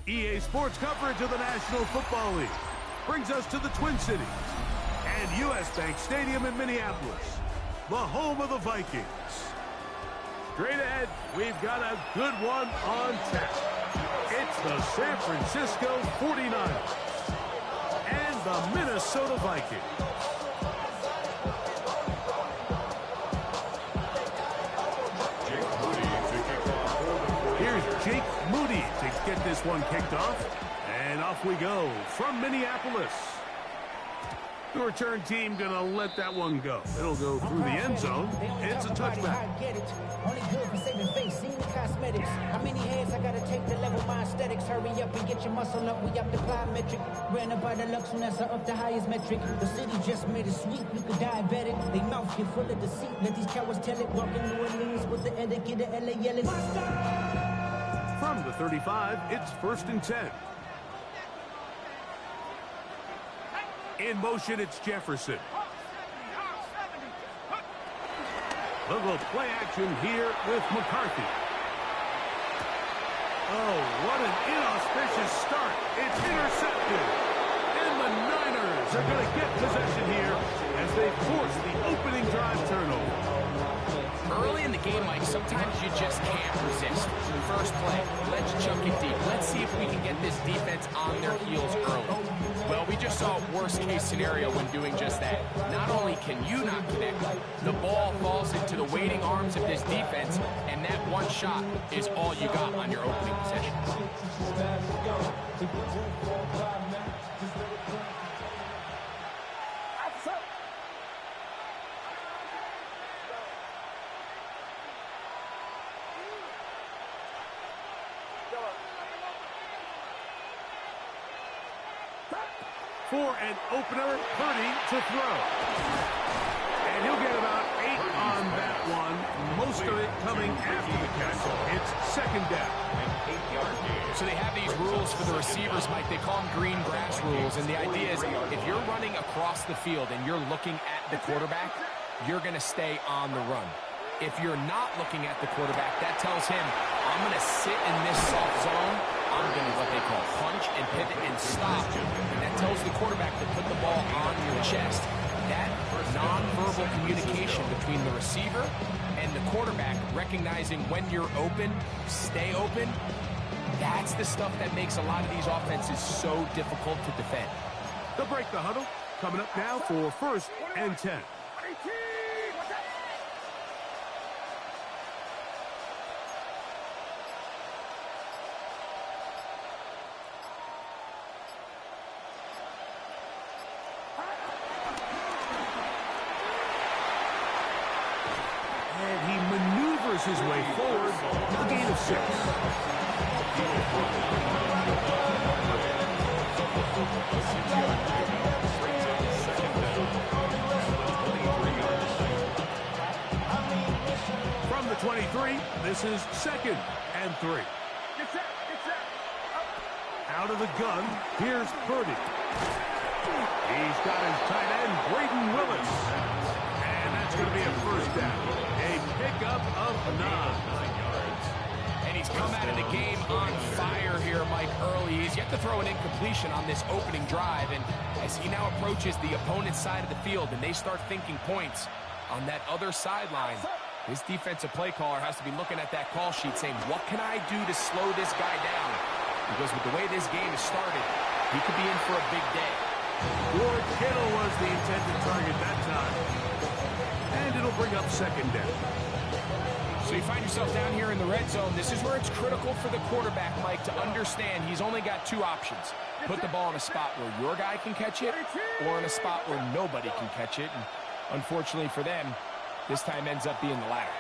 EA Sports coverage of the National Football League brings us to the Twin Cities and U.S. Bank Stadium in Minneapolis, the home of the Vikings. Straight ahead, we've got a good one on tap. It's the San Francisco 49ers and the Minnesota Vikings. Here's Jake Moody to get this one kicked off. And off we go from Minneapolis. The return team going to let that one go. It'll go through the end zone. It's a touchback. Only good for saving face, seeing the cosmetics. How many hands I gotta take to level my aesthetics? Hurry up and get your muscle up, we up the plyometric. Ran up by the Lux when that's up the highest metric. The city just made it sweet, you could diabetic. They mouth get full of deceit, let these cowards tell it. Walking New Orleans with the etiquette of LA yelling. From the 35, it's 1st and 10. In motion, it's Jefferson. They'll go play action here with McCarthy. Oh, what an inauspicious start. It's intercepted. And the Niners are going to get possession here as they force the opening drive turnover. Early in the game, Mike, sometimes you just can't resist. First play, let's chuck it deep. Let's see if we can get this defense on their heels early. Well, we just saw a worst-case scenario when doing just that. Not only can you not connect, the ball falls into the waiting arms of this defense, and that one shot is all you got on your opening possession. For an opener, Purdy to throw. And he'll get about 8 on that one. Most of it coming after the catch. It's 2nd down. So they have these rules for the receivers, Mike. They call them green grass rules. And the idea is if you're running across the field and you're looking at the quarterback, you're going to stay on the run. If you're not looking at the quarterback, that tells him, I'm going to sit in this soft zone. I'm going to what they call punch and pivot and stop. And that tells the quarterback to put the ball on your chest. That nonverbal communication between the receiver and the quarterback, recognizing when you're open, stay open, that's the stuff that makes a lot of these offenses so difficult to defend. They'll break the huddle. Coming up now for 1st and 10. His way forward, a gain of 6. From the 23, this is 2nd and 3. Out of the gun, here's Purdy. He's got his tight end, Braden Willis. And that's going to be a 1st down. A pickup of 9 yards. And he's come out of the game on fire here, Mike, early. He's yet to throw an incompletion on this opening drive. And as he now approaches the opponent's side of the field and they start thinking points on that other sideline, this defensive play caller has to be looking at that call sheet saying, what can I do to slow this guy down? Because with the way this game has started, he could be in for a big day. Ward Kittle was the intended target that time. And it'll bring up 2nd down. So you find yourself down here in the red zone. This is where it's critical for the quarterback, Mike, to understand he's only got 2 options. Put the ball in a spot where your guy can catch it or in a spot where nobody can catch it. And unfortunately for them, this time ends up being the latter.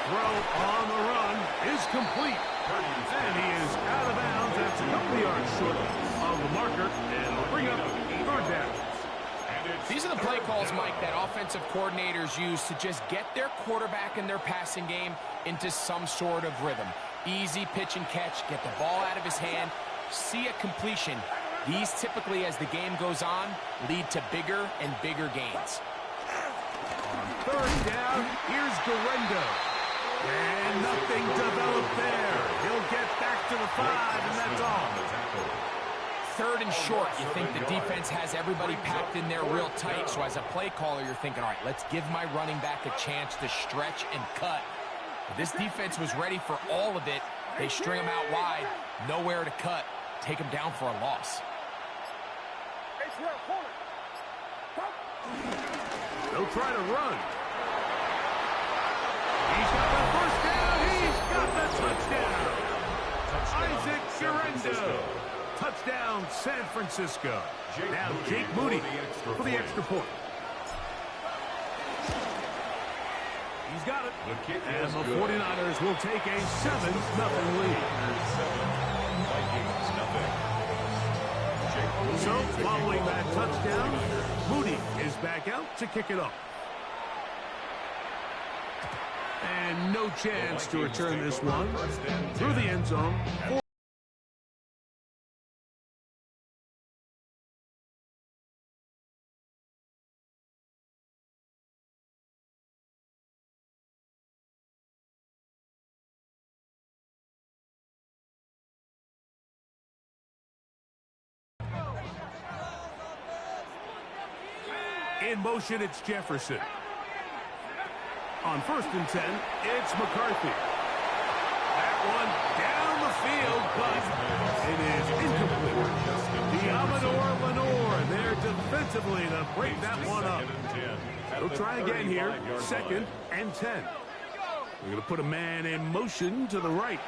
Throw on the run is complete. And he is out of bounds. That's a couple yards short of the marker. And it'll bring up 3rd down. These are the play calls, Mike, that offensive coordinators use to just get their quarterback and their passing game into some sort of rhythm. Easy pitch and catch, get the ball out of his hand, see a completion. These typically, as the game goes on, lead to bigger and bigger gains. On 3rd down, here's Guerrero. And nothing developed there. He'll get back to the 5, and that's all. Third and short, you think the defense has everybody packed in there real tight, so as a play caller, you're thinking, all right, let's give my running back a chance to stretch and cut. But this defense was ready for all of it. They string him out wide, nowhere to cut, take him down for a loss. They'll try to run. He's got the first down. He's got the touchdown. Isaac Guerrero. Touchdown, San Francisco. Now Jake Moody for the extra point. He's got it. And the 49ers will take a 7-0 lead. So, following that touchdown, Moody is back out to kick it off. And no chance to return this one through the end zone. In motion, it's Jefferson. On 1st and 10, it's McCarthy. That one down the field, but it is incomplete. Diamador Lenore there defensively to break that one up. They'll try again here. 2nd and 10. We're going to put a man in motion to the right.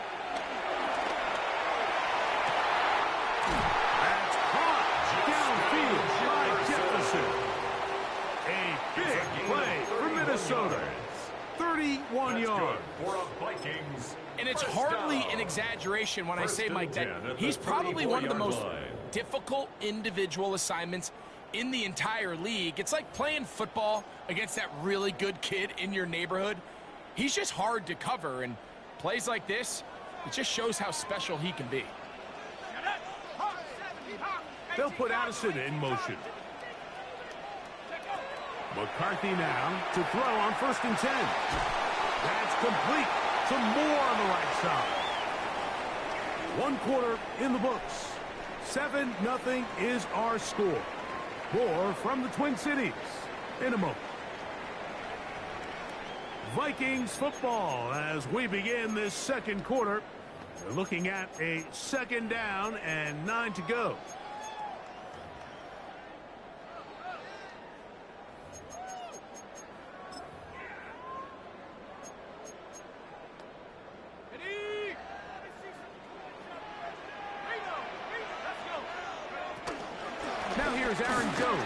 That's caught downfield by Jefferson. A big play for Minnesota. 31 yards. And it's hardly an exaggeration when I say, Mike, that he's probably one of the most difficult individual assignments in the entire league. It's like playing football against that really good kid in your neighborhood. He's just hard to cover, and plays like this, it just shows how special he can be. They'll put Addison in motion. McCarthy now to throw on 1st and 10. That's complete to Moore on the right side. 1 quarter in the books. 7-0 is our score. More from the Twin Cities in a moment. Vikings football as we begin this 2nd quarter. We're looking at a 2nd down and 9 to go. Now here's Aaron Jones.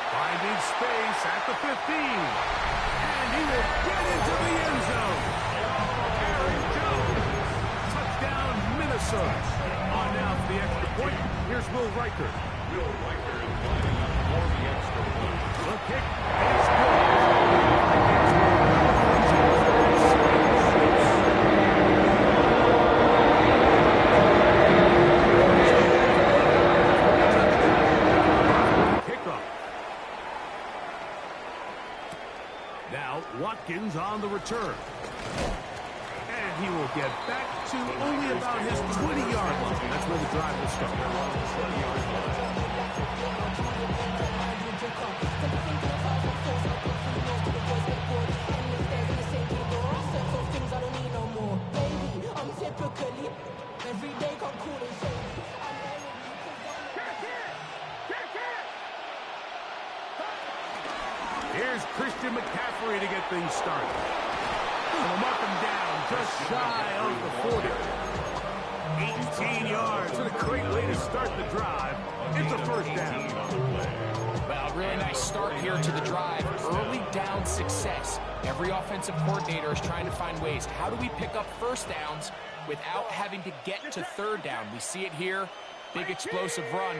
Finding space at the 15. And he will get into the end zone. Aaron Jones. Touchdown, Minnesota. On now for the extra point. Here's Will Riker. Will Riker is lining up for the extra point. The kick is good. Now, Watkins on the return. And he will get back to only about his 20-yard line. That's where the drive will start. Here's Christian McCaffrey to get things started. We'll mark him down just shy of the 40. 18 yards. And a great way to start the drive. It's a 1st down. Well, really nice start here to the drive. Early down success. Every offensive coordinator is trying to find ways. How do we pick up 1st downs without having to get to 3rd down? We see it here. Big explosive run.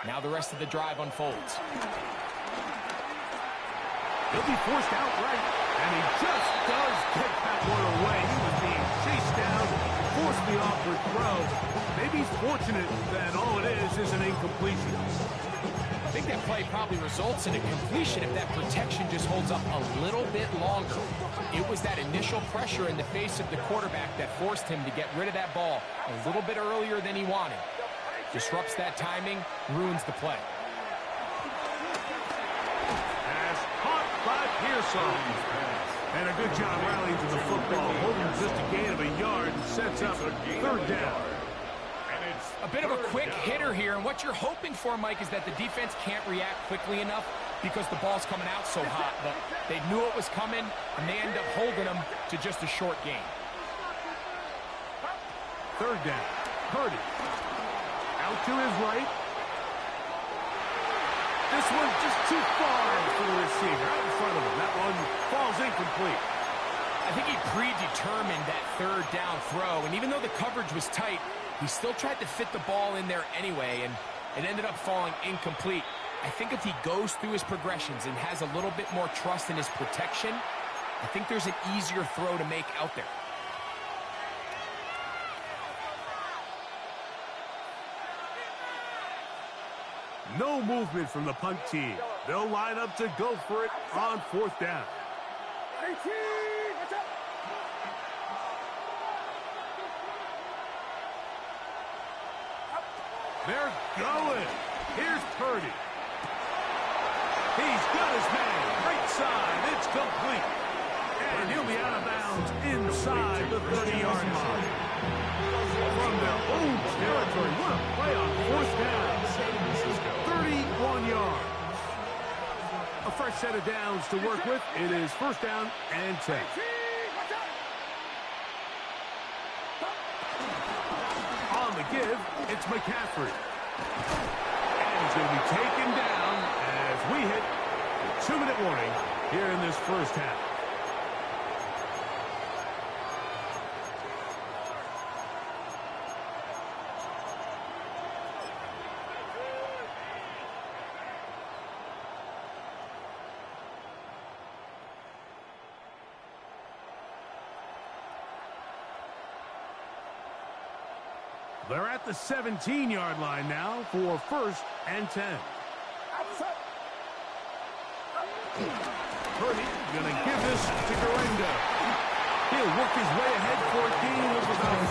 Now the rest of the drive unfolds. He'll be forced outright, and he just does get that one away. He was being chased down, forced the awkward throw. Maybe he's fortunate that all it is an incompletion. I think that play probably results in a completion if that protection just holds up a little bit longer. It was that initial pressure in the face of the quarterback that forced him to get rid of that ball a little bit earlier than he wanted. Disrupts that timing, ruins the play. Pass caught by Pearson. And a good job rallying to the football, holding just a gain of a yard and sets up a third down. A bit of a quick hitter here, and what you're hoping for, Mike, is that the defense can't react quickly enough because the ball's coming out so hot. But they knew it was coming, and they end up holding them to just a short gain. Third down. Purdy. Out to his right. This one's just too far for the receiver. Out in front of him. That one falls incomplete. I think he predetermined that third down throw, and even though the coverage was tight, he still tried to fit the ball in there anyway, and it ended up falling incomplete. I think if he goes through his progressions and has a little bit more trust in his protection, I think there's an easier throw to make out there. No movement from the punt team. They'll line up to go for it on fourth down. They're going. Here's Purdy. He's got his man. Right side. It's complete. And he'll be out of bounds inside the 30-yard line. From their own territory. What a play on fourth down. 31 yards. A fresh set of downs to work with. It is first down and 10. On the give, it's McCaffrey. And he's going to be taken down as we hit the 2-minute warning here in this first half. They're at the 17-yard line now for first and 10. Purdy going to give this to Garendo. He'll work his way ahead for a gain of about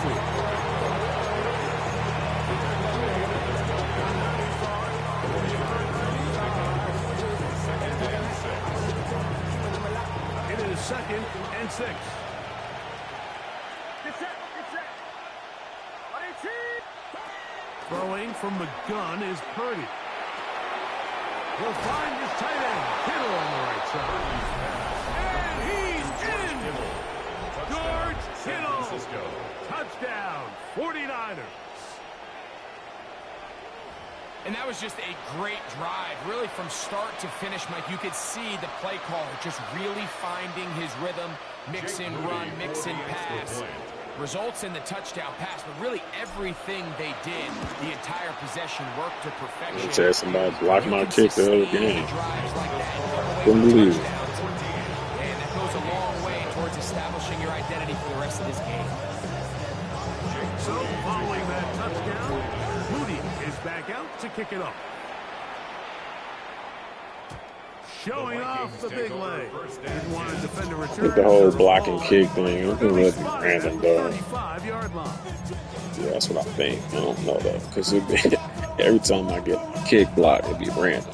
4. It is second and 6. Throwing from the gun is Purdy. He'll find his tight end, Kittle on the right side. And he's in! George Kittle! Touchdown, 49ers. And that was just a great drive, really from start to finish, Mike. You could see the play caller just really finding his rhythm, mix in run, mix in pass. Results in the touchdown pass, but really everything they did, the entire possession worked to perfection. I said somebody blocked my kick the other game. Couldn't believe it. And that goes a long way towards establishing your identity for the rest of this game. So, following that touchdown, Moody is back out to kick it off. Showing off the big leg. Didn't want to defend a return. I think the whole blocking kick thing, I think that's random though. 35-yard line. Yeah, that's what I think. I don't know though, because every time I get a kick blocked, it'd be random.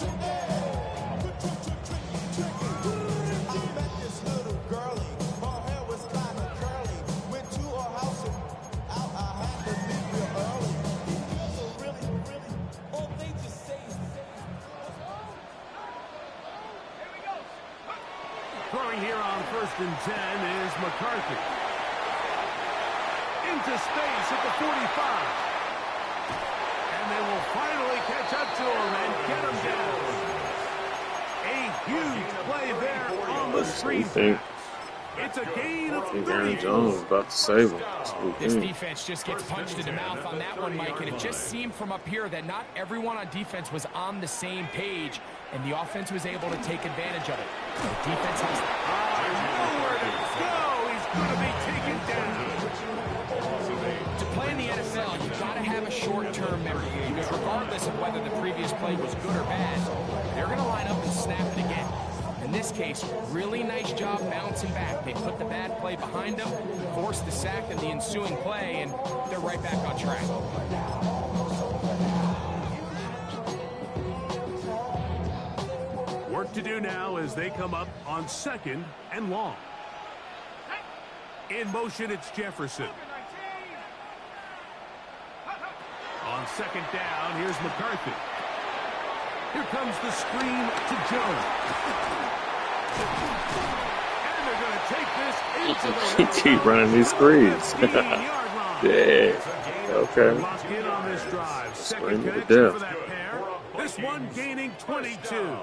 Throwing here on first and 10 is McCarthy. Into space at the 45. And they will finally catch up to him and get him down. A huge play there on the screen. It's a gain of 30. Aaron Jones is about to save him. This defense just gets punched in the mouth on that one, Mike, and it just seemed from up here that not everyone on defense was on the same page, and the offense was able to take advantage of it. The defense has nowhere to go. He's going to be taken down. To play in the NFL, you've got to have a short-term memory, because regardless of whether the previous play was good or bad, this case, really nice job bouncing back. They put the bad play behind them, forced the sack in the ensuing play, and they're right back on track. Work to do now as they come up on 2nd and long. In motion, it's Jefferson. On 2nd down, here's McCarthy. Here comes the screen to Jones. And they're going to take this into the Keep running these screens. Yeah. Okay. Locked in on this drive. Screen Second to connection death. for that pair. This one gaining 22.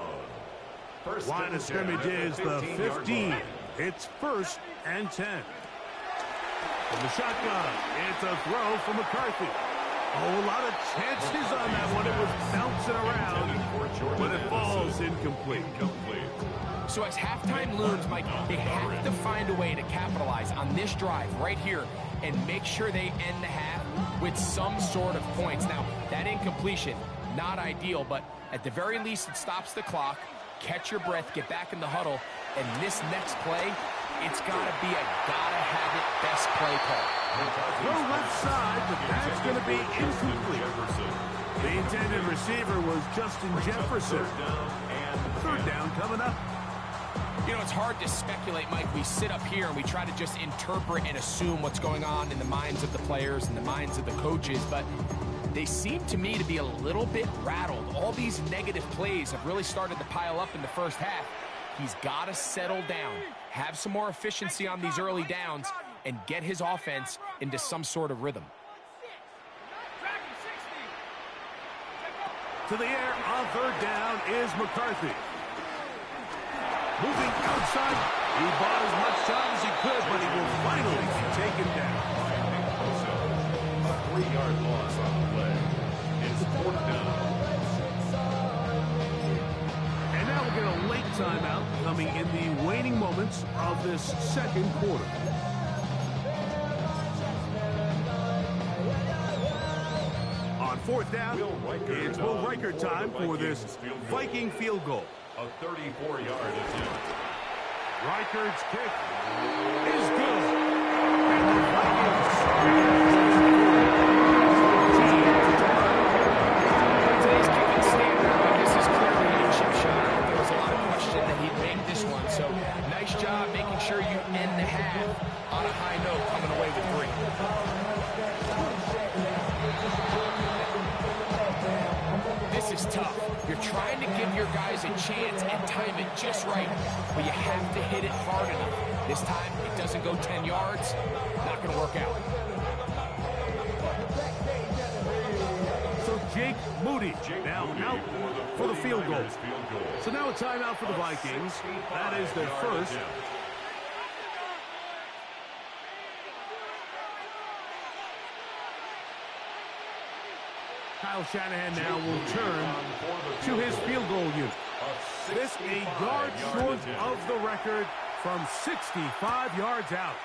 Line of scrimmage is the 15. It's 1st and 10. From the shotgun, it's a throw for McCarthy. Oh, a lot of chances on that one. It was bouncing around, but it falls incomplete. So as halftime looms, Mike, they have to find a way to capitalize on this drive right here and make sure they end the half with some sort of points. Now, that incompletion, not ideal, but at the very least, it stops the clock. Catch your breath, get back in the huddle, and this next play, it's got to be a gotta-have-it best play call. Throw left side, but that's going to be incomplete. The intended receiver was Justin Jefferson. 3rd down coming up. You know, it's hard to speculate, Mike. We sit up here and we try to just interpret and assume what's going on in the minds of the players and the minds of the coaches, but they seem to me to be a little bit rattled. All these negative plays have really started to pile up in the first half. He's got to settle down, have some more efficiency on these early downs, and get his offense into some sort of rhythm. To the air on 3rd down is McCarthy. Moving outside. He bought as much time as he could, but he will finally be taken down. A 3-yard loss on the play. It's 4th down. And now we'll get a late timeout coming in the waning moments of this 2nd quarter. On 4th down, it's Will Riker time for this Viking field goal. A 34-yard attempt. Riker's kick is good. And the Vikings. Today's kicking standard, but this is clearly a chip shot. There was a lot of question that he'd make this one, so nice job making sure you end the half on a high note, coming away with 3. This is tough. You're trying to give your guys a chance and time it just right, but you have to hit it hard enough. This time, it doesn't go 10 yards. Not going to work out. So Jake Moody now out for the field goal. So now a timeout for the Vikings. That is their first. Kyle Shanahan now will turn to his field goal unit. This a yard short of the record from 65 yards out.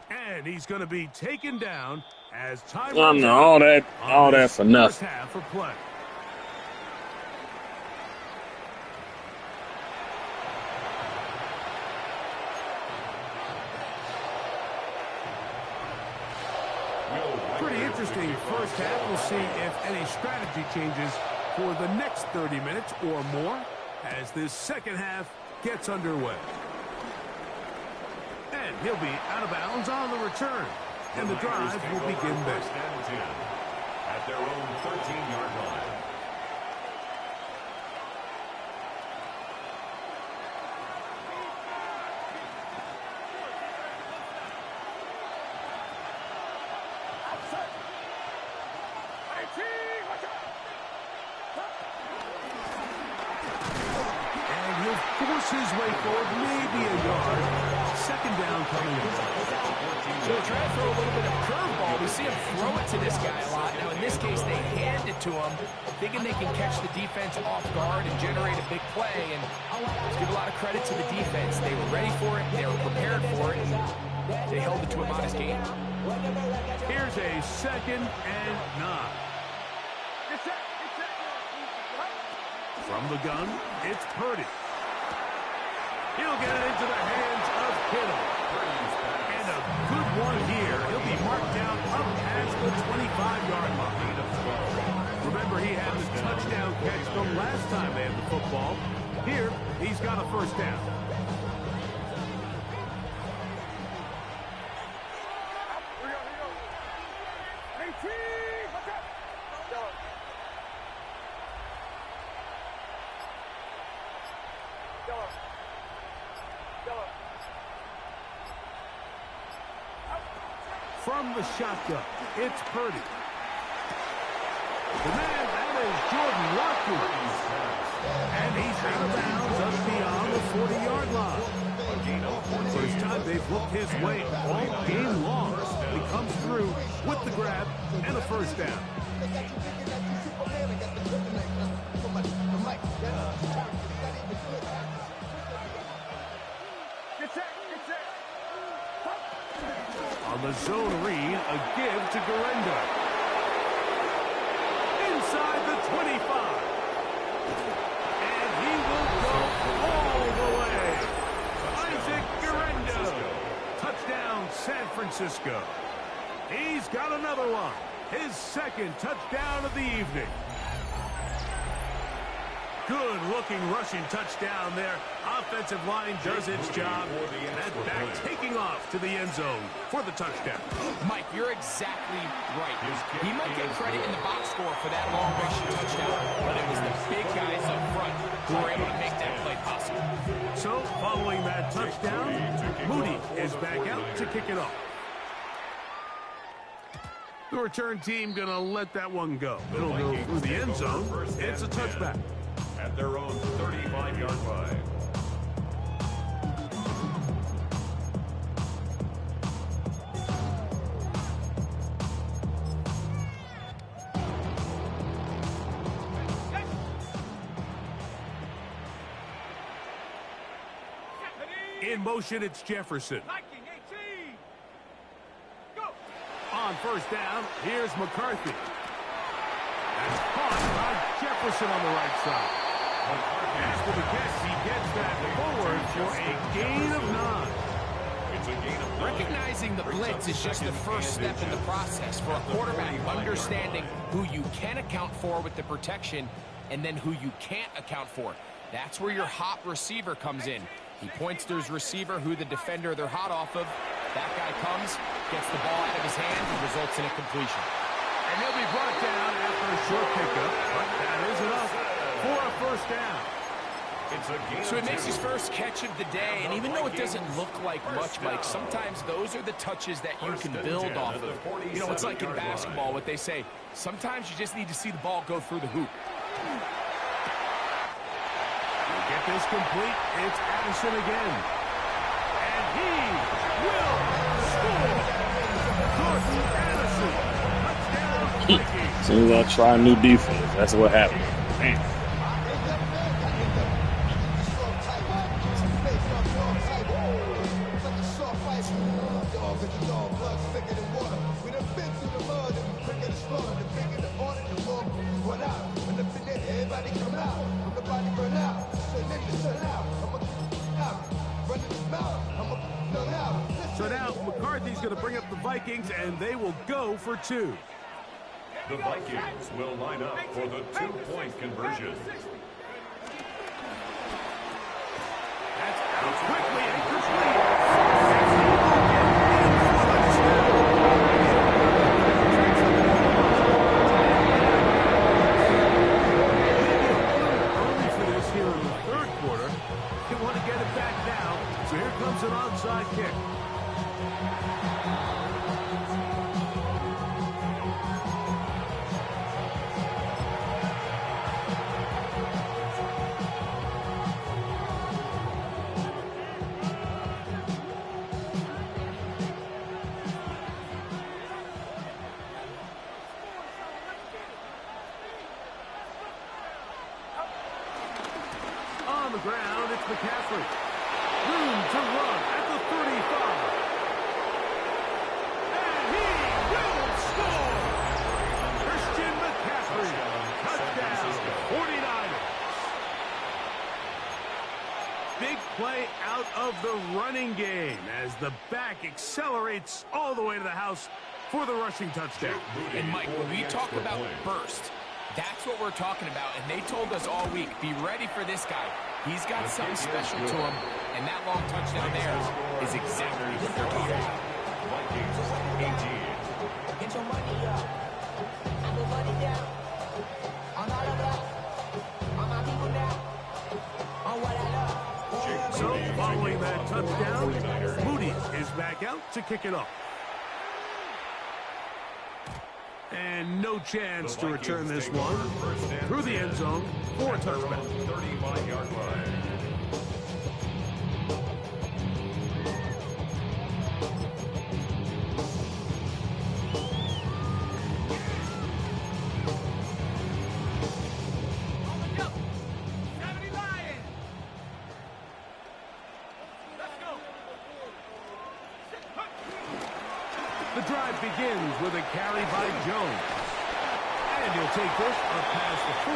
And he's going to be taken down as time runs all that for nothing. First half of play. Pretty interesting first half. We'll see if any strategy changes for the next 30 minutes or more as this second half gets underway. And he'll be out of bounds on the return. And the drive will begin there. At their own 13-yard line. And he'll force his way forward, maybe a yard. Second down coming in. So they're trying to throw a little bit of curveball. We see him throw it to this guy a lot. Now, in this case, they hand it to them, thinking they can catch the defense off guard and generate a big play. And let's give a lot of credit to the defense. They were ready for it, they were prepared for it, and they held it to a modest gain. Here's a 2nd and 9. From the gun, it's Purdy. He'll get it into the hands of Kittle. And a good one here. He'll be marked down up past the 25-yard line. Remember, he had the touchdown catch the last time they had the football. Here, he's got a first down. From the shotgun, it's Purdy. The man, that is Jordan Watkins. And he's out of bounds up beyond the 40-yard line. First time they've looked his way all game long. He comes through with the grab and a first down. On the zone read, a give to Garenda. Inside the 25. And he will go all the way. Isaac Garenda. Touchdown, San Francisco. He's got another one. His 2nd touchdown of the evening. Good-looking rushing touchdown there. Offensive line does its job. And back taking off to the end zone for the touchdown. Mike, you're exactly right. He might get credit in the box score for that long rushing touchdown, but it was the big guys up front who were able to make that play possible. So, following that touchdown, Moody is back out to kick it off. The return team going to let that one go. It'll go through the end zone. It's a touchback. At their own 35-yard line. In motion, it's Jefferson. On first down, here's McCarthy. That's caught by Jefferson on the right side. After the catch, he gets that forward for a gain of 9. It's a gain of 9. Recognizing the blitz is just the first step in the process for a quarterback, understanding who you can account for with the protection and then who you can't account for. That's where your hot receiver comes in. He points to his receiver, who the defender they're hot off of. That guy comes, gets the ball out of his hands, and results in a completion. And he'll be brought down after a short pickup, but that is enough for a first down. So he makes his first catch of the day, and even though it doesn't look like much, Mike, sometimes those are the touches that you can build off of. You know, it's like in basketball, what they say, sometimes you just need to see the ball go through the hoop. Get this complete, it's Addison again. And he will score! Jordan Addison, touchdown Vikings. As soon as I try a new defense, that's what happened. Man. So now McCarthy's going to bring up the Vikings, and they will go for 2. The Vikings will line up for the 2-point conversion. That's out quickly and complete. Early for this here in the third quarter. They want to get it back now. So here comes an onside kick. ground, it's McCaffrey. Room to run at the 35. And he will score! Christian McCaffrey, touchdown, 49ers. Big play out of the running game as the back accelerates all the way to the house for the rushing touchdown. And Mike, when we talk about burst, that's what we're talking about. And they told us all week, be ready for this guy. He's got something special to him. And that long touchdown there is exactly what they're talking about. Get your money up. I go money down. On all of that. On my people now. On what I love. So, following that touchdown, Moody is back out to kick it off. And no chance to return this one through the end zone for a touchback. 35-yard line. The drive begins with a carry by Jones. And he'll take this up past the 40,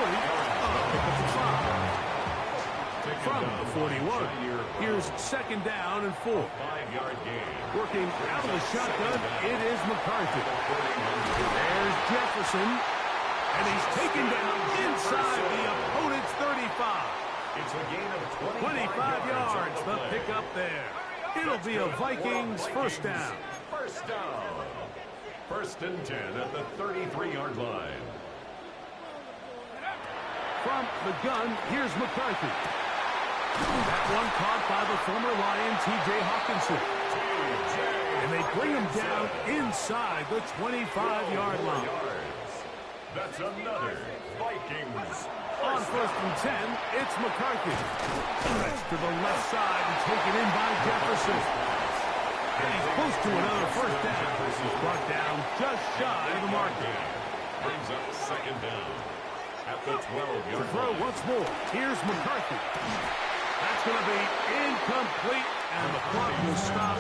pick up the 5. From the 41, here's second down and 4. 5-yard gain. Working out of the shotgun, it is McCarthy. There's Jefferson, and he's taken down inside the opponent's 35. It's a gain of 25 yards, the pickup there. It'll be a Vikings first down. First down. First and 10 at the 33-yard line. From the gun, here's McCarthy. That one caught by the former Lion, T.J. Hawkinson. And they bring him down inside the 25-yard line. That's another Vikings. On first and 10, it's McCarthy. Stretch to the left side and taken in by Jefferson. And he's close to another first down. He's brought down just shy of the marker. Brings up second down at the 12-yard Throw line. once more. Here's McCarthy. That's going to be incomplete, and the clock will stop.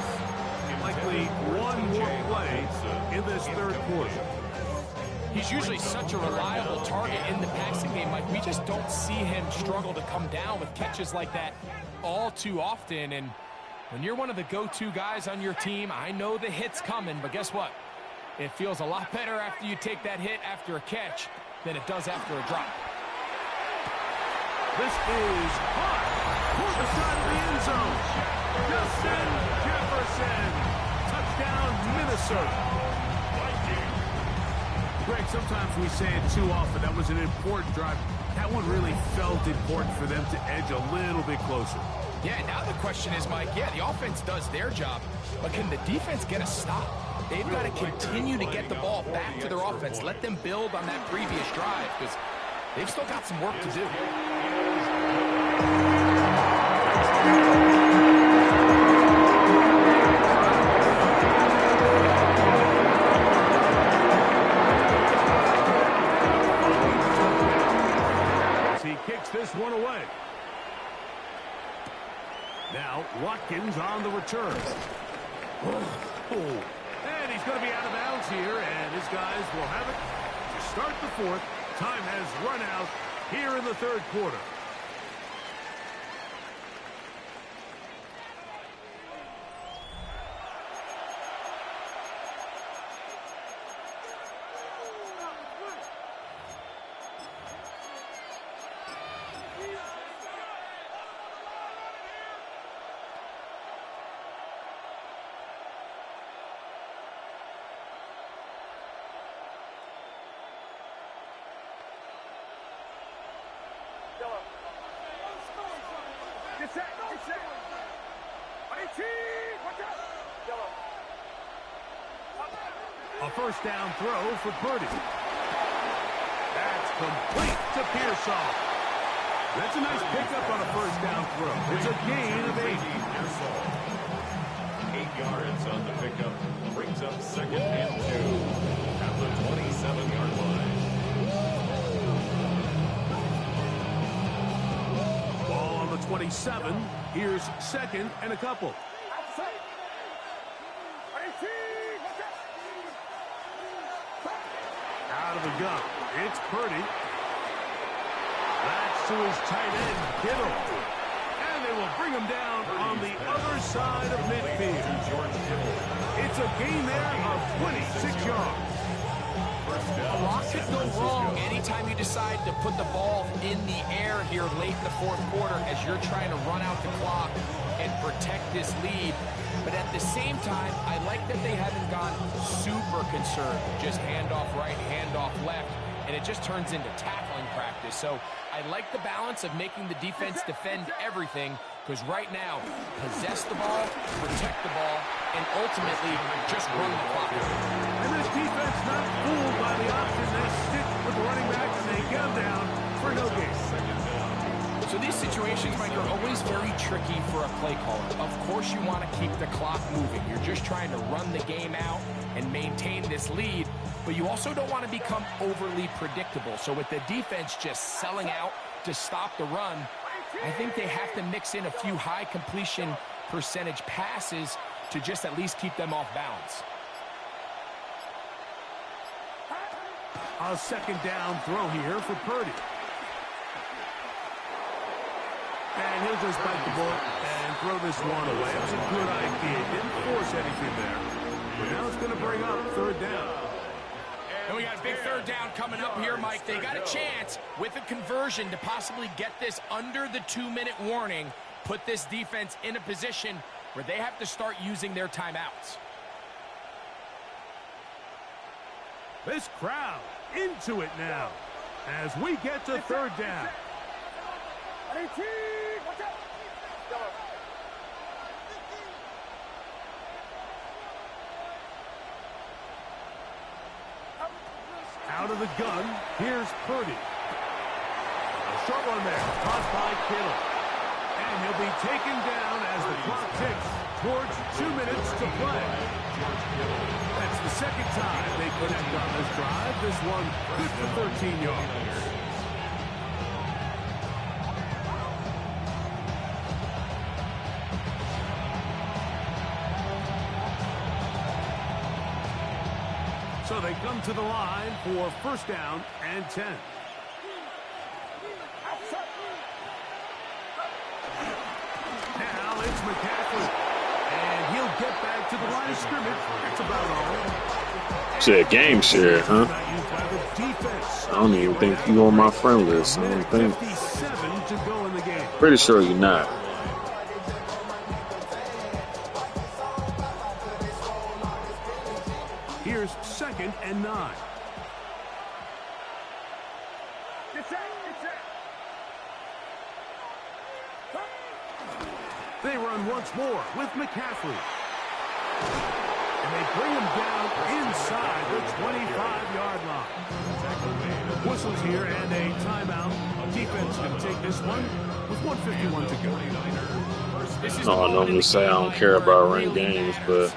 Likely one more play in this third quarter. He's usually such a reliable target in the passing game. Like, we just don't see him struggle to come down with catches like that all too often. And when you're one of the go-to guys on your team, I know the hit's coming, but guess what? It feels a lot better after you take that hit after a catch than it does after a drop. This is hot toward the side of the end zone. Justin Jefferson. Touchdown, Minnesota. Greg, sometimes we say it too often. That was an important drive. That one really felt important for them to edge a little bit closer. Yeah, now the question is, Mike, yeah, the offense does their job, but can the defense get a stop? They've got to continue to get the ball back to their offense. Let them build on that previous drive because they've still got some work to do. He kicks this one away. Now Watkins on the return. And he's going to be out of bounds here, and his guys will have it to start the fourth. Time has run out here in the third quarter. A first down throw for Purdy. That's complete to Pearsall. That's a nice pickup on a first down throw. It's a gain of 8. 8 yards on the pickup. Brings up second and 2 at the 27-yard line. Ball on the 27. Here's second and a couple. Out of the gun. It's Purdy. That's to his tight end, Kittle. And they will bring him down on the other side of midfield. It's a gain there of 26 yards. A lot could go wrong anytime you decide to put the ball in the air here late in the fourth quarter as you're trying to run out the clock and protect this lead. But at the same time, I like that they haven't gone super conservative. Just handoff right, handoff left, and it just turns into tackling practice. So I like the balance of making the defense defend everything, because right now, possess the ball, protect the ball, and ultimately just run the clock. And this defense not fooled by the option. They stick with the running back and they get him down for no gain. So these situations, Mike, are always very tricky for a play caller. Of course you want to keep the clock moving. You're just trying to run the game out and maintain this lead, but you also don't want to become overly predictable. So with the defense just selling out to stop the run, I think they have to mix in a few high completion percentage passes to just at least keep them off balance. A second down throw here for Purdy. And he'll just bite the bullet and throw this one away. It was a good idea. Didn't force anything there. But now it's going to bring up third down. And we got a big third down coming up here, Mike. They got a chance with a conversion to possibly get this under the 2-minute warning, put this defense in a position where they have to start using their timeouts. This crowd into it now as we get to third down. Out of the gun, here's Purdy. A short one there, tossed by Kittle. And he'll be taken down as the clock ticks towards 2 minutes to play. That's the second time they connect on this drive. This one good for 13 yards. So they come to the line for first down and 10. Now it's McCaffrey. And he'll get back to the line of scrimmage. That's about all. Shit, game share, huh? I don't even think you on my friend list. I don't think. 57 to go in the game. Pretty sure you're not. Here's second and 9. They run once more with McCaffrey. And they bring him down inside the 25-yard line. Whistles here and a timeout. Defense can take this one with 1:51 to go. No, I normally say I don't care about run games, but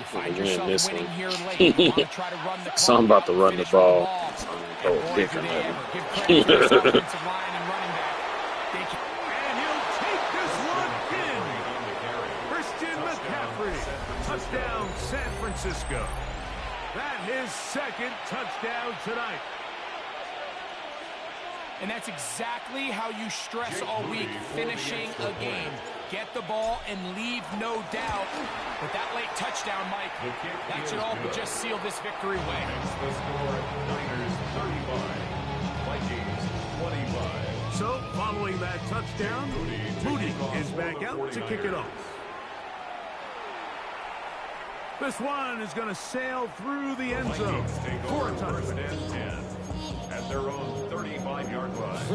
Find win yourself this winning one. here late. You want to try to run the So I'm about to clock, run the finish ball. with Oh, And boy, dick do or they nothing. ever give credit to this offensive line and running back. They can And he'll take this one in. Christian McCaffrey. Touchdown, San Francisco. That his second touchdown tonight. And that's exactly how you stress all week, finishing a game. Get the ball and leave no doubt. But that late touchdown, Mike, that should all just seal this victory away. The score, Niners 35, Vikings 25. So, following that touchdown, Moody is back out to kick it off. This one is going to sail through the end zone Vikings take for over a first touchdown. and 10 at their own 35-yard line.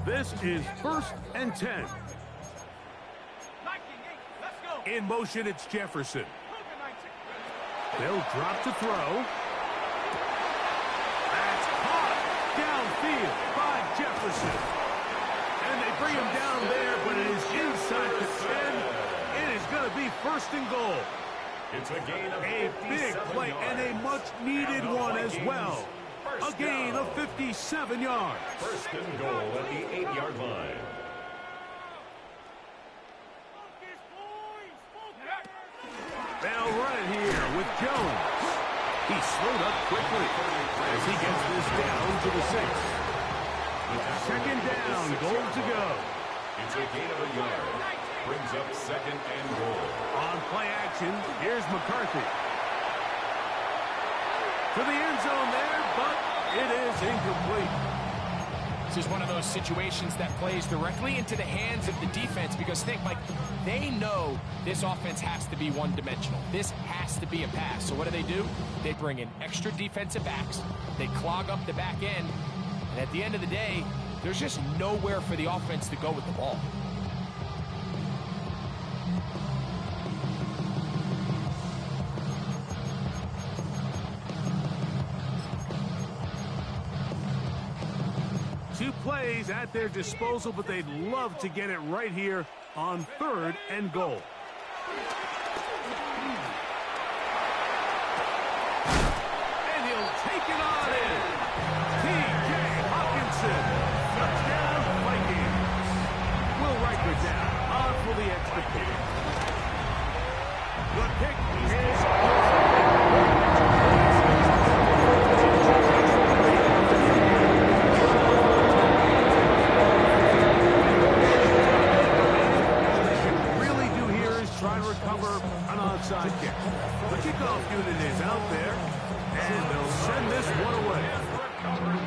This is first and 10. In motion, it's Jefferson. They'll drop to throw. That's caught. downfield by Jefferson. And they bring him down there, but it is inside the 10. It is going to be 1st and goal. It's a gain of A big play and a much-needed one as well. A gain of 57 yards. 1st and goal at the 8-yard line. They'll run it here with Jones. He slowed up quickly as he gets this down to the 6. 2nd down, goal to go. It's a gain of a yard. Brings up 2nd and goal. On play action, here's McCarthy. To the end zone there, but it is incomplete. This is one of those situations that plays directly into the hands of the defense because think, Mike, they know this offense has to be one-dimensional. This has to be a pass. So what do? They bring in extra defensive backs. They clog up the back end. And at the end of the day, there's just nowhere for the offense to go with the ball. Two plays at their disposal, but they'd love to get it right here on 3rd and goal. And he'll take it on in. T.J. Hawkinson. Touchdown, Vikings. Will Riker down on for the extra point. The kick is kick. The kickoff unit is out there, and they'll send this one away.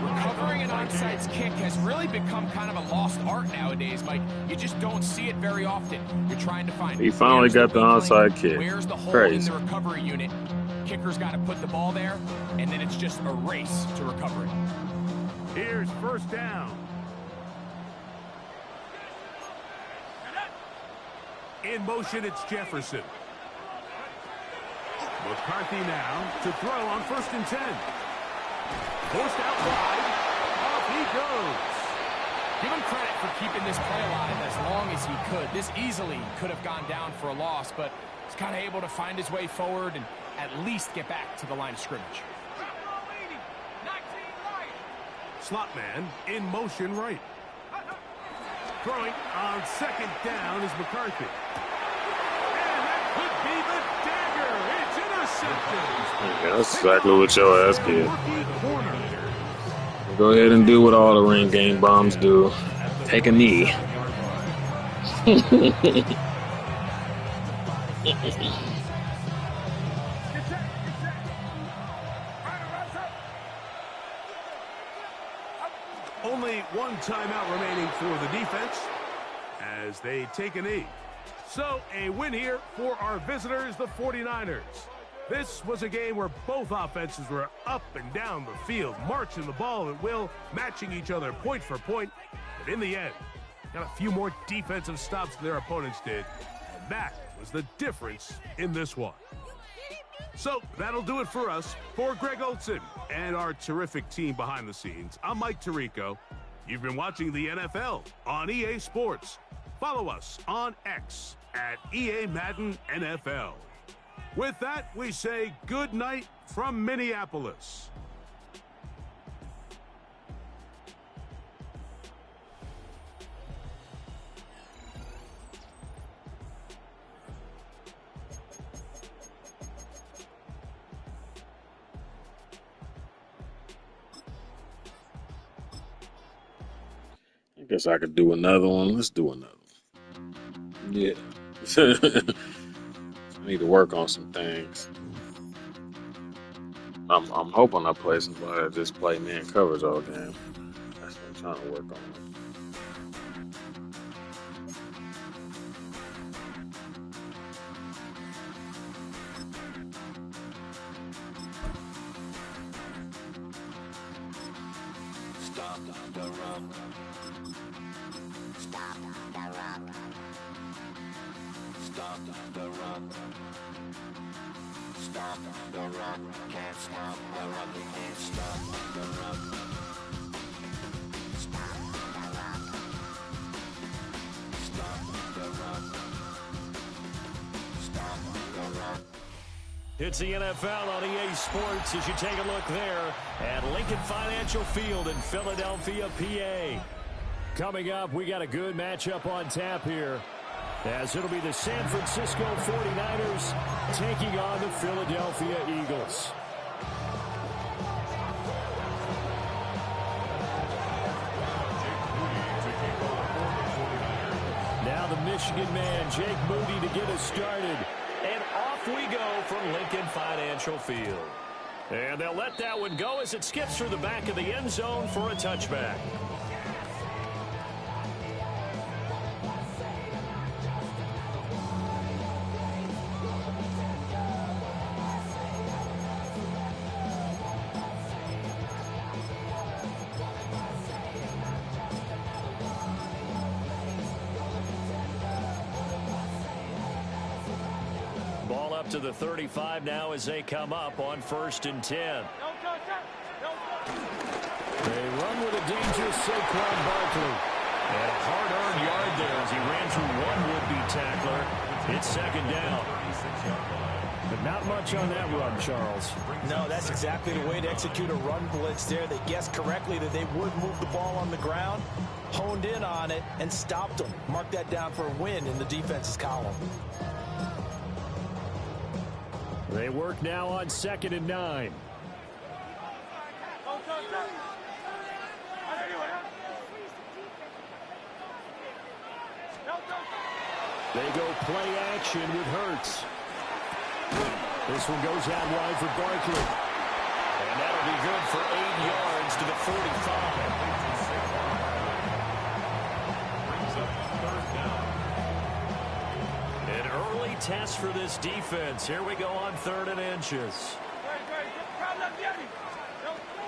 Recovering an onside kick has really become kind of a lost art nowadays, Mike. You just don't see it very often. You're trying to find. He finally got the onside kick. Where's the hole Crazy. in the recovery unit? Kicker's got to put the ball there, and then it's just a race to recover it. Here's 1st down. In motion, it's Jefferson. McCarthy now to throw on 1st and 10. Forced out wide. Off he goes. Give him credit for keeping this play alive as long as he could. This easily could have gone down for a loss, but he's kind of able to find his way forward and at least get back to the line of scrimmage. Slot man in motion right. Throwing on 2nd down is McCarthy. And that could be the dagger. It's intercepted. Yeah, that's exactly what your ass did. Go ahead and do what all the ring game bombs do. Take a knee. Only one timeout remaining for the defense as they take a knee. So a win here for our visitors, the 49ers. This was a game where both offenses were up and down the field, marching the ball at will, matching each other point for point. But in the end, got a few more defensive stops than their opponents did. And that was the difference in this one. So that'll do it for us. For Greg Olson and our terrific team behind the scenes, I'm Mike Tirico. You've been watching the NFL on EA Sports. Follow us on X at EA Madden NFL. With that, we say good night from Minneapolis. I guess I could do another one. Let's do another one. Yeah. I need to work on some things. I'm hoping I play somebody that just play man covers all game. That's what I'm trying to work on. Stop the run. Stop the run. Stop the run. Stop the run. Can't stop the run. We can't stop the run. It's the NFL on EA Sports as you take a look there at Lincoln Financial Field in Philadelphia, PA. Coming up, we got a good matchup on tap here, as it'll be the San Francisco 49ers taking on the Philadelphia Eagles. Now the Michigan man, Jake Moody, to get us started. And off we go from Lincoln Financial Field. And they'll let that one go as it skips through the back of the end zone for a touchback. Ball up to the 35 now as they come up on 1st and 10. They run with a dangerous Saquon Barkley. And a hard-earned yard there as he ran through one would-be tackler. It's 2nd down. But not much on that run, Charles. No, that's exactly the way to execute a run blitz there. They guessed correctly that they would move the ball on the ground, honed in on it, and stopped them. Mark that down for a win in the defense's column. They work now on 2nd and 9. They go play action with Hurts. This one goes out wide for Barkley. And that'll be good for 8 yards to the 45. An early test for this defense. Here we go on 3rd and inches.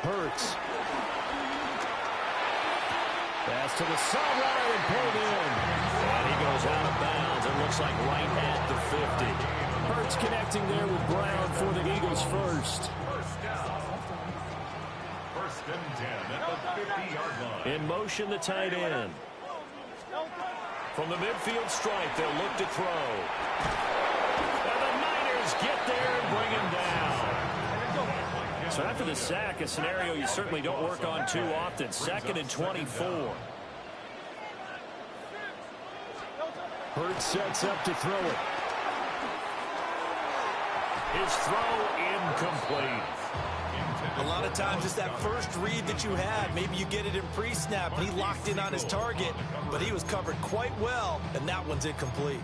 Hurts. Pass to the sideline and pulled in. And he goes out of bounds. It looks like right at the 50. Hurts connecting there with Brown for the Eagles first. 1st and 10 at the 50-yard line. In motion, the tight end. From the midfield stripe, they'll look to throw. And the Niners get there and bring him down. So after the sack, a scenario you certainly don't work on too often. 2nd and 24. Hurts sets up to throw it. His throw incomplete. A lot of times it's that first read that you had. Maybe you get it in pre-snap, and he locked in on his target, but he was covered quite well, and that one's incomplete.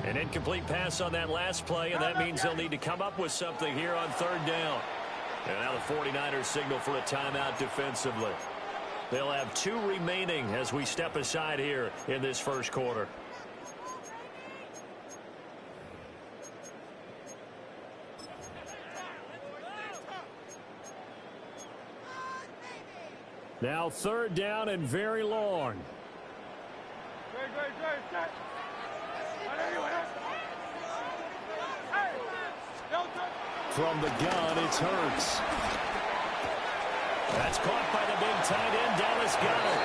An incomplete pass on that last play, and that means they'll need to come up with something here on 3rd down. And now the 49ers signal for a timeout defensively. They'll have 2 remaining as we step aside here in this 1st quarter. Now 3rd down and very long. From the gun, it's Hurts. That's caught by the big tight end, Dallas Goedert.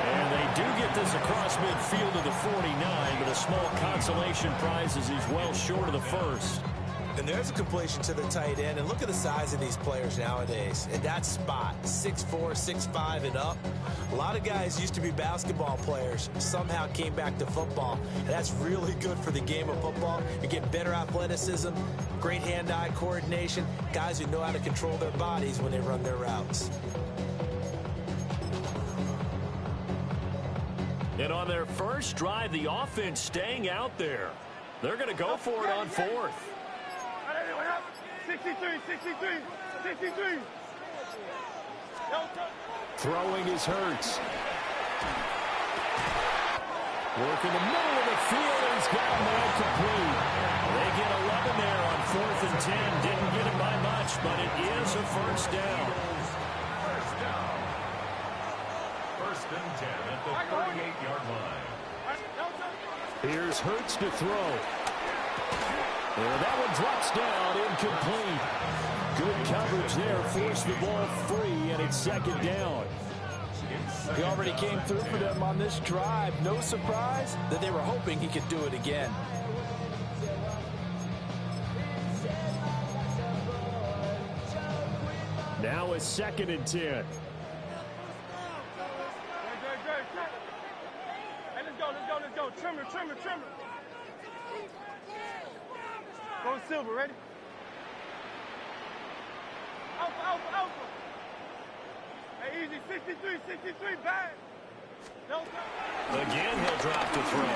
And they do get this across midfield to the 49, but a small consolation prize as he's well short of the 1st. And there's a completion to the tight end. And look at the size of these players nowadays. In that spot, 6'4", 6'5", and up. A lot of guys used to be basketball players, somehow came back to football. And that's really good for the game of football. You get better athleticism, great hand-eye coordination, guys who know how to control their bodies when they run their routes. And on their first drive, the offense staying out there. They're going to go for it on 4th. 63. Throwing is Hurts. Work in the middle of the field, and he's got him there complete. They get 11 there on 4th and 10. Didn't get it by much, but it is a 1st down. 1st and 10 at the 38-yard line. Here's Hurts to throw. And that one drops down, incomplete. Good coverage there. Forced the ball free, and it's second down. He already came through for them on this drive. No surprise that they were hoping he could do it again. Now it's 2nd and 10. Hey, let's go. Trimmer. Go Silver, ready? Alpha. Hey, easy, 63, bang. Again, he'll drop to throw.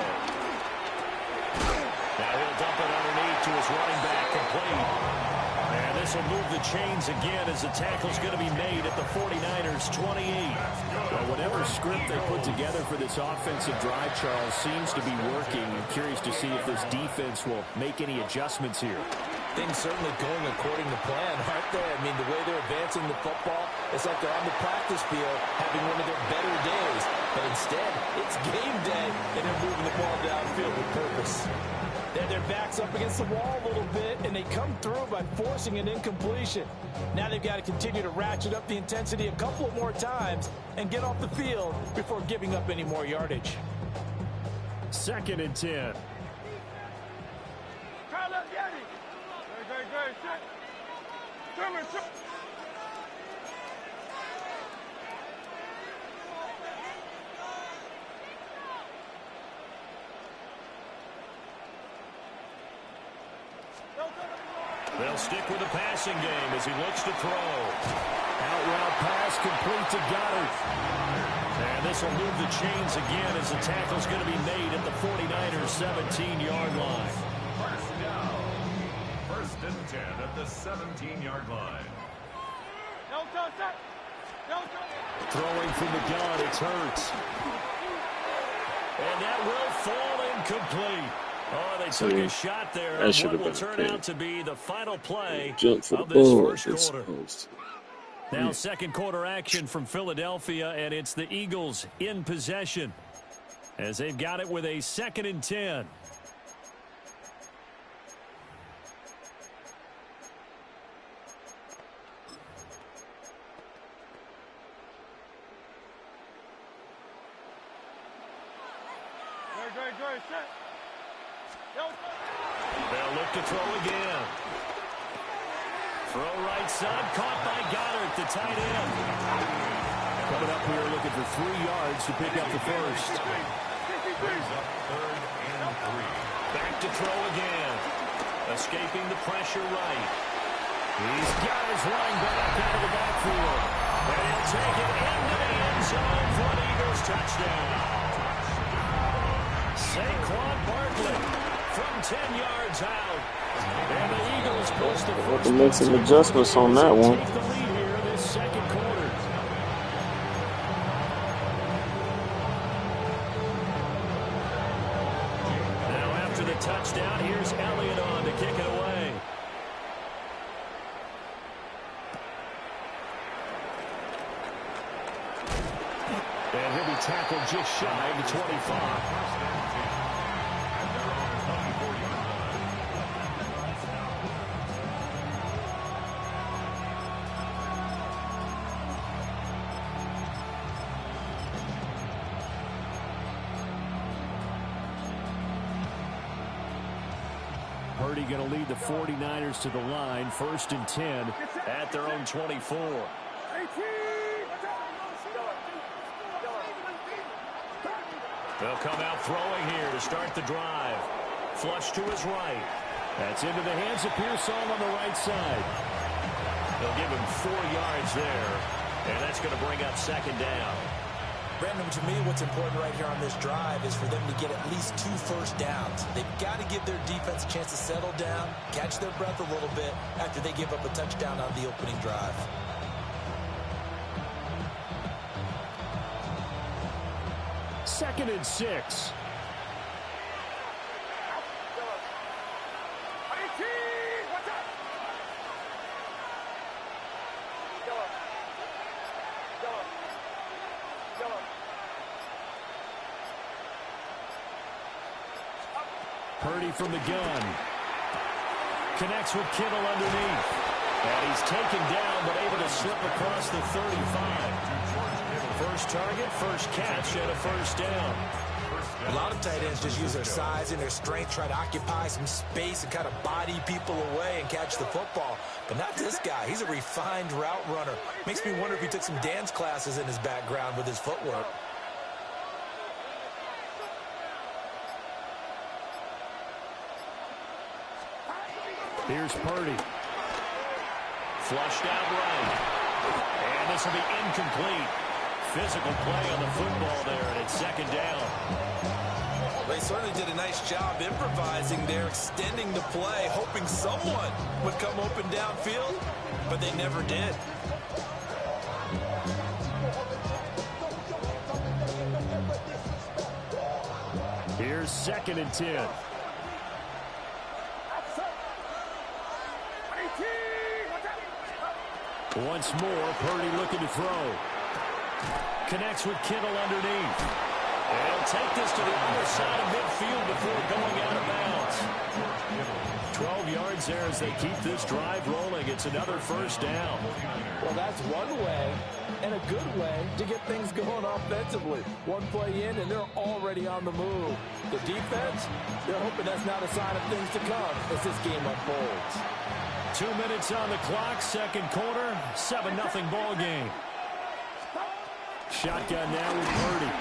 Now he'll dump it underneath to his running back, complete. And this will move the chains again as the tackle's going to be made at the 49ers' 28. Well, whatever script they put together for this offensive drive, Charles, seems to be working. I'm curious to see if this defense will make any adjustments here. Things certainly going according to plan, aren't they? I mean, the way they're advancing the football, it's like they're on the practice field having one of their better days. But instead, it's game day, and they're moving the ball downfield with purpose. Their backs up against the wall a little bit, and they come through by forcing an incompletion. Now they've got to continue to ratchet up the intensity a couple of more times and get off the field before giving up any more yardage. 2nd and 10. Carlos, get it. Great. Trimmer. They'll stick with the passing game as he looks to throw. Out route pass complete to Goddard. And this will move the chains again as the tackle's going to be made at the 49ers' 17-yard line. First down. 1st and 10 at the 17-yard line. Throwing from the gun, it's Hurts. And that will fall incomplete. Oh, they took a shot there on what will turn out to be the final play of this first quarter. Now 2nd quarter action from Philadelphia, and it's the Eagles in possession as they've got it with a 2nd and 10. Great. They'll look to throw again. Throw right side, caught by Goddard, the tight end. Coming up here looking for 3 yards to pick up the first. Brings up 3rd and 3. Back to throw again. Escaping the pressure right. He's got his running back out of the backfield. And he'll take it into the end zone for an Eagles touchdown. Saquon Barkley from 10 yards out. And the Eagles post the first. To make some adjustments on that one. Take the lead here this 2nd quarter. Now after the touchdown, here's Elliott on to kick it away. And he'll be tackled just shy of the 25. Purdy going to lead the 49ers to the line. 1st and 10 at their own 24. They'll come out throwing here to start the drive. Flush to his right. That's into the hands of Pearsall on the right side. They'll give him 4 yards there, and that's going to bring up 2nd down. Brandon, to me, what's important right here on this drive is for them to get at least 2 first downs. They've got to give their defense a chance to settle down, catch their breath a little bit after they give up a touchdown on the opening drive. Second and 6. Purdy from the gun. Connects with Kittle underneath. And he's taken down, but able to slip across the 35. First target, first catch, and a first down. A lot of tight ends just use their size and their strength, try to occupy some space and kind of body people away and catch the football. But not this guy. He's a refined route runner. Makes me wonder if he took some dance classes in his background with his footwork. Here's Purdy. Flushed out right. And this will be incomplete. Physical play on the football there, and it's second down. They certainly did a nice job improvising there, extending the play, hoping someone would come open downfield, but they never did. Here's 2nd and 10. Once more, Purdy looking to throw. Connects with Kittle underneath. And he'll take this to the other side of midfield before going out of bounds. 12 yards there as they keep this drive rolling. It's another first down. Well, that's one way, and a good way, to get things going offensively. One play in, and they're already on the move. The defense, they're hoping that's not a sign of things to come as this game unfolds. 2 minutes on the clock, second quarter, 7-0 ball game. Shotgun now with Purdy.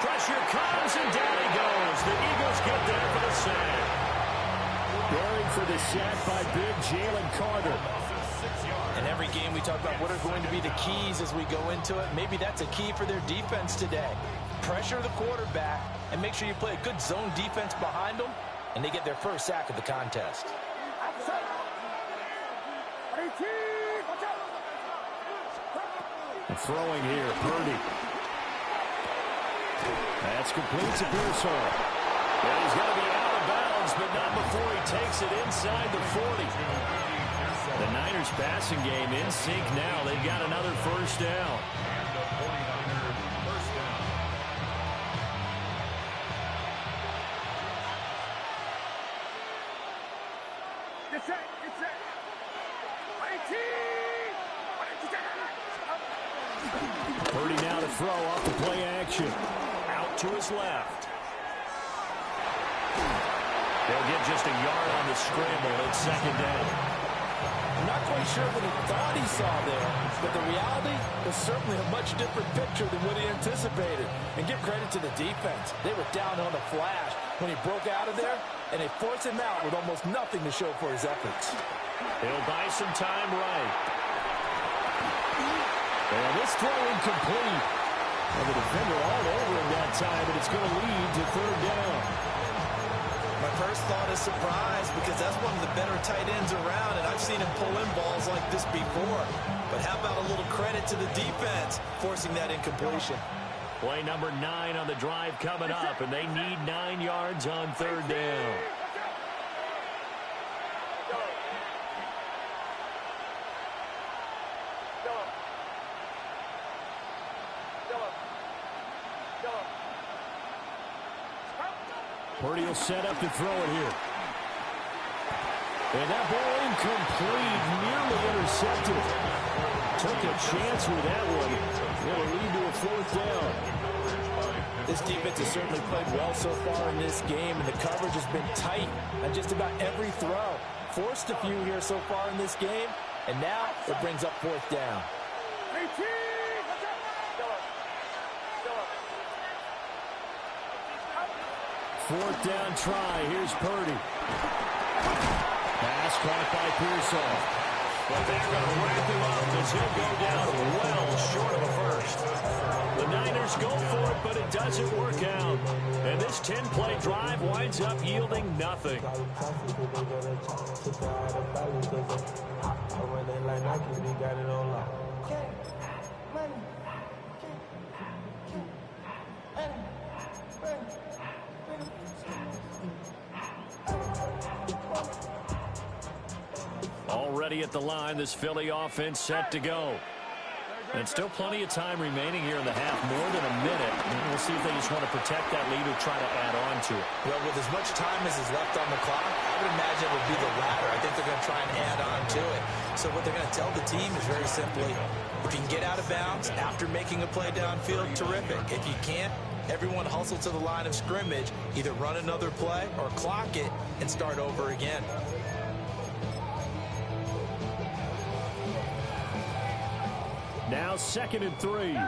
Pressure comes, and down he goes. The Eagles get there for the sack. Buried for the sack by big Jalen Carter. In every game, we talk about what are going to be the keys as we go into it. Maybe that's a key for their defense today. Pressure the quarterback and make sure you play a good zone defense behind them, and they get their first sack of the contest. Throwing here, Purdy. That's complete to Pearsall. And he's going to be out of bounds, but not before he takes it inside the 40. The Niners passing game in sync now. They've got another first down. Get set, get set. 18! Purdy now to throw off the play action. Out to his left. They'll get just a yard on the scramble. It's second down. I'm not quite sure what he thought he saw there, but the reality was certainly a much different picture than what he anticipated. And give credit to the defense. They were down on the flash when he broke out of there, and they forced him out with almost nothing to show for his efforts. He'll buy some time right. And this throw incomplete. And the defender all over him that time, and it's going to lead to third down. My first thought is surprise, because that's one of the better tight ends around, and I've seen him pull in balls like this before. But how about a little credit to the defense forcing that incompletion? Play number 9 on the drive coming up, and they need 9 yards on third down. Purdy will set up to throw it here. And that ball incomplete, nearly intercepted. Took a chance with that one. It'll lead to a fourth down. This defense has certainly played well so far in this game, and the coverage has been tight on just about every throw. Forced a few here so far in this game, and now it brings up fourth down. 18! Fourth down try. Here's Purdy. Pass caught by Pearsall. But they're going to wrap him up as he'll go down well short of a first. The Niners go for it, but it doesn't work out. And this 10-play drive winds up yielding nothing. Already at the line, this Philly offense set to go. And still plenty of time remaining here in the half, more than a minute. And we'll see if they just want to protect that lead or try to add on to it. Well, with as much time as is left on the clock, I would imagine it would be the latter. I think they're going to try and add on to it. So what they're going to tell the team is very simply, if you can get out of bounds after making a play downfield, terrific. If you can't, everyone hustle to the line of scrimmage, either run another play or clock it and start over again. Now 2nd and 3.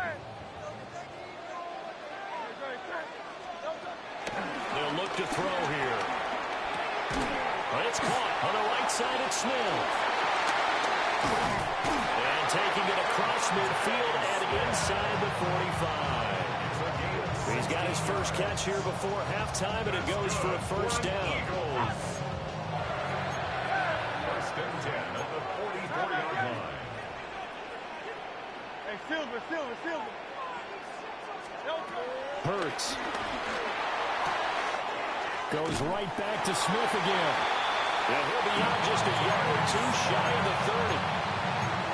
They'll look to throw here. It's caught on the right side. It's Smith. And taking it across midfield and inside the 45. He's got his first catch here before halftime, and it goes for a first down. First and 10 at the 44-yard line. Silver. Hurts. Goes right back to Smith again. And he'll be out just a yard or two shy of the 30.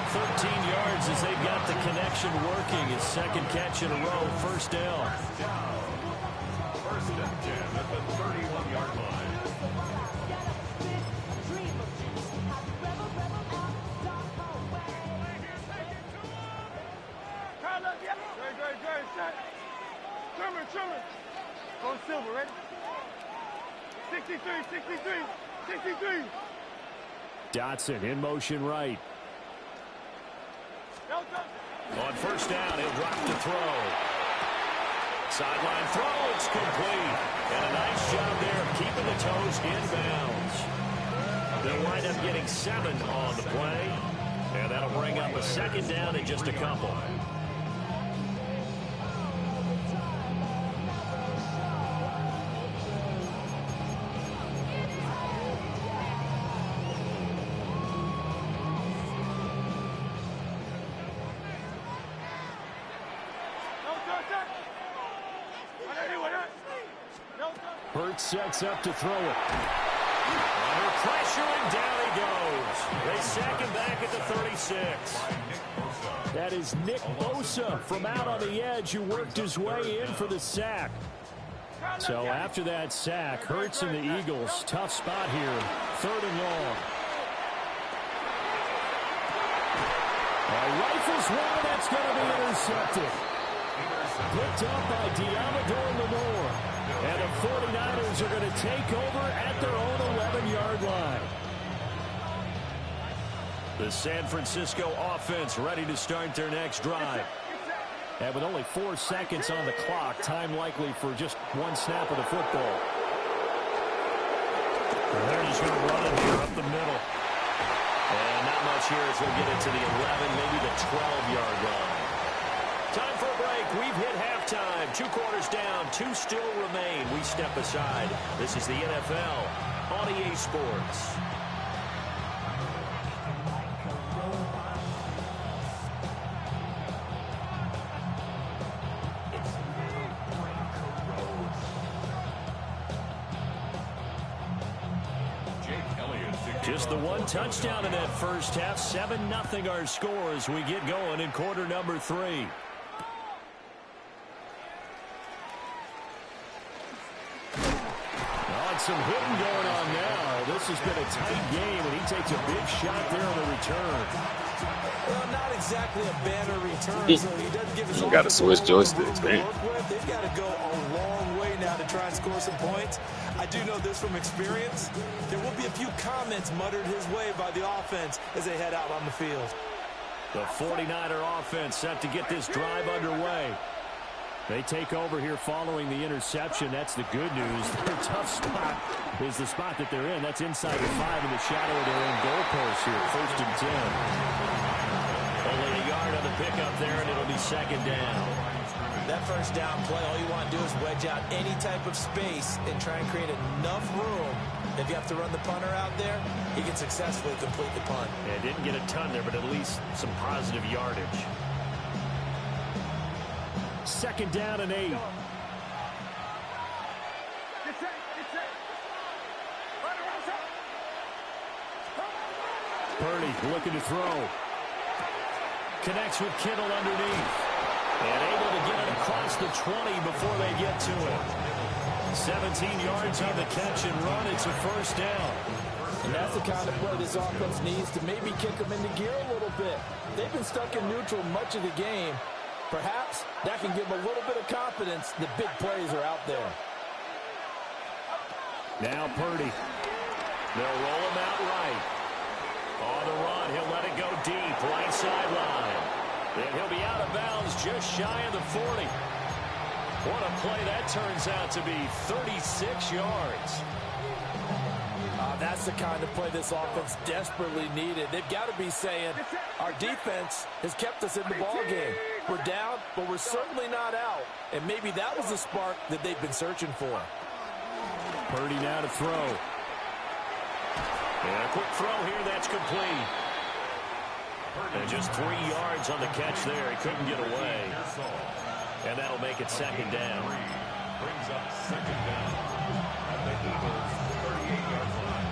13 yards as they've got the connection working. His second catch in a row, first down. First and 10 at the 31-yard line. Trimmer. Go Silver, ready? 63. Dotson in motion right. On first down, he'll drop to throw. Sideline throw, it's complete. And a nice job there of keeping the toes inbounds. They'll wind up getting 7 on the play. And that'll bring up a second down in just a couple. Hurts sets up to throw it. Under pressure, and down he goes. They sack him back at the 36. That is Nick Bosa from out on the edge who worked his way in for the sack. So after that sack, Hurts and the Eagles, tough spot here. 3rd and long. Rifles one, that's going to be intercepted. Picked up by Diamador Lenore. And the 49ers are going to take over at their own 11-yard line. The San Francisco offense ready to start their next drive. And with only 4 seconds on the clock, time likely for just one snap of the football. And they're just going to run it here up the middle. And not much here as we'll get it to the 11, maybe the 12-yard line. Time for a break. We've hit halftime. 2 quarters down. 2 still remain. We step aside. This is the NFL on EA Sports. Just the 1 touchdown in that first half. 7-0 our score as we get going in quarter number 3. Some hitting going on now. This has been a tight game, and he takes a big shot there on the return. Well, not exactly a banner return, so he doesn't give us all got to switch joysticks, man. They've got to go a long way now to try and score some points. I do know this from experience. There will be a few comments muttered his way by the offense as they head out on the field. The 49er offense set to get this drive underway. They take over here following the interception. That's the good news. Their tough spot is the spot that they're in. That's inside the 5 in the shadow of their own goalpost here. 1st and 10. Only a yard on the pickup there, and it'll be 2nd down. That first down play, all you want to do is wedge out any type of space and try and create enough room. If you have to run the punter out there, he can successfully complete the punt. Yeah, didn't get a ton there, but at least some positive yardage. 2nd down and 8. Purdy looking to throw. Connects with Kittle underneath. And able to get it across the 20 before they get to it. 17 yards on the catch and run. It's a first down. And that's the kind of play this offense needs to maybe kick them into gear a little bit. They've been stuck in neutral much of the game. Perhaps that can give them a little bit of confidence. The big plays are out there. Now Purdy. They'll roll him out right. On the run, he'll let it go deep, right sideline. And he'll be out of bounds just shy of the 40. What a play that turns out to be, 36 yards. That's the kind of play this offense desperately needed. They've got to be saying, our defense has kept us in the ballgame. We're down, but we're certainly not out. And maybe that was the spark that they've been searching for. Purdy now to throw. And a quick throw here, that's complete. And just 3 yards on the catch there. He couldn't get away. And that'll make it second down. Brings up second down at the Eagles' 38-yard line.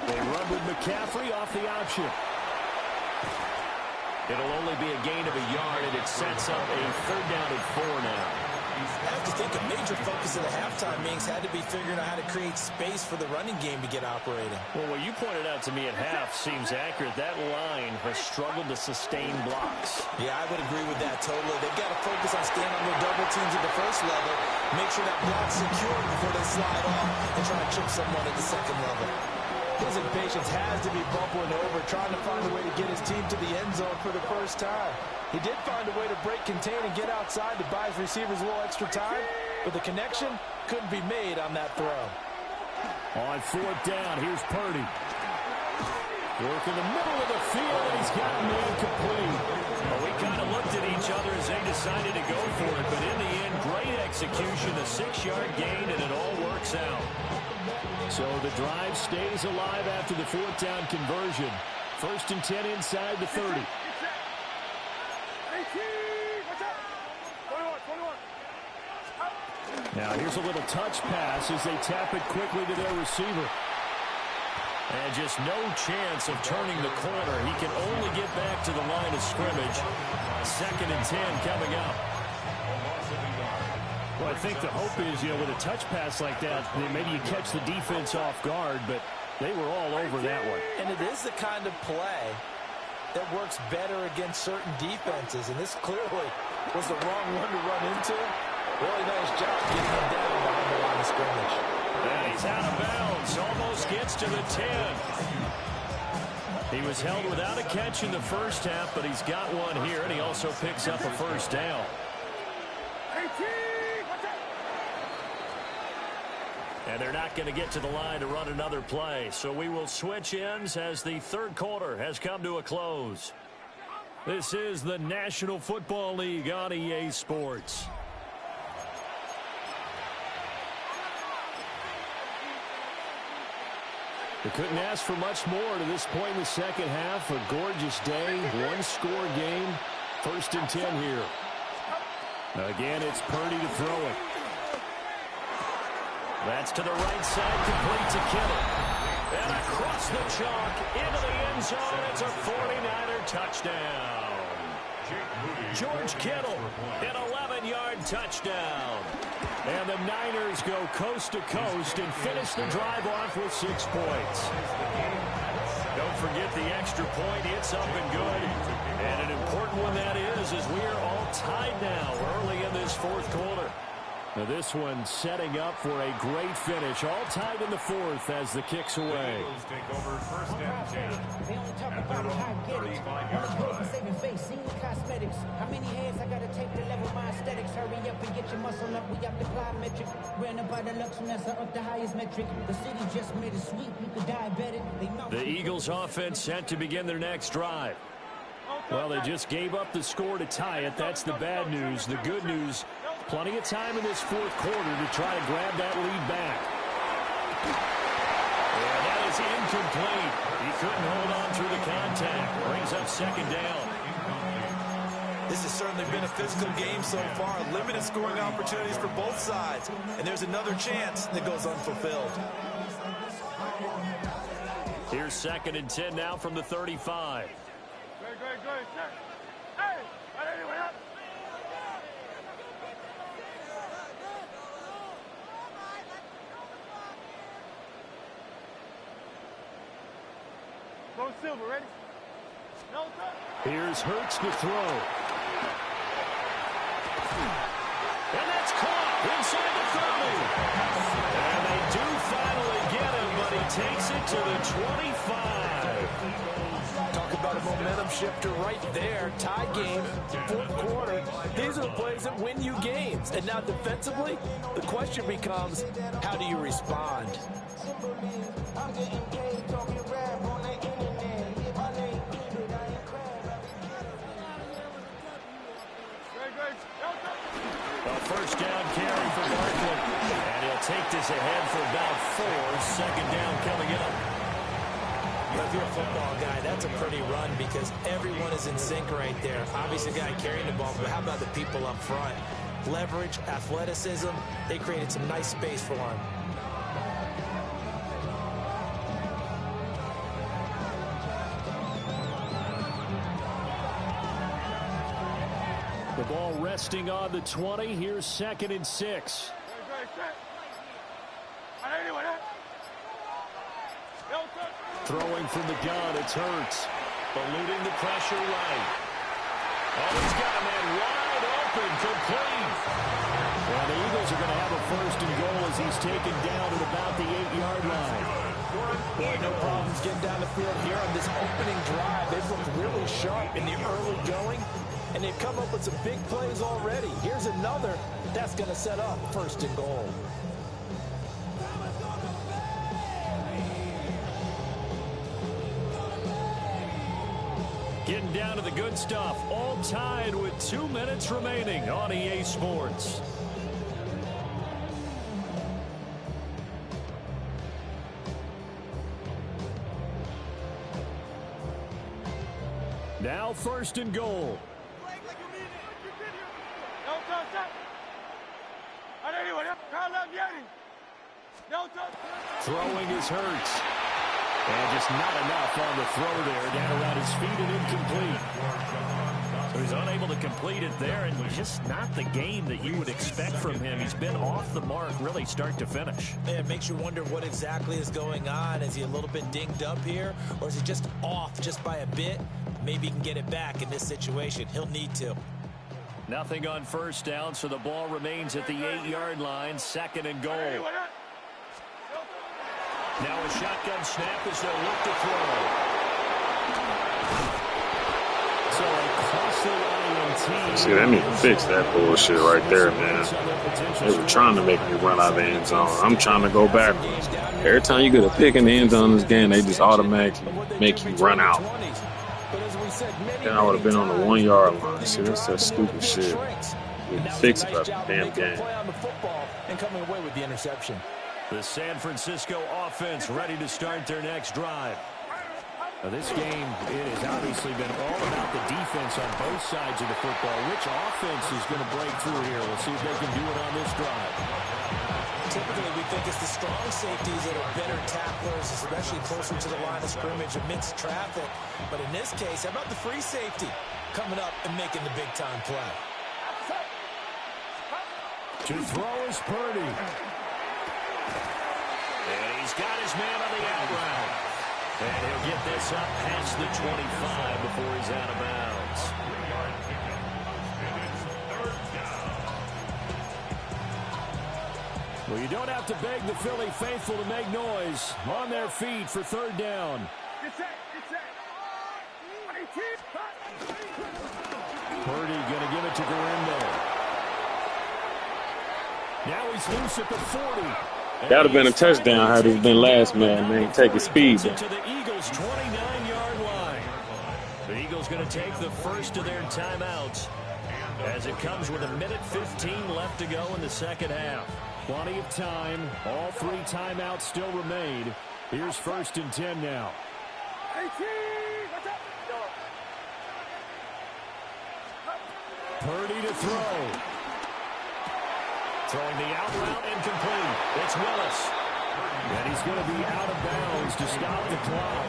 They run with McCaffrey off the option. It'll only be a gain of a yard, and it sets up a third down and 4 now. I have to think a major focus of the halftime meetings had to be figuring out how to create space for the running game to get operating. Well, what you pointed out to me at half seems accurate. That line has struggled to sustain blocks. Yeah, I would agree with that totally. They've got to focus on staying on their double teams at the first level, make sure that block's secure before they slide off and try to chip someone at the second level. His impatience has to be bubbling over, trying to find a way to get his team to the end zone for the first time. He did find a way to break, contain, and get outside to buy his receivers a little extra time, but the connection couldn't be made on that throw. On fourth down, here's Purdy. Work in the middle of the field, and he's got him incomplete. Well, we kind of looked at each other as they decided to go for it, but in the end, great execution, a 6-yard gain, and it all works out. So the drive stays alive after the fourth down conversion. First and 10 inside the 30. Now here's a little touch pass as they tap it quickly to their receiver. And just no chance of turning the corner. He can only get back to the line of scrimmage. Second and 10 coming up. Well, I think the hope is, with a touch pass like that, maybe you catch the defense off guard, but they were all over that one. And it is the kind of play that works better against certain defenses, and this clearly was the wrong one to run into. Really nice job getting him down behind the line of scrimmage. And he's out of bounds, almost gets to the 10. He was held without a catch in the first half, but he's got one here, and he also picks up a first down. And they're not going to get to the line to run another play. So we will switch ends as the third quarter has come to a close. This is the National Football League on EA Sports. They couldn't ask for much more to this point in the second half. A gorgeous day, one-score game. First and 10 here. Again, it's Purdy to throw it. That's to the right side, complete to Kittle. And across the chalk, into the end zone, it's a 49er touchdown. George Kittle, an 11-yard touchdown. And the Niners go coast to coast and finish the drive off with 6 points. Don't forget the extra point, it's up and good. And an important one that is, as we are all tied now early in this fourth quarter. Now this one setting up for a great finish. All tied in the fourth as the kick's away. Take over first and 10. They only talk about it, how I get it. Only for saving face, seen the cosmetics. How many hands I gotta take to level my aesthetics? Hurry up and get your muscle up, we up the plyometric. Ran up by the Lux, and that's up the highest metric. The city just made it sweet, you could diabetic. The Eagles offense set to begin their next drive. Well, they just gave up the score to tie it. That's the bad news. The good news, plenty of time in this fourth quarter to try to grab that lead back. And that is incomplete. He couldn't hold on through the contact. contact. Brings up second down. This has certainly been a physical game so far. Limited scoring opportunities for both sides. And there's another chance that goes unfulfilled. Here's 2nd and 10 now from the 35. Good. Hey, anyway, up. Go Silver, ready? No touch. Here's Hurts to throw. And that's caught inside the 30. And they do finally get him, but he takes it to the 25. Talk about a momentum shifter right there. Tie game, 4th quarter. These are the plays that win you games. And now defensively, the question becomes, how do you respond? A first down carry for Barkley. And he'll take this ahead for about 4. 2nd down coming up. If you're a football guy, that's a pretty run because everyone is in sync right there. Obviously, the guy carrying the ball, but how about the people up front? Leverage, athleticism, they created some nice space for him. The ball resting on the 20. Here's 2nd and 6. Throwing from the gun, it's Hurts. Eluding the pressure right. Oh, he's got a man wide open, complete. Well, the Eagles are going to have a 1st and goal as he's taken down at about the 8-yard line. Boy, no problems getting down the field here on this opening drive. They've looked really sharp in the early going, and they've come up with some big plays already. Here's another that's going to set up 1st and goal. Getting down to the good stuff. All tied with 2 minutes remaining on EA Sports. Now 1st and goal. Throwing is Hurts. And just not enough on the throw there. Down around his feet and incomplete. So he's unable to complete it there, and just not the game that you would expect from him. He's been off the mark really start to finish. Yeah, it makes you wonder what exactly is going on. Is he a little bit dinged up here, or is he just off just by a bit? Maybe he can get it back in this situation. He'll need to. Nothing on 1st down, so the ball remains at the 8-yard line. 2nd and goal. Now a shotgun snap as they'll look to throw. So a costly INT. See, they need to fix that bullshit right there, man. They were trying to make me run out of the end zone. I'm trying to go backwards. Every time you get a pick in the end zone in this game, they just automatically make you run out. Then I would have been on the 1-yard line. See, that's that stupid shit. We need to fix it about the damn game. And coming away with the interception. The San Francisco offense ready to start their next drive. Now this game, it has obviously been all about the defense on both sides of the football. Which offense is going to break through here? We'll see if they can do it on this drive. Typically, we think it's the strong safeties that are better tacklers, especially closer to the line of scrimmage amidst traffic. But in this case, how about the free safety coming up and making the big-time play? To throw is Purdy. And he's got his man on the out route. And he'll get this up past the 25 before he's out of bounds. Well, you don't have to beg the Philly faithful to make noise. On their feet for 3rd down. Purdy going to give it to Garindo. Now he's loose at the 40. That would have been a touchdown had it been last man. They ain't taking speed. To the Eagles' 29-yard line. The Eagles going to take the first of their timeouts as it comes with 1:15 left to go in the 2nd half. Plenty of time. All 3 timeouts still remain. Here's 1st and 10 now. 18! Purdy to throw. Throwing the out route incomplete. It's Willis. And he's going to be out of bounds to stop the clock.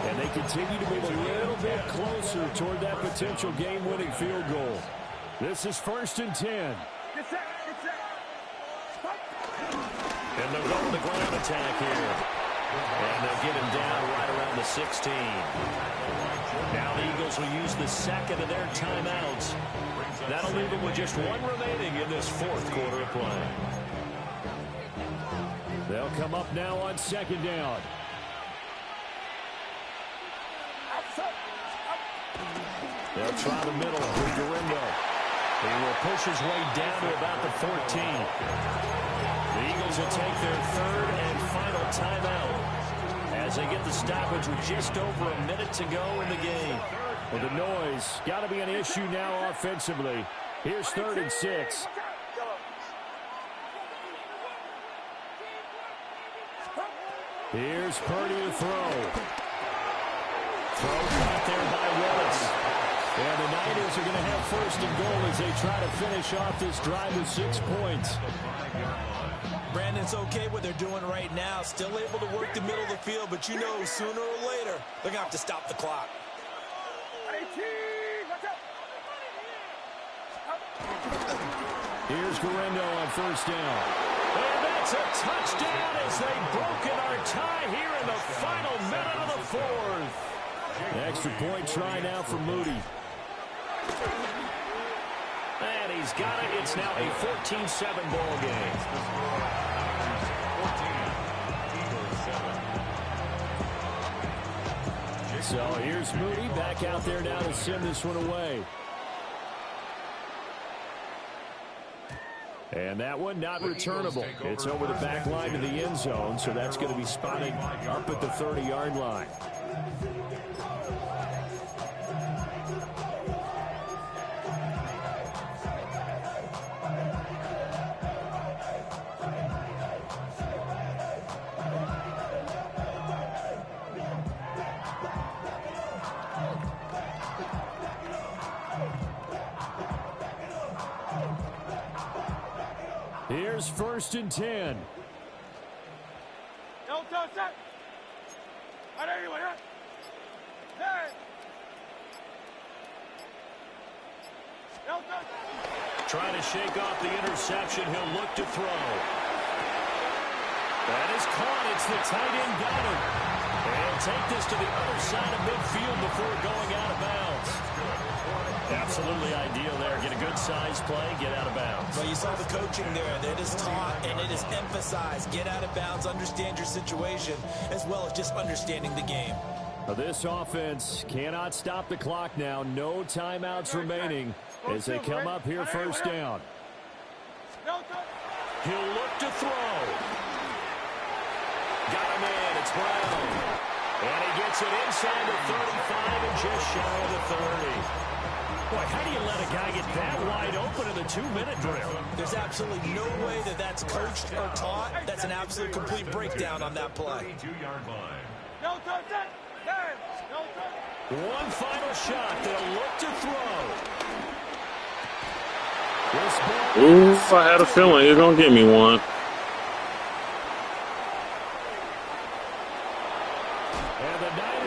And they continue to move a little bit closer toward that potential game-winning field goal. This is 1st and 10. And they'll go with the ground attack here. And they'll get him down right around the 16. Now the Eagles will use the second of their timeouts. That'll leave them with just one remaining in this 4th quarter of play. They'll come up now on 2nd down. They'll try the middle with Garindo. He will push his way down to about the 14. The Eagles will take their 3rd and final timeout as they get the stoppage with just over a minute to go in the game. Well, the noise got to be an issue now offensively. Here's 3rd and 6. Here's Purdy to throw. Throw caught there by Willis. And the Niners are going to have 1st and goal as they try to finish off this drive with 6 points. Brandon's okay what they're doing right now. Still able to work the middle of the field, but you know sooner or later they're going to have to stop the clock. Here's Garindo on 1st down. And that's a touchdown as they've broken our tie here in the final minute of the 4th. An extra point try now for Moody. And he's got it. It's now a 14-7 ball game. So here's Moody back out there now to send this one away. And that one not returnable. It's over the back line to the end zone, so that's going to be spotted up at the 30-yard line. Here's 1st and 10. Trying to shake off the interception. He'll look to throw. That is caught. It's the tight end got him. And take this to the other side of midfield before going out of bounds. Absolutely ideal there. Get a good size play, get out of bounds. Well, you saw the coaching there. It is taught and it is emphasized. Get out of bounds, understand your situation, as well as just understanding the game. This offense cannot stop the clock now. No timeouts remaining as they come up here 1st down. He'll look to throw. Got him in. It's Brown. And he gets it inside the 35 and just shy of the 30. Boy, how do you let a guy get that wide open in the 2-minute drill? There's absolutely no way that that's coached or taught. That's an absolute complete breakdown on that play. One final shot. They'll look to throw. Oof, I had a feeling you're going to give me one.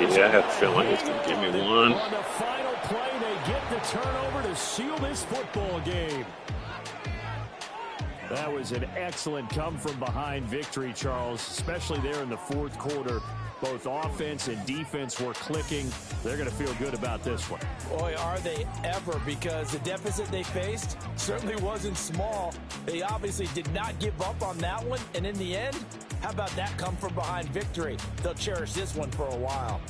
Yeah, I had a feeling he was going to give me one. On the final play, they get the turnover to seal this football game. That was an excellent come-from-behind victory, Charles, especially there in the 4th quarter. Both offense and defense were clicking. They're going to feel good about this one. Boy, are they ever, because the deficit they faced certainly wasn't small. They obviously did not give up on that one, and in the end, how about that come-from-behind victory? They'll cherish this one for a while.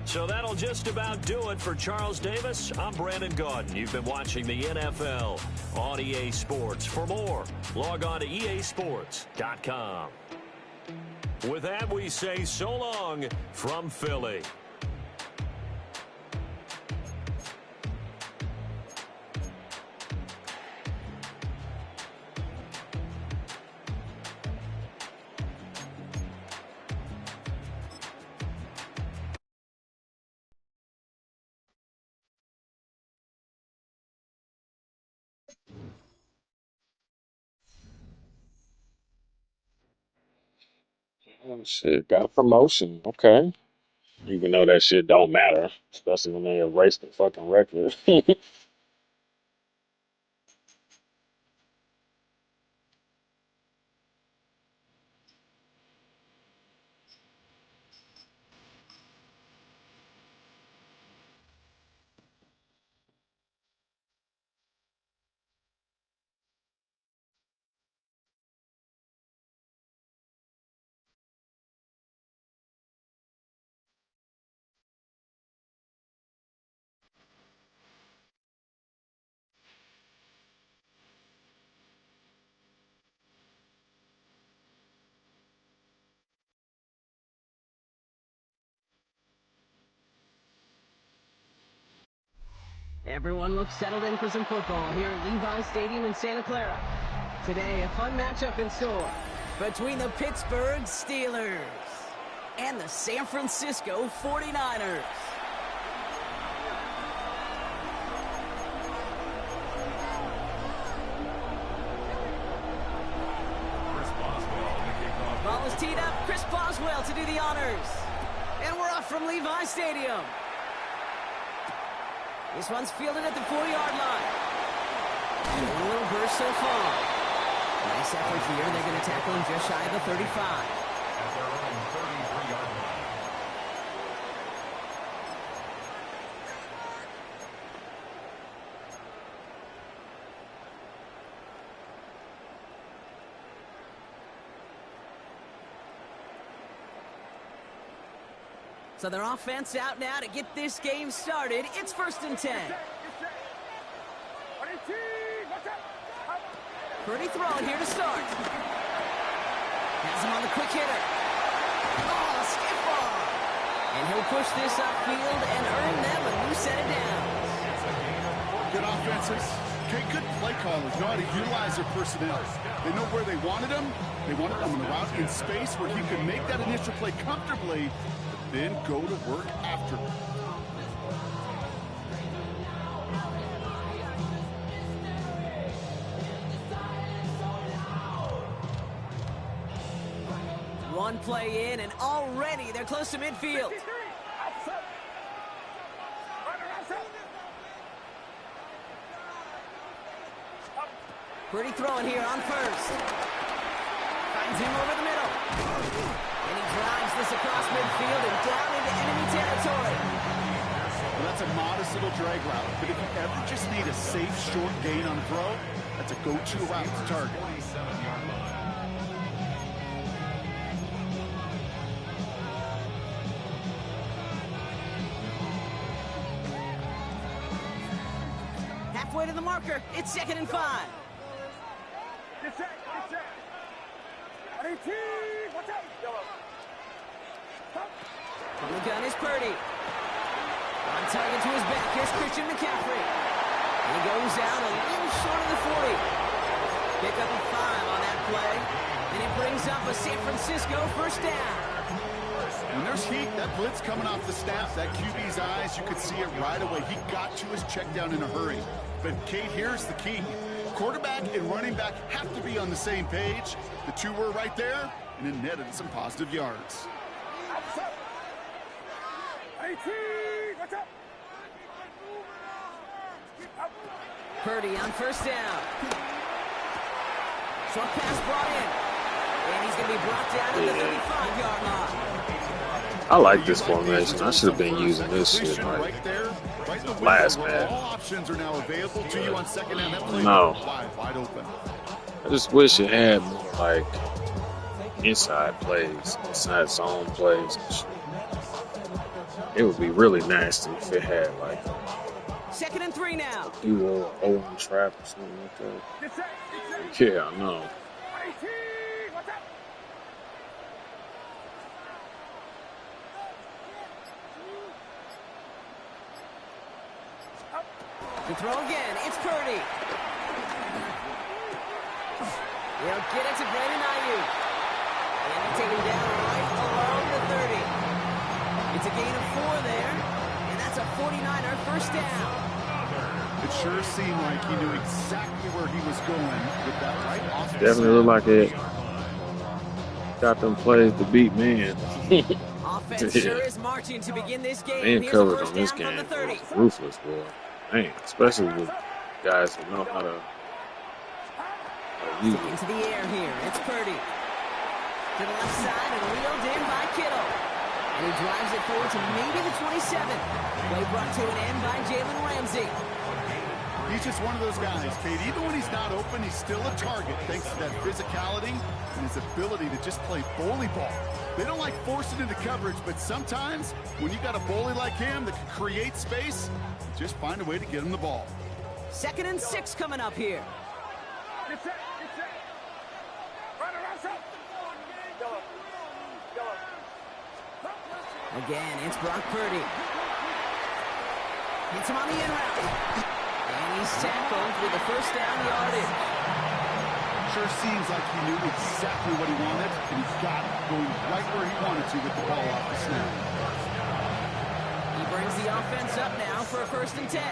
So that'll just about do it for Charles Davis. I'm Brandon Gaudin. You've been watching the NFL on EA Sports. For more, log on to easports.com. With that, we say so long from Philly. Oh, shit, got a promotion. Okay. Even though that shit don't matter, especially when they erase the fucking record. Everyone looks settled in for some football here at Levi Stadium in Santa Clara. Today, a fun matchup in store between the Pittsburgh Steelers and the San Francisco 49ers. Ball is teed up. Chris Boswell to do the honors. And we're off from Levi Stadium. This one's fielded at the 4-yard line. And a little burst so far. Nice effort here. They're going to tackle him just shy of the 35. At their own 33-yard line. So their offense out now to get this game started. It's 1st and 10. Pretty throw here to start. Has him on the quick hitter. Oh, skip ball. And he'll push this upfield and earn them a new set of downs. Good offenses. Okay, good play callers. Know how to utilize their personnel. They know where they wanted him. They wanted him on the route in space where he could make that initial play comfortably, then go to work after. One play in, and already they're close to midfield. Pretty throwing here on first. Finds him over the middle. And he drives this across midfield and down into enemy territory. Well, that's a modest little drag route, but if you ever just need a safe, short gain on throw, that's a go-to route to target. 47-yard line. Halfway to the marker. It's 2nd and 5. From the gun is Purdy. On target to his back. Here's Christian McCaffrey. And he goes out a little short of the 40. Pick up a 5 on that play. And it brings up a San Francisco 1st down. When there's heat, that blitz coming off the snap, that QB's eyes, you could see it right away. He got to his check down in a hurry. But, Kate, here's the key. Quarterback and running back have to be on the same page. The two were right there, and it netted some positive yards. Purdy on 1st down. Short pass brought in. And he's going to be brought down to the 35-yard line. I like this formation. I should have been using this shit like last man. All options are now available to you on 2nd down. That play No. wide open. I just wish it had more like inside plays, inside zone plays. It would be really nasty if it had like 2nd and 3 now. duo Owen trap or something like that. Yeah, I know. To throw again, it's Purdy. He'll get it to Brandon Ayuk. And he'll take him down right along the 30. It's a gain of 4 there. And that's a 49er 1st down. It sure seemed like he knew exactly where he was going with that right off. Definitely looked like it. Got them plays to beat man. Offense sure is marching to begin this game. Man Here's a coverage first on this down from game the 30. was ruthless, boy. Man, especially with guys who know how to use it. Into the air here. It's Purdy. To the left side and reeled in by Kittle. And he drives it forward to maybe the 27. Play brought to an end by Jalen Ramsey. He's just one of those guys, Kate. Even when he's not open, he's still a target thanks to that physicality and his ability to just play bully ball. They don't like forcing into coverage, but sometimes when you got a bully like him that can create space, just find a way to get him the ball. 2nd and 6 coming up here. Get set. Run around, set. Yellow. Again, it's Brock Purdy. Hits him on the in route. And he's tackled with the first down yardage. Sure seems like he knew exactly what he wanted, and he got it, going right where he wanted to with the ball off the snap. He brings the offense up now for a 1st and 10.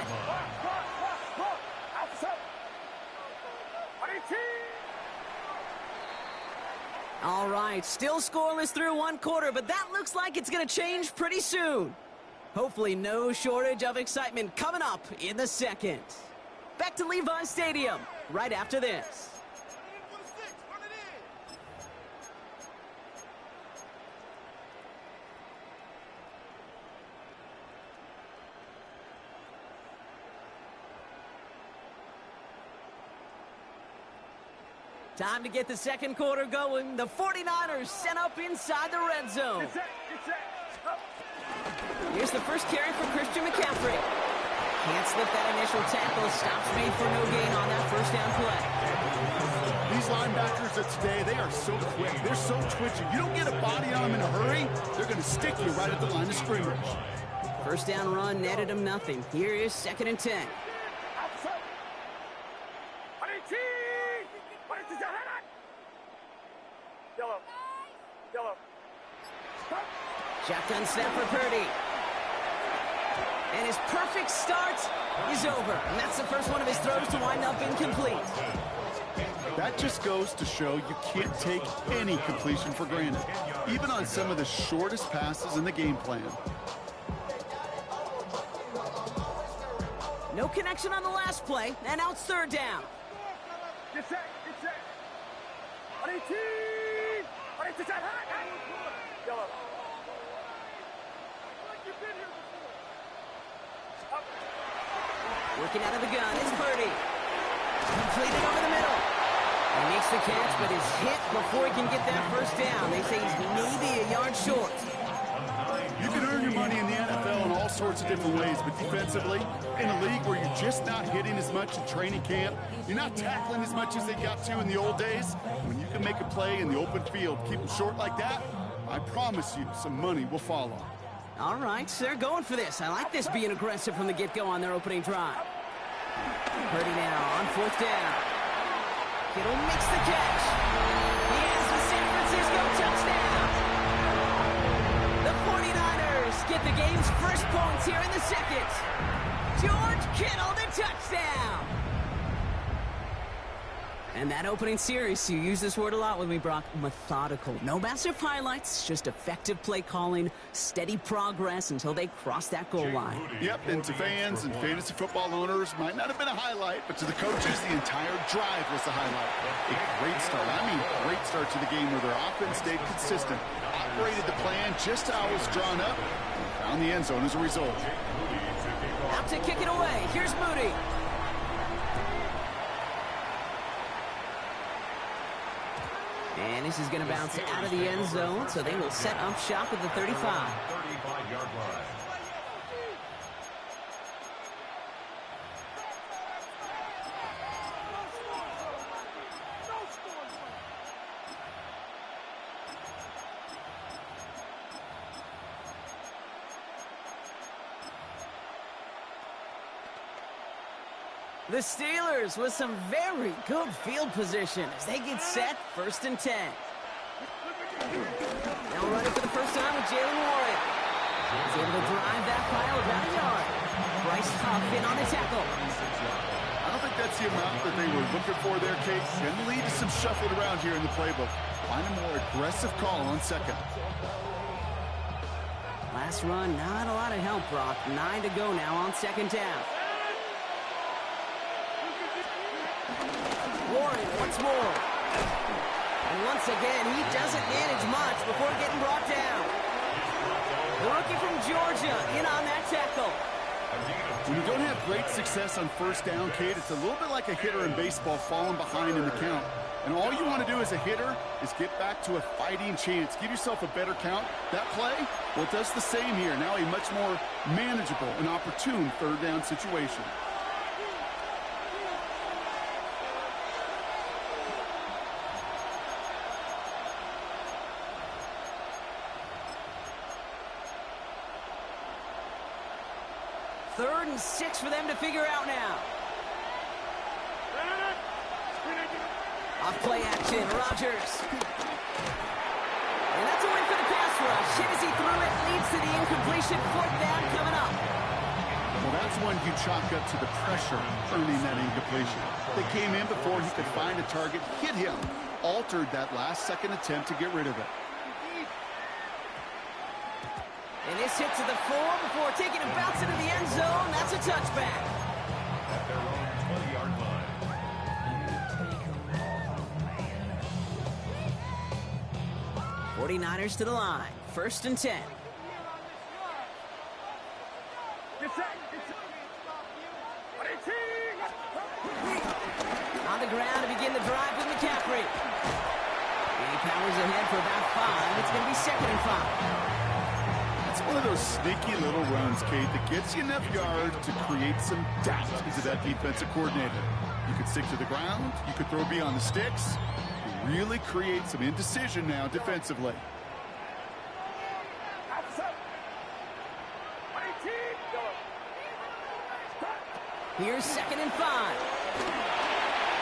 All right, still scoreless through 1 quarter, but that looks like it's going to change pretty soon. Hopefully no shortage of excitement coming up in the 2nd. Back to Levi Stadium right after this. Time to get the 2nd quarter going. The 49ers sent up inside the red zone. Here's the first carry for Christian McCaffrey. Can't slip that initial tackle. Stops made for no gain on that first down play. These linebackers of today, they are so quick. They're so twitchy. You don't get a body on them in a hurry, they're going to stick you right at the line of scrimmage. First down run netted him nothing. Here is 2nd and 10. Shotgun snap for Purdy. And his perfect start is over. And that's the first one of his throws to wind up incomplete. That just goes to show you can't take any completion for granted, even on some of the shortest passes in the game plan. No connection on the last play, and now it's 3rd down. Get set. Yellow. Working out of the gun, it's Purdy. Completed over the middle. He makes the catch, but is hit before he can get that first down. They say he's maybe a yard short. You can earn your money in the NFL in all sorts of different ways, but defensively, in a league where you're just not hitting as much in training camp, you're not tackling as much as they got to in the old days, when you can make a play in the open field, keep them short like that, I promise you some money will follow. All right, they're going for this. I like this being aggressive from the get-go on their opening drive. Purdy now on 4th down. Kittle makes the catch. He has the San Francisco touchdown. The 49ers get the game's first points here in the 2nd. George Kittle, the touchdown. And that opening series, you use this word a lot with me, Brock, methodical. No massive highlights, just effective play calling, steady progress until they cross that goal line. Yep, and to fans and fantasy football owners, might not have been a highlight, but to the coaches, the entire drive was the highlight. A great start. I mean, great start to the game where their offense stayed consistent, operated the plan just how it was drawn up, and found the end zone as a result. Out to kick it away. Here's Moody. And this is going to bounce out of the end zone, so they will set up shop at the 35. 35-yard line. The Steelers with some very good field position as they get set, 1st and 10. Now running for the first time with Jalen Warren. He's able to drive that pile about a yard. Bryce Huff in on the tackle. that's the amount that they were looking for there, Kate. Can lead to some shuffling around here in the playbook. Find a more aggressive call on second. Last run, not a lot of help, Brock. 9 to go now on second down. Warren once more. And once again, he doesn't manage much before getting brought down. The rookie from Georgia in on that tackle. When you don't have great success on first down, Kate, it's a little bit like a hitter in baseball falling behind in the count. And all you want to do as a hitter is get back to a fighting chance. Give yourself a better count. That play, well, it does the same here. Now a much more manageable and opportune third down situation. Third and 6 for them to figure out now. Off play action, Rodgers. And that's a win for the pass rush. Hit as he threw it, leads to the incompletion. Fourth down coming up. Well, that's one you chalk up to the pressure earning that incompletion. They came in before he could find a target, hit him, altered that last second attempt to get rid of it. And this hit to the 4 before taking a bounce into the end zone. That's a touchback. At their own 20-yard line. 49ers to the line. First and 10. On the ground to begin the drive with McCaffrey. He powers ahead for about 5. It's going to be second and 5. It's one of those sneaky little runs, Kate, that gets you enough yards to create some doubt into that defensive coordinator. You could stick to the ground. You could throw beyond the sticks. You really create some indecision now defensively. Here's second and 5.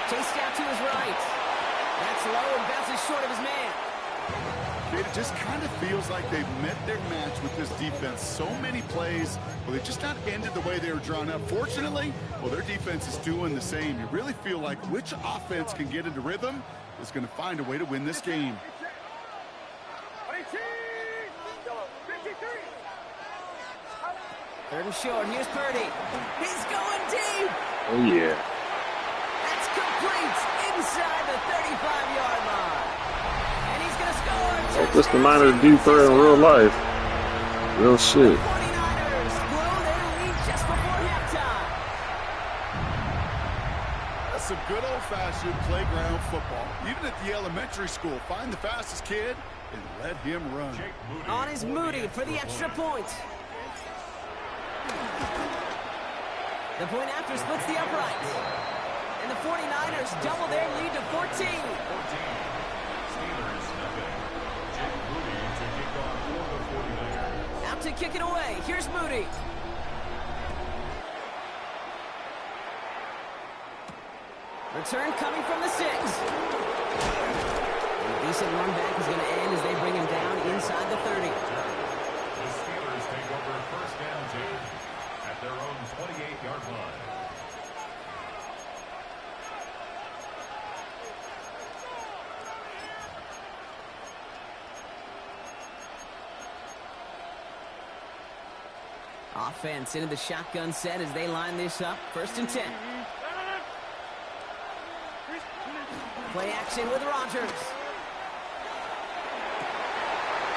Chased out to his right. That's low and bounces short of his man. It just kind of feels like they've met their match with this defense. So many plays, well, they just not ended the way they were drawn up. Fortunately, well, their defense is doing the same. You really feel like which offense can get into rhythm is going to find a way to win this game. Third and short. Here's Purdy. He's going deep. Oh, yeah. That's complete inside the 35-yard line. And he's going to score. Like this the Niners do for in real life. Real shit. 49ers blow their lead just before halftime. That's some good old-fashioned playground football. Even at the elementary school, find the fastest kid and let him run. On is Moody for the extra point. The point after splits the uprights. And the 49ers double their lead to 14. Steelers nothing. Jake Moody to kick off for the 49ers. Out to kick it away. Here's Moody. Return coming from the 6. And a decent run back is going to end as they bring him down inside the 30. The Steelers take over first down, Jake, at their own 28-yard line. Offense into the shotgun set as they line this up. First and 10. Play action with Rodgers.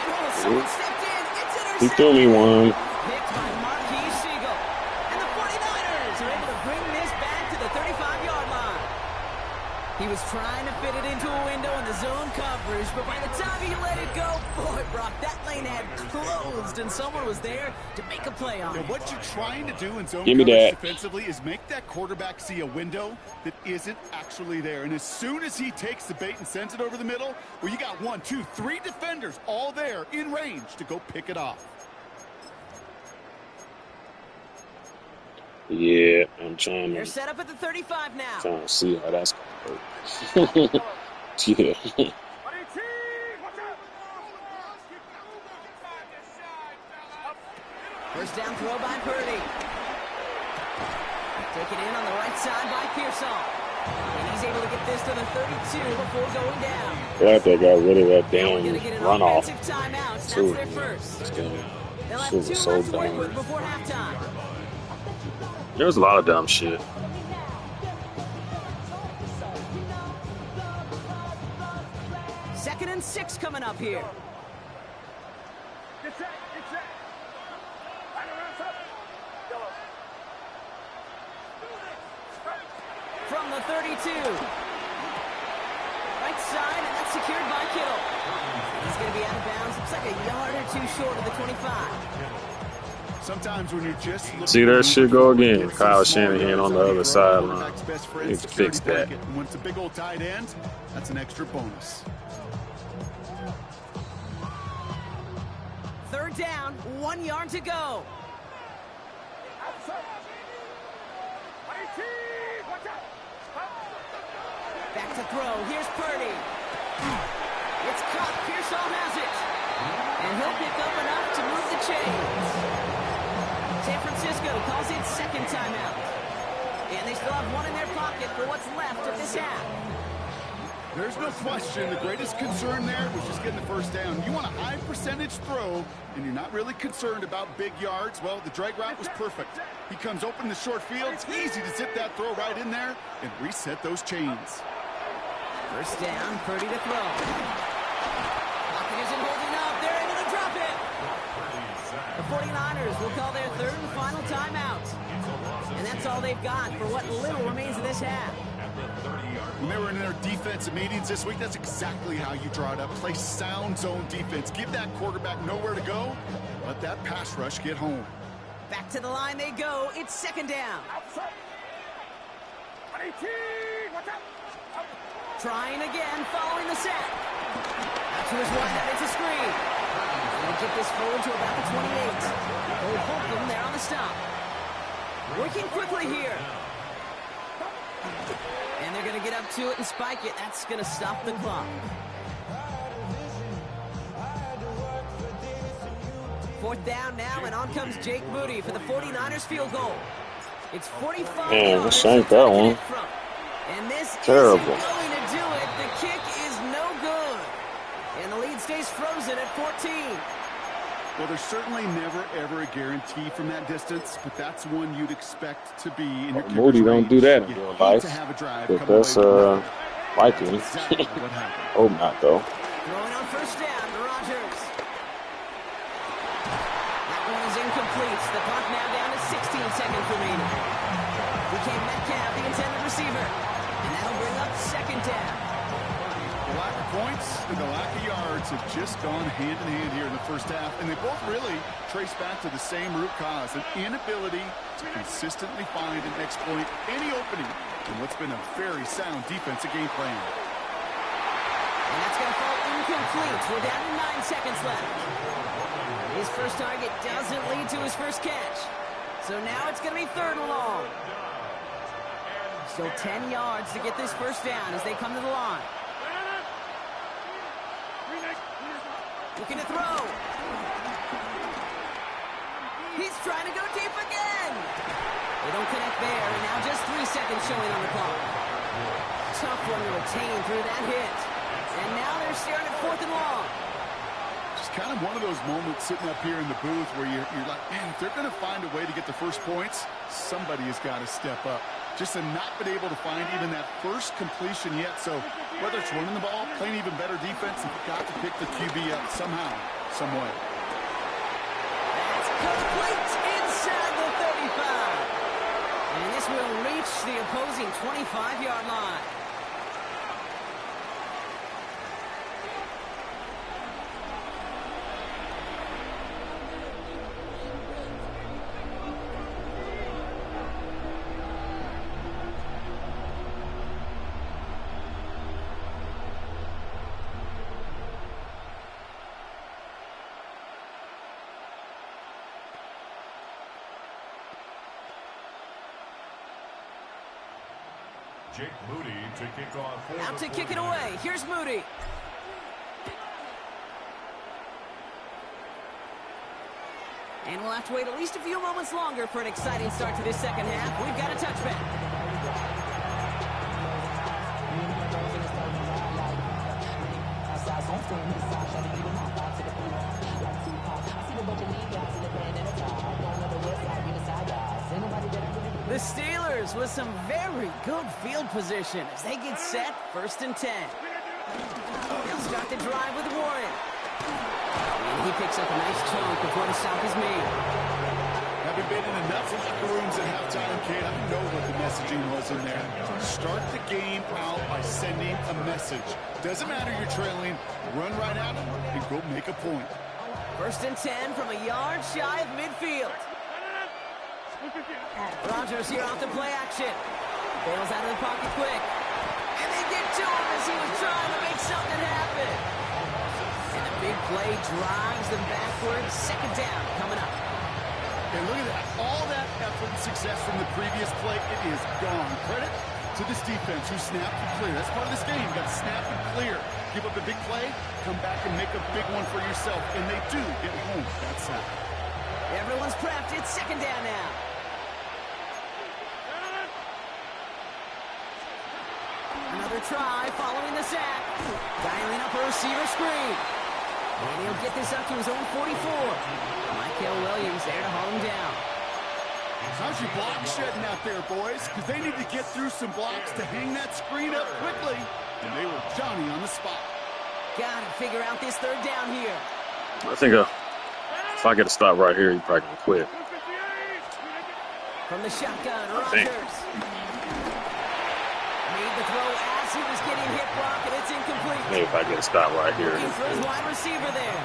And someone stepped in. It's intercepted. He threw me one. Picked by Marquise Siegel. And the 49ers are able to bring this back to the 35-yard line. He was trying to fit it into a window in the zone coverage, but by the time he let it go, boy, Brock, that lane had closed, and someone was there to make a play on it. What you're trying to do in zone Give me coverage that. defensively is make that quarterback see a window that isn't actually there. And as soon as he takes the bait and sends it over the middle, well, you got 1, 2, 3 defenders all there in range to go pick it off. Yeah, I'm trying They're to set up at the 35 now. see how that's going to work. Yeah. First down throw by Purdy. Taken in on the right side by Pearsall. And he's able to get this to the 32 before going down. Glad they got rid of that Now we're going to get damn an runoff. offensive timeout. That's Too. their first. This game. They'll have Shit 2 was so left to work dumb. with before halftime. There was a lot of dumb shit. Second and 6 coming up here. Get set. Get set. Right around top. Yellow. From the 32. Right side, and that's secured by Kittle. He's going to be out of bounds. Looks like a yard or 2 short of the 25. Sometimes when you're just See that shit go again. Kyle Shanahan on the other sideline. Need to fix that. And when it's a big old tight end, that's an extra bonus. Third down, 1 yard to go. Outside. 18. Watch out. Back to throw. Here's Purdy. It's caught. Pearsall has it. And he'll pick up enough to move the chains. San Francisco calls it second timeout. And they still have 1 in their pocket for what's left of this half. There's no question the greatest concern there was just getting the first down. You want a high percentage throw, and you're not really concerned about big yards. Well, the drag route was perfect. He comes open the short field. It's easy to zip that throw right in there and reset those chains. First down, Purdy to throw. Pocket isn't holding up. They're able to drop it. The 49ers will call their third and final timeout. And that's all they've got for what little remains of this half. When they were in their defensive meetings this week, that's exactly how you draw it up. Play sound zone defense. Give that quarterback nowhere to go. Let that pass rush get home. Back to the line they go. It's second down. Outside. 18. Watch out. Trying again, following the sack. Out to his windup, it's a screen. He's going to get this forward to about the 28. Old Holcomb there on the stop. Working quickly here. And they're going to get up to it and spike it. That's going to stop the clock. Fourth down now, and on comes Jake Moody for the 49ers field goal. It's 45 Man, yards. shanked that one. And this Terrible. isn't going to do it. The kick is no good. And the lead stays frozen at 14. Well, there's certainly never, ever a guarantee from that distance, but that's one you'd expect to be in your Moody don't do that in You real hate life. to have a drive But come that's away with likely. exactly what happened. Hope not though. Throwing on first down, Rodgers. That one is incomplete. The clock now down to 16 seconds remaining. Became Metcalf, the intended receiver. And that'll bring up second down. The lack of points and the lack of yards have just gone hand in hand here in the first half, and they both really trace back to the same root cause, an inability to consistently find and exploit any opening in what's been a very sound defensive game plan. And that's going to fall incomplete. We're down to 9 seconds left. His first target doesn't lead to his first catch. So now it's going to be third and long. Still 10 yards to get this first down as they come to the line. Looking to throw. He's trying to go deep again. They don't connect there, and now just 3 seconds showing on the clock. Tough one to retain through that hit. And now they're staring at fourth and long. Just kind of one of those moments sitting up here in the booth where you're like, man, if they're going to find a way to get the first points, somebody has got to step up. Just have not been able to find even that first completion yet. So whether it's running the ball, playing even better defense, you've got to pick the QB up somehow, some way. That's complete inside the 35. And this will reach the opposing 25-yard line. Jake Moody to kick off. Out to kick it away. Here's Moody. And we'll have to wait at least a few moments longer for an exciting start to this second half. We've got a touchback. The Steelers with some very good field position as they get set, 1st and 10. They'll start the drive with Warren. And he picks up a nice chunk before the stop is made. Having been in enough locker rooms at halftime, kid, I know what the messaging was in there. Start the game out by sending a message. Doesn't matter you're trailing, run right at them and go make a point. 1st and 10 from a yard shy of midfield. Rodgers here off the play action. Bails out of the pocket quick. And they get to him as he was trying to make something happen. And the big play drives them backwards. 2nd down coming up. And look at that. All that effort and success from the previous play, it is gone. Credit to this defense who snapped and clear. That's part of this game. You got to snap and clear. Give up a big play, come back and make a big one for yourself. And they do get home. That's that. Everyone's prepped. It's 2nd down now. Another try following the sack. Dialing up a receiver screen. And he'll get this up to his own 44. Michael Williams there to haul him down. How's your block shedding out there, boys? Because they need to get through some blocks to hang that screen up quickly. And they were Johnny on the spot. Got to figure out this 3rd down here. I think if I get a stop right here, he probably can quit. From the shotgun, Rodgers. Made the throw as he was getting hit block, and it's incomplete. Maybe if I get a stop right here. Looking for his wide receiver there.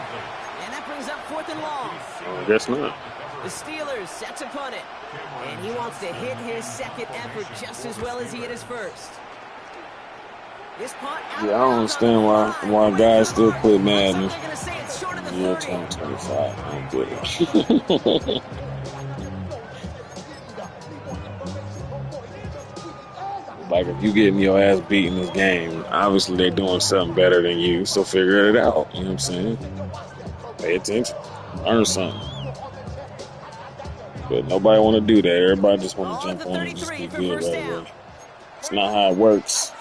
And that brings up 4th and long. I guess not. The Steelers set to punt it. And he wants to hit his 2nd effort just as well as he hit his 1st. This punt yeah, I don't understand why guys still play Madden. Year 2025. I don't get it. Like, if you getting your ass beat in this game, obviously they're doing something better than you, so figure it out. You know what I'm saying? Pay attention. Learn something. But nobody want to do that. Everybody just want to jump on and just be good right away. It's not how it works.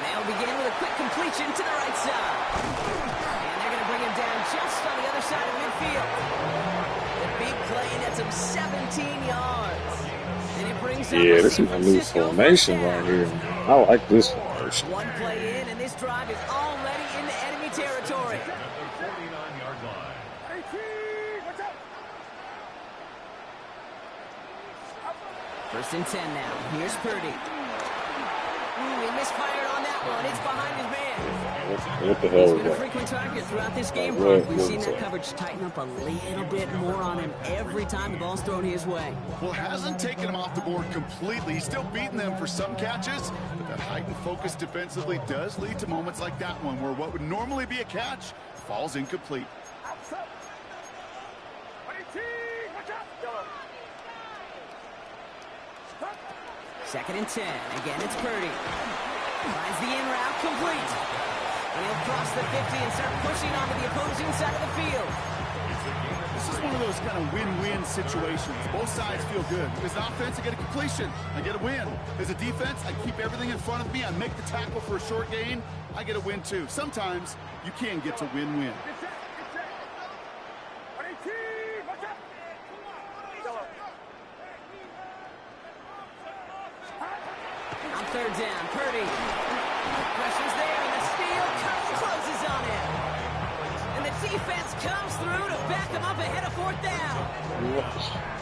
They'll begin with a quick completion to the right side. And they're going to bring him down just on the other side of midfield. The big play nets him 17 yards. And it brings up this is my new formation right here. I like this formation. One play in, and this drive is already into enemy territory. 49-yard line. 1st and 10 now. Here's Purdy. He misfired on that one. It's behind his man. What the hell He's was been a that? frequent target throughout this game. We've seen that coverage tighten up a little bit more on him every time the ball's thrown his way. Well, hasn't taken him off the board completely. He's still beating them for some catches, but that heightened focus defensively does lead to moments like that one where what would normally be a catch falls incomplete. 2nd and 10. Again, it's Purdy. Finds the in route complete. And he'll cross the 50 and start pushing onto the opposing side of the field. This is one of those kind of win-win situations. Both sides feel good. As an offense, I get a completion. I get a win. As a defense, I keep everything in front of me. I make the tackle for a short gain. I get a win, too. Sometimes you can get to win-win. On 3rd down, Purdy. Pressure's there, and the steal closes on him. And the defense comes through to back him up ahead of 4th down.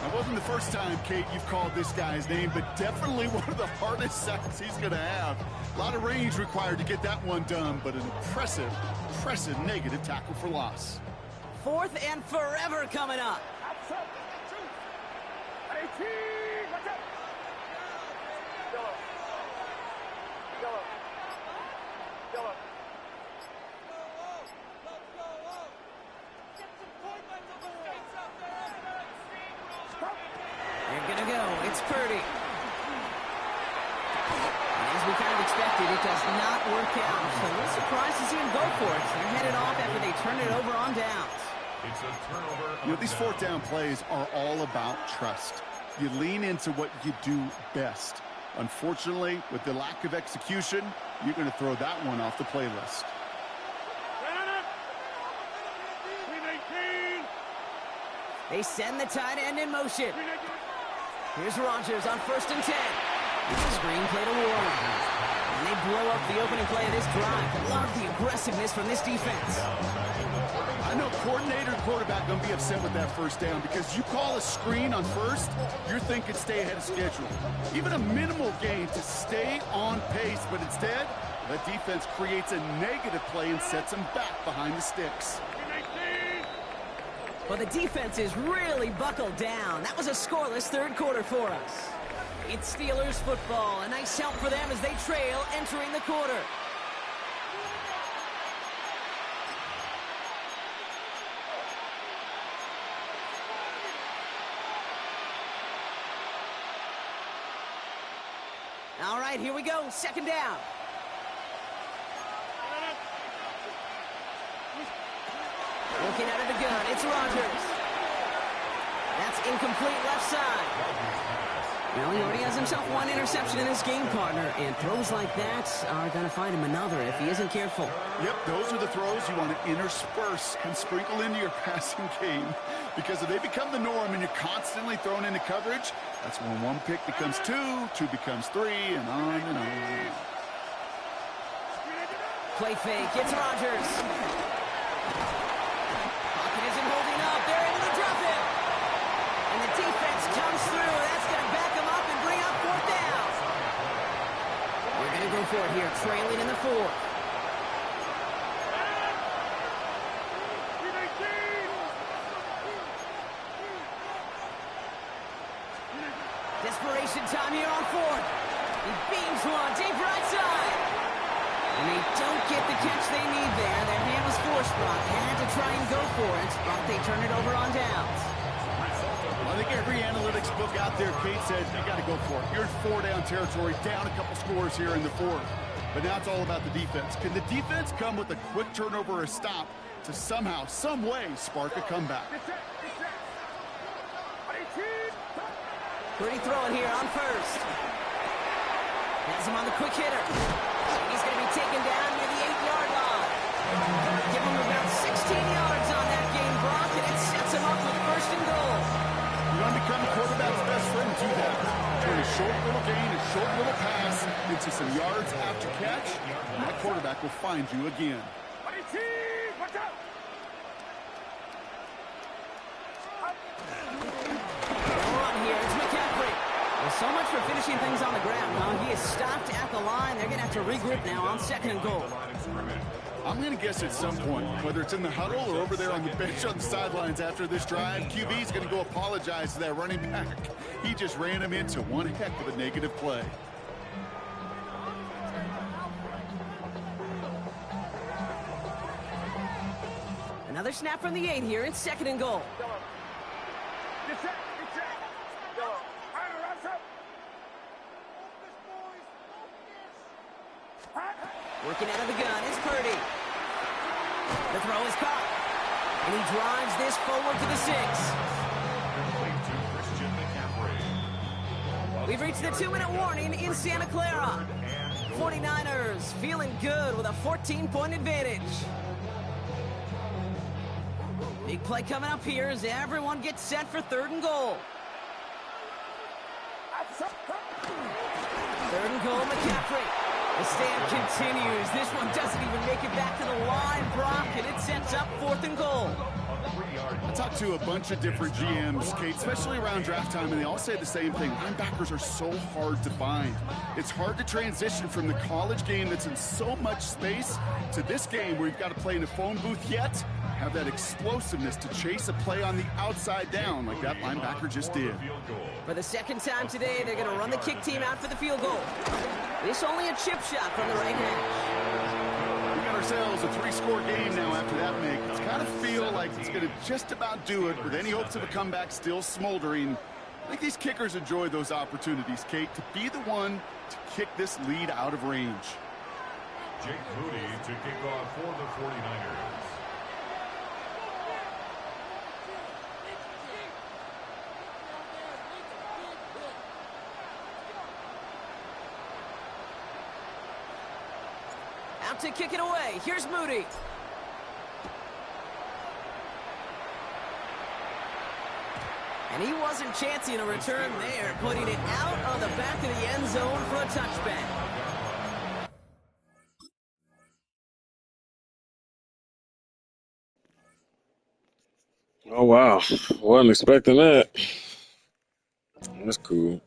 That wasn't the first time, Kate, you've called this guy's name, but definitely one of the hardest sacks he's going to have. A lot of range required to get that one done, but an impressive negative tackle for loss. 4th and forever coming up. They're going to go. It's Purdy. And as we kind of expected, attempted. It does not work out. So a little surprised to see him go for it. They're headed off after they turn it over on downs. It's a turnover. You know, these fourth down plays are all about trust. You lean into what you do best. Unfortunately, with the lack of execution, you're going to throw that one off the playlist. They send the tight end in motion. Here's Rodgers on 1st and 10. Screen play to Warren. And they blow up the opening play of this drive. Love the aggressiveness from this defense. I know coordinator and quarterback going to be upset with that first down because you call a screen on first, you're thinking stay ahead of schedule. Even a minimal gain to stay on pace, but instead, that defense creates a negative play and sets them back behind the sticks. Well, the defense is really buckled down. That was a scoreless third quarter for us. It's Steelers football. A nice help for them as they trail entering the quarter. All right, here we go. 2nd down. Looking out of the gun, it's Rodgers. That's incomplete left side. Well, he already has himself one interception in his game, partner, and throws like that are going to find him another if he isn't careful. Yep, those are the throws you want to intersperse and sprinkle into your passing game, because if they become the norm and you're constantly thrown into coverage, that's when one pick becomes two, two becomes three, and on and on. Play fake, it's Rodgers. Isn't holding up. They're able to drop him. And the defense comes through. That's going to back him up and bring up 4th down. We're going to go for it here, trailing in the 4th. Desperation time here on 4th. He beams one deep right side. And they don't get the catch they need there. Their hand was forced, Brock. Had to try and go for it. Brock, they turn it over on downs. I think every analytics book out there, Kate, says you got to go for it. You're in 4-down territory, down a couple scores here in the 4th. But now it's all about the defense. Can the defense come with a quick turnover or a stop to somehow, some way, spark a comeback? Pretty throwing here on 1st. Has him on the quick hitter. He's going to be taken down near the 8-yard line. Give him about 16 yards on that game, Brock, and it sets him up with 1st and goal. You want to become a quarterback's best friend, do that. Turn a short little gain, a short little pass into some yards after catch, and that quarterback will find you again. So much for finishing things on the ground, huh? He is stopped at the line. They're going to have to regroup now on 2nd and goal. I'm going to guess at some point, whether it's in the huddle or over there on the bench on the sidelines after this drive, QB is going to go apologize to that running back. He just ran him into one heck of a negative play. Another snap from the 8 here. It's 2nd and goal. Working out of the gun is Purdy. The throw is caught. And he drives this forward to the 6. We've reached the 2-minute warning in Santa Clara. 49ers feeling good with a 14-point advantage. Big play coming up here as everyone gets set for 3rd and goal. 3rd and goal, McCaffrey. The stand continues. This one doesn't even make it back to the line, Brock, and it sets up 4th and goal. I talked to a bunch of different GMs, Kate, especially around draft time, and they all say the same thing. Linebackers are so hard to find. It's hard to transition from the college game that's in so much space to this game where you've got to play in a phone booth yet have that explosiveness to chase a play on the outside down like that linebacker just did. For the 2nd time today, they're going to run the kick team out for the field goal. This only a chip shot from the right hash. We got ourselves a 3-score game now after that make. It's kind of feel like it's going to just about do it with any hopes of a comeback still smoldering. I think these kickers enjoy those opportunities, Kate, to be the one to kick this lead out of range. Jake Moody to kick off for the 49ers. Out to kick it away. Here's Moody. And he wasn't chancing a return there, putting it out on the back of the end zone for a touchback. Oh, wow. Wasn't expecting that. That's cool.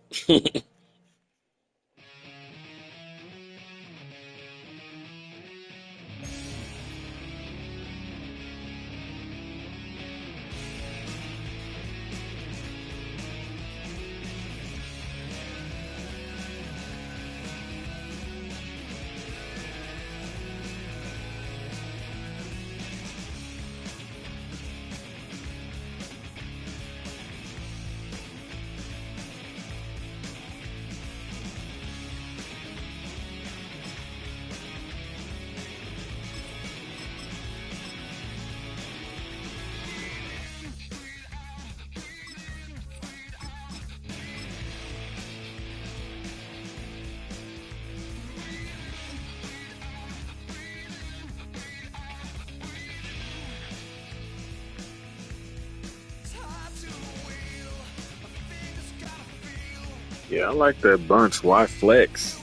Yeah, I like that bunch. Why flex?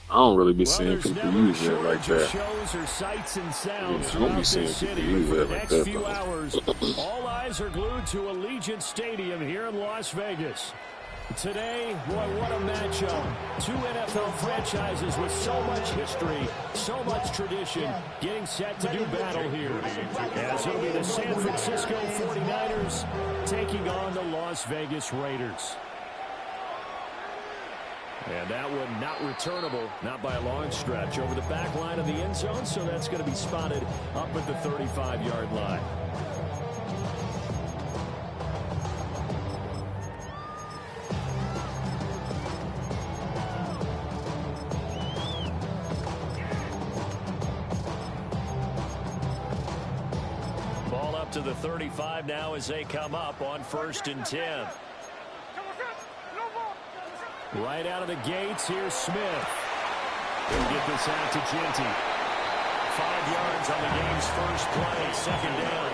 I don't really be seeing people use it like that. I don't be seeing people use it like that. All eyes are glued to Allegiant Stadium here in Las Vegas. Today, boy, what a matchup. Two NFL franchises with so much history, so much tradition, getting set to do battle here. As it'll be the San Francisco 49ers taking on the Las Vegas Raiders. And that one not returnable, not by a long stretch, over the back line of the end zone, so that's going to be spotted up at the 35-yard line. Ball up to the 35 now as they come up on 1st and 10. Right out of the gates, here's Smith. He'll get this out to Genty. 5 yards on the game's first play, 2nd down.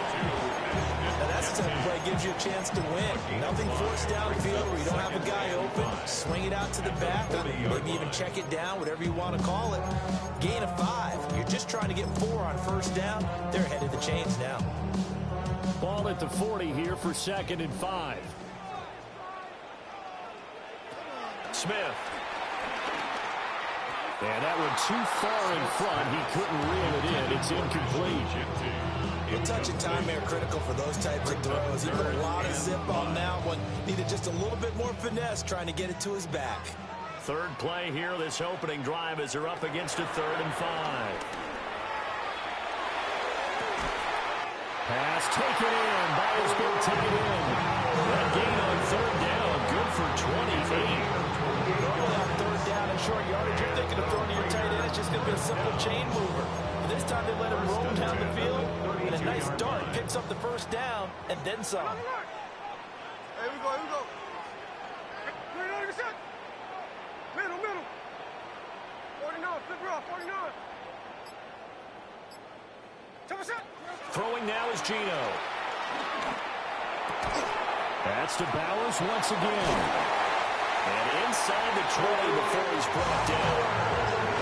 Now that's the type of play gives you a chance to win. Nothing forced downfield where you don't have a guy open. Swing it out to the back, maybe even check it down, whatever you want to call it. Gain of 5. You're just trying to get 4 on 1st down. They're ahead of the chains now. Ball at the 40 here for 2nd and 5. Smith. And that one too far in front. He couldn't reel it in. It's incomplete. Good touch and time there critical for those types of throws. He put a lot of zip on that one. Needed just a little bit more finesse trying to get it to his back. 3rd play here, this opening drive as they're up against a 3rd and 5. Pass taken in by his big tight end. That gain on 3rd down, good for 28. Normally on 3rd down and short yardage, you're thinking of throwing to your tight end. It's just going to be a simple chain mover. But this time they let him roam down the field, and a nice dart picks up the 1st down, and then some. Here we go, here we go. Middle. 49, flip her off, 49. Throwing now is Gino. That's to Bowers once again. And inside the 20 before he's brought down.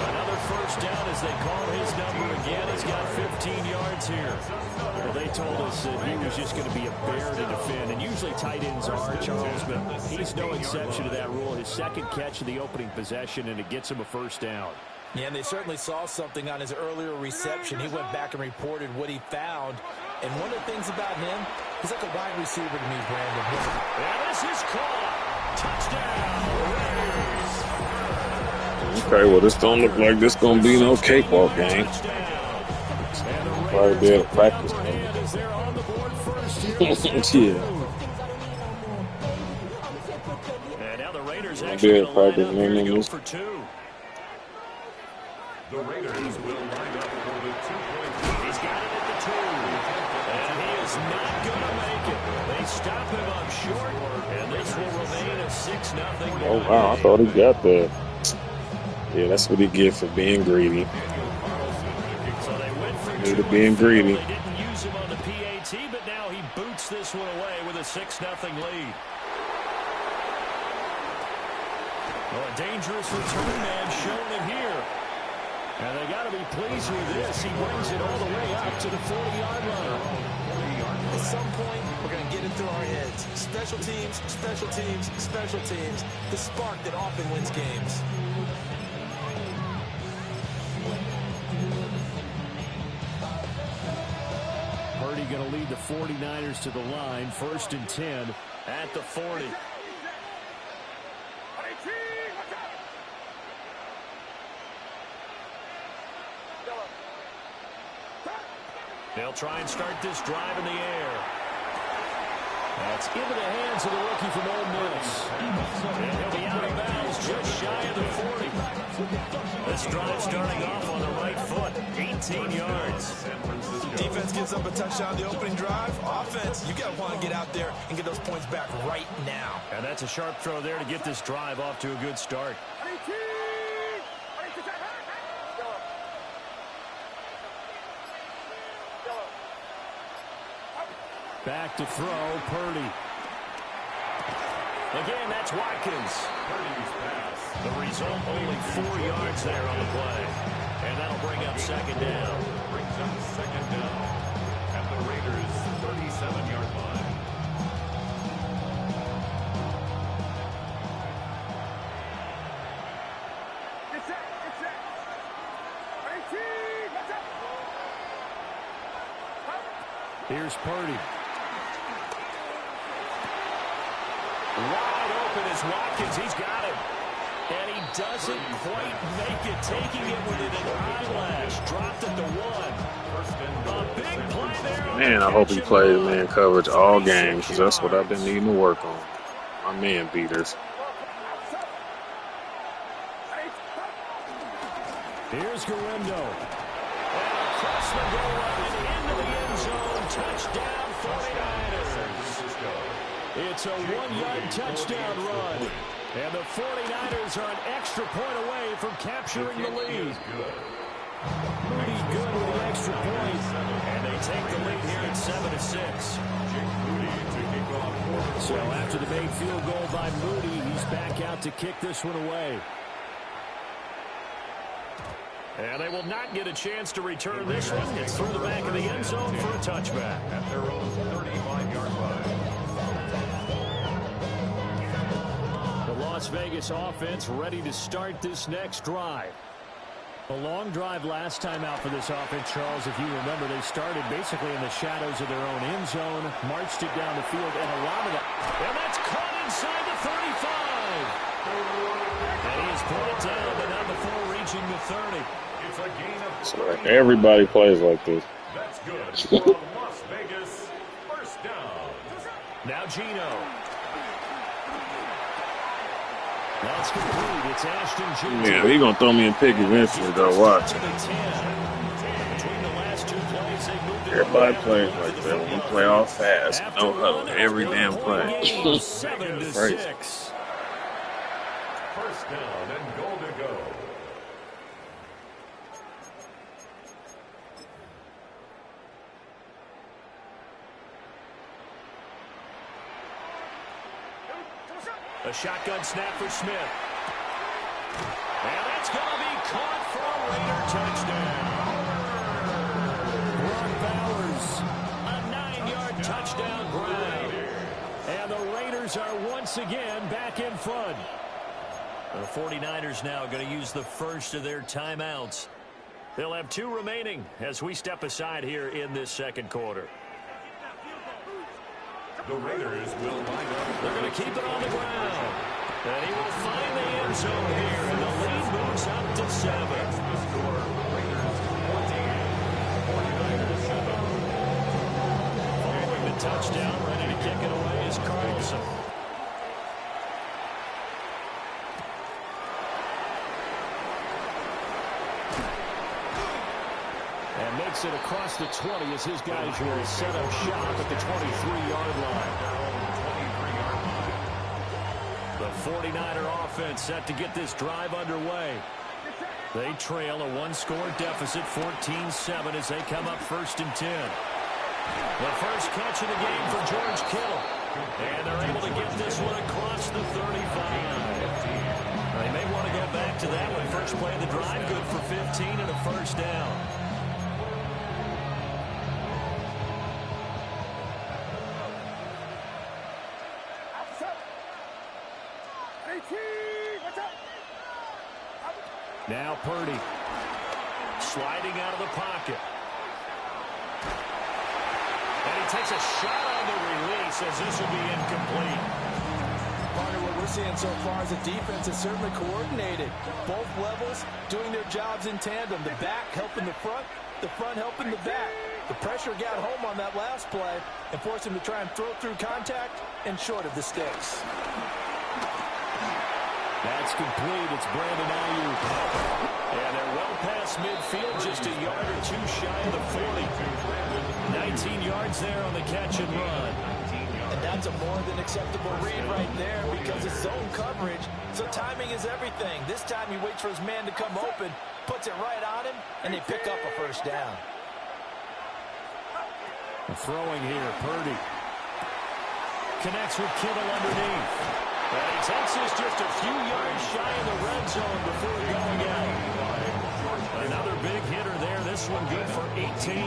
Another 1st down as they call his number again. He's got 15 yards here. Well, they told us that he was just going to be a bear to defend. And usually tight ends are, Charles, but he's no exception to that rule. His 2nd catch of the opening possession, and it gets him a 1st down. Yeah, and they certainly saw something on his earlier reception. He went back and reported what he found. And one of the things about him, he's like a wide receiver to me, Brandon. And this is caught. Touchdown. Okay, well, this don't look like this gonna be no cakewalk game. Probably be able to practice. Yeah. And now the Raiders actually go for 2. The Raiders will line up for the 2-point. He's got it at the 2. And he is not going to make it. They stop him up short, and this will remain a 6-0 Oh, wow. I thought he got that. Yeah, that's what he get for being greedy. So they went for Due 2 to being greedy. They didn't use him on the PAT, but now he boots this one away with a 6-0 lead. Well, a dangerous return man showing it here. And they got to be pleased with this. He brings it all the way up to the 40-yard line. At some point, we're going to get it through our heads. Special teams, special teams, special teams. The spark that often wins games. Purdy going to lead the 49ers to the line. 1st and 10 at the 40. They'll try and start this drive in the air. That's into the hands of the rookie from Ole Miss. And he'll be out of bounds just shy of the 40. This drive starting off on the right foot. 18 yards. Defense gives up a touchdown the opening drive. Offense, you got to want to get out there and get those points back right now. And that's a sharp throw there to get this drive off to a good start. Back to throw, Purdy. Again, that's Watkins. Purdy's pass. The result, only 4 yards there on the play. And that'll bring up 2nd down. Brings up 2nd down at the Raiders' 37-yard line. Here's Purdy. Wide open is Watkins. He's got it. And he doesn't quite make it. Taking it within an eyelash. Dropped at the 1. A big play there. Man, I hope he plays man coverage all game because that's what I've been needing to work on. My man beaters. Here's Garendo. And across the goal line into the end zone. Touchdown 49ers. It's a 1-yard touchdown run. And the 49ers are an extra point away from capturing the lead. Moody good with the extra point. And they take the lead here at 7-6. So after the made field goal by Moody, he's back out to kick this one away. And they will not get a chance to return this one. It's through the back of the end zone for a touchback. At their own 35-yard line. The Las Vegas offense ready to start this next drive. A long drive last time out for this offense, Charles. If you remember, they started basically in the shadows of their own end zone, marched it down the field, and a lot of that. And that's caught inside the 35. And he has put it down, but not before reaching the 30. It's a gain of So everybody plays like this. That's good for Las Vegas. 1st down. Now Gino. That's complete. It's Ashton Jr. Yeah, he gonna throw me a pick eventually, though. Watch. Everybody plays like that. We play all fast, no huddle, every damn play. Crazy. 1st down and goal to go. A shotgun snap for Smith. And that's going to be caught for a Raider touchdown. Brock Bowers, a 9-yard touchdown grab. And the Raiders are once again back in front. The 49ers now going to use the first of their timeouts. They'll have 2 remaining as we step aside here in this 2nd quarter. The Raiders will line up. They're going to keep it on the ground. And he will find the end zone here. And the lead moves up to 7. The score, Raiders 48, 49ers 7. Following the touchdown, ready to kick it away is Carlson. takes it across the 20 as his guys will set up shop at the 23-yard line. The 49er offense set to get this drive underway. They trail a one-score deficit, 14-7, as they come up 1st and 10. The first catch of the game for George Kittle. And they're able to get this one across the 35. They may want to go back to that one. First play of the drive, good for 15 and a 1st down. Now Purdy sliding out of the pocket. And he takes a shot on the release as this will be incomplete. Partner, what we're seeing so far is the defense is certainly coordinated. Both levels doing their jobs in tandem. The back helping the front helping the back. The pressure got home on that last play and forced him to try and throw through contact and short of the sticks. That's complete. It's Brandon Ayuk. And they're well past midfield, just a yard or two shy of the 40. 19 yards there on the catch and run. And that's a more than acceptable read right there because it's zone coverage, so timing is everything. This time he waits for his man to come open, puts it right on him, and they pick up a 1st down. Throwing here, Purdy. Connects with Kittle underneath. And he takes this just a few yards shy of the red zone before going out. Another big hitter there. This one good for 18.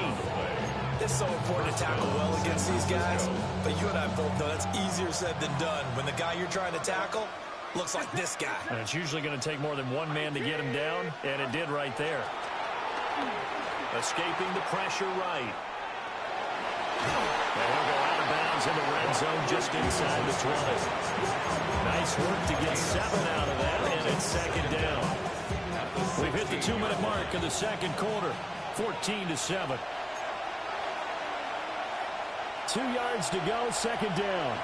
It's so important to tackle well against these guys, but you and I both know that's easier said than done. When the guy you're trying to tackle looks like this guy. And it's usually going to take more than one man to get him down, and it did right there. Escaping the pressure right. And he'll go out of bounds in the red zone just inside the 20. Nice work to get 7 out of that, and it's 2nd down. We've hit the 2-minute mark of the 2nd quarter, 14-7. 2 yards to go, 2nd down.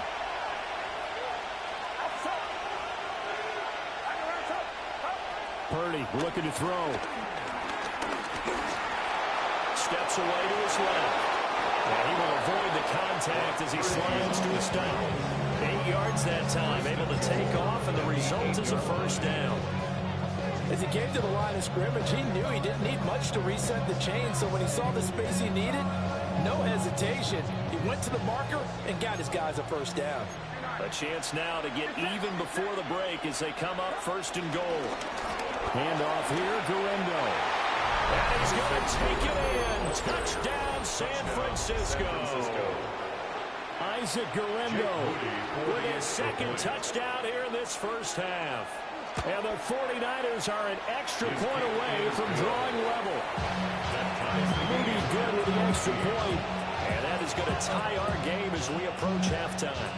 Purdy looking to throw. Steps away to his left. And he will avoid the contact as he slides to a stop. 8 yards that time, able to take off, and the result is a 1st down. As he came to the line of scrimmage, he knew he didn't need much to reset the chain, so when he saw the space he needed, no hesitation. He went to the marker and got his guys a 1st down. A chance now to get even before the break as they come up 1st and goal. Handoff here, Guerrero. And he's going to take it in. Touchdown, San Francisco. Isaac Guerrero with his 2nd touchdown here in this 1st half. And the 49ers are an extra point away from drawing level. Moody good with the extra point. And that is going to tie our game as we approach halftime.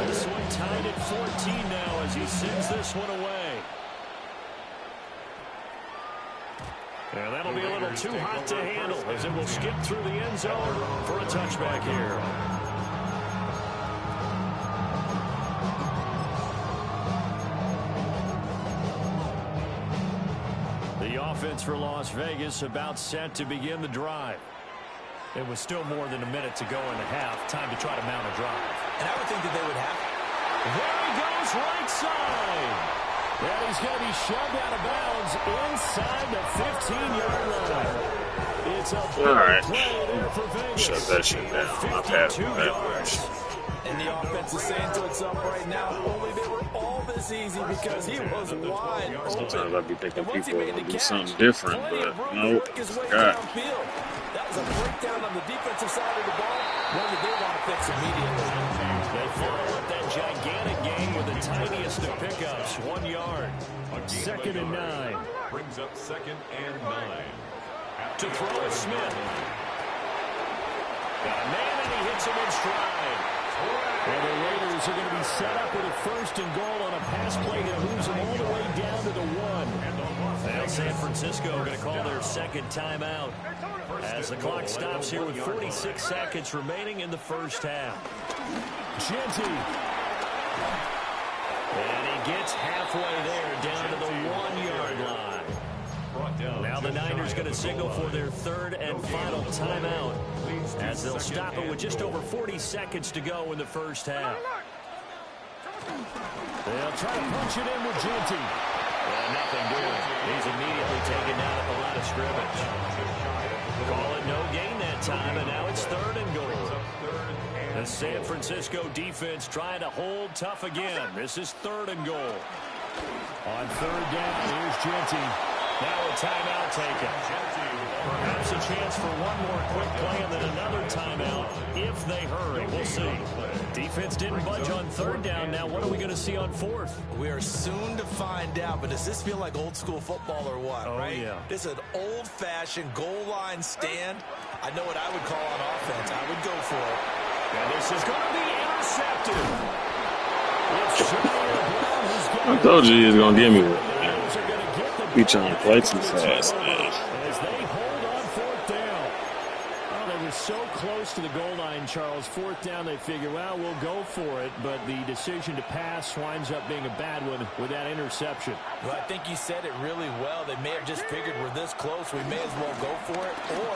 This one tied at 14 now as he sends this one away. And that'll be a little too hot to handle as it will skip through the end zone for a touchback here. The offense for Las Vegas about set to begin the drive. It was still more than a minute to go in the half. Time to try to mount a drive. And I would think that they would have. There he goes, right side. And he's going to be shoved out of bounds inside the 15-yard line. It's a big play there for Vegas. Shut that shit down. I've had that. And the offense is saying to itself right now, only they were all this easy because he was wide open. Sometimes I be thinking people are going to do something different, but nope, God. That was a breakdown on the defensive side of the ball, one that they want to fix immediately. They follow up that gigantic game with the tiniest of pickups, 1 yard. 2nd and 9. Brings up 2nd and 9. To throw is Smith. Got a man and he hits him in stride. And the Raiders are going to be set up with a 1st and goal on a pass play that moves them all the way down to the 1. Now San Francisco going to call their 2nd timeout as the clock stops here with 46 seconds remaining in the 1st half. Genty. And he gets halfway there down to the 1 yard line. Now the Niners going to signal for their third and final timeout as they'll stop it with just over 40 seconds to go in the first half. They'll try to punch it in with Genty. Well, nothing doing. He's immediately taken down at the line of scrimmage. Call it no gain that time, and now it's third and goal. The San Francisco defense trying to hold tough again. This is third and goal. On third down, here's Genty. Now a timeout taken. Perhaps a chance for one more quick play and then another timeout if they hurry. We'll see. Defense didn't budge on third down. Now what are we going to see on fourth? We are soon to find out, but does this feel like old school football or what, right? Yeah. This is an old-fashioned goal line stand. I know what I would call on offense. I would go for it. And this is going to be intercepted. I told you he was going to give me one. He trying to play too fast, man. As they hold on fourth down. Oh, they were so close to the goal line, Charles. Fourth down, they figure, well, we'll go for it. But the decision to pass winds up being a bad one with that interception. Well, I think you said it really well. They may have just figured we're this close, we may as well go for it. Or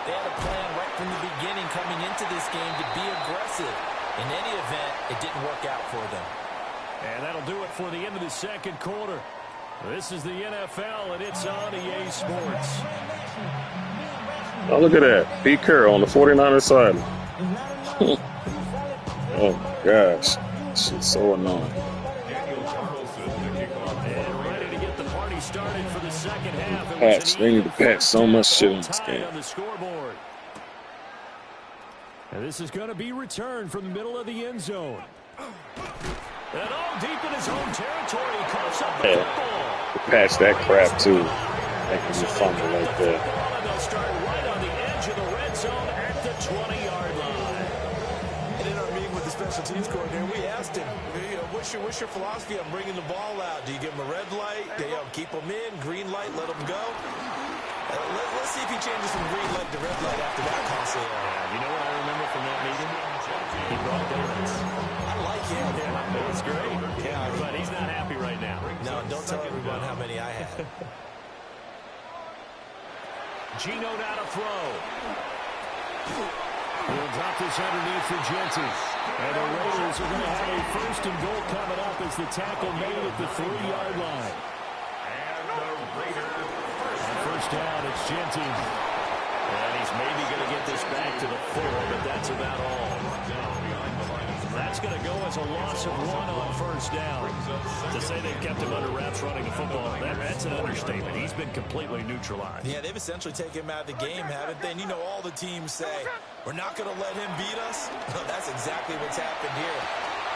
they had a plan right from the beginning coming into this game to be aggressive. In any event, it didn't work out for them. And that'll do it for the end of the second quarter. This is the NFL, and it's on EA Sports. Oh, look at that. Pete Carroll on the 49ers side. Oh, my gosh. This is so annoying. And ready to get the party started for the second half. Patch. They need to patch so much shit in this game. On the scoreboard. And this is going to be returned from the middle of the end zone. And all deep in his own territory, he coughs up the football. Patch that crap, too. Making me fumble like that. And they'll start right on the edge of the red zone at the 20-yard line. And in our meeting with the special teams coordinator, we asked him, what's your philosophy on bringing the ball out? Do you give him a red light? Do you keep them in? Green light, let them go? Let's see if he changes from green light to red light after that console. You know what I remember from that meeting? He brought donuts. I like him. Yeah, it was great. Yeah, but he's not happy right now. No, don't tell everyone how many I had. Gino now to throw. He'll drop this underneath for Genty. And the Raiders are going to have a first and goal coming up as the tackle made at the 3-yard line. And the Raiders first down, it's Genty. And he's maybe going to get this back to the 4, but that's about all. That's going to go as a loss of 1 on first down. To say they've kept him under wraps running the football, that's an understatement. He's been completely neutralized. Yeah, they've essentially taken him out of the game, haven't they? And you know all the teams say, we're not going to let him beat us. That's exactly what's happened here.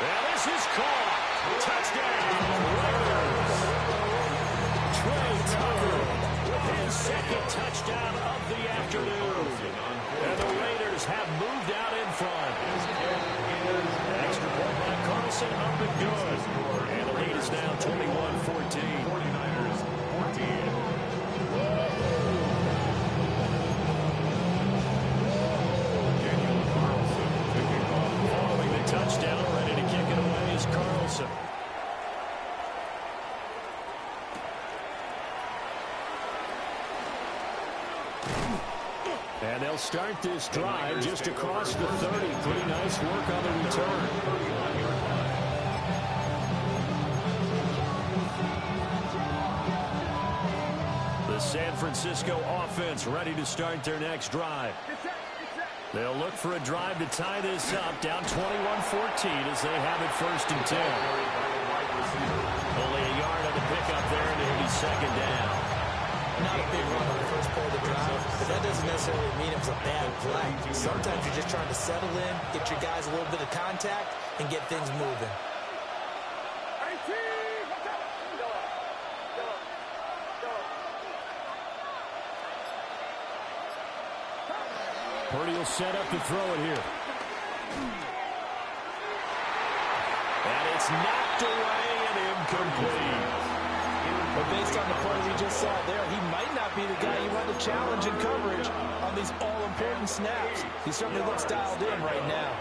And this is caught. Touchdown, Raiders. Trey Tucker with his second touchdown of the afternoon. And the Raiders have moved out in front. Extra point by Carlson, up and good. And the lead is now 21-14. 49ers 14. Following the touchdown, ready to kick it away is Carlson. And they'll start this drive just across the 30. Pretty nice work on the return. The San Francisco offense ready to start their next drive. They'll look for a drive to tie this up, down 21-14 as they have it first and 10. Only a yard on the pickup there, and it'll be second down. Not a big run on the first play of the drive, but that doesn't necessarily mean it was a bad play. Sometimes you're just trying to settle in, get your guys a little bit of contact, and get things moving. Purdy will set up to throw it here. And it's knocked away and incomplete. But based on the play we just saw there, he might not be the guy you want to challenge in coverage on these all-important snaps. He certainly looks dialed in right now.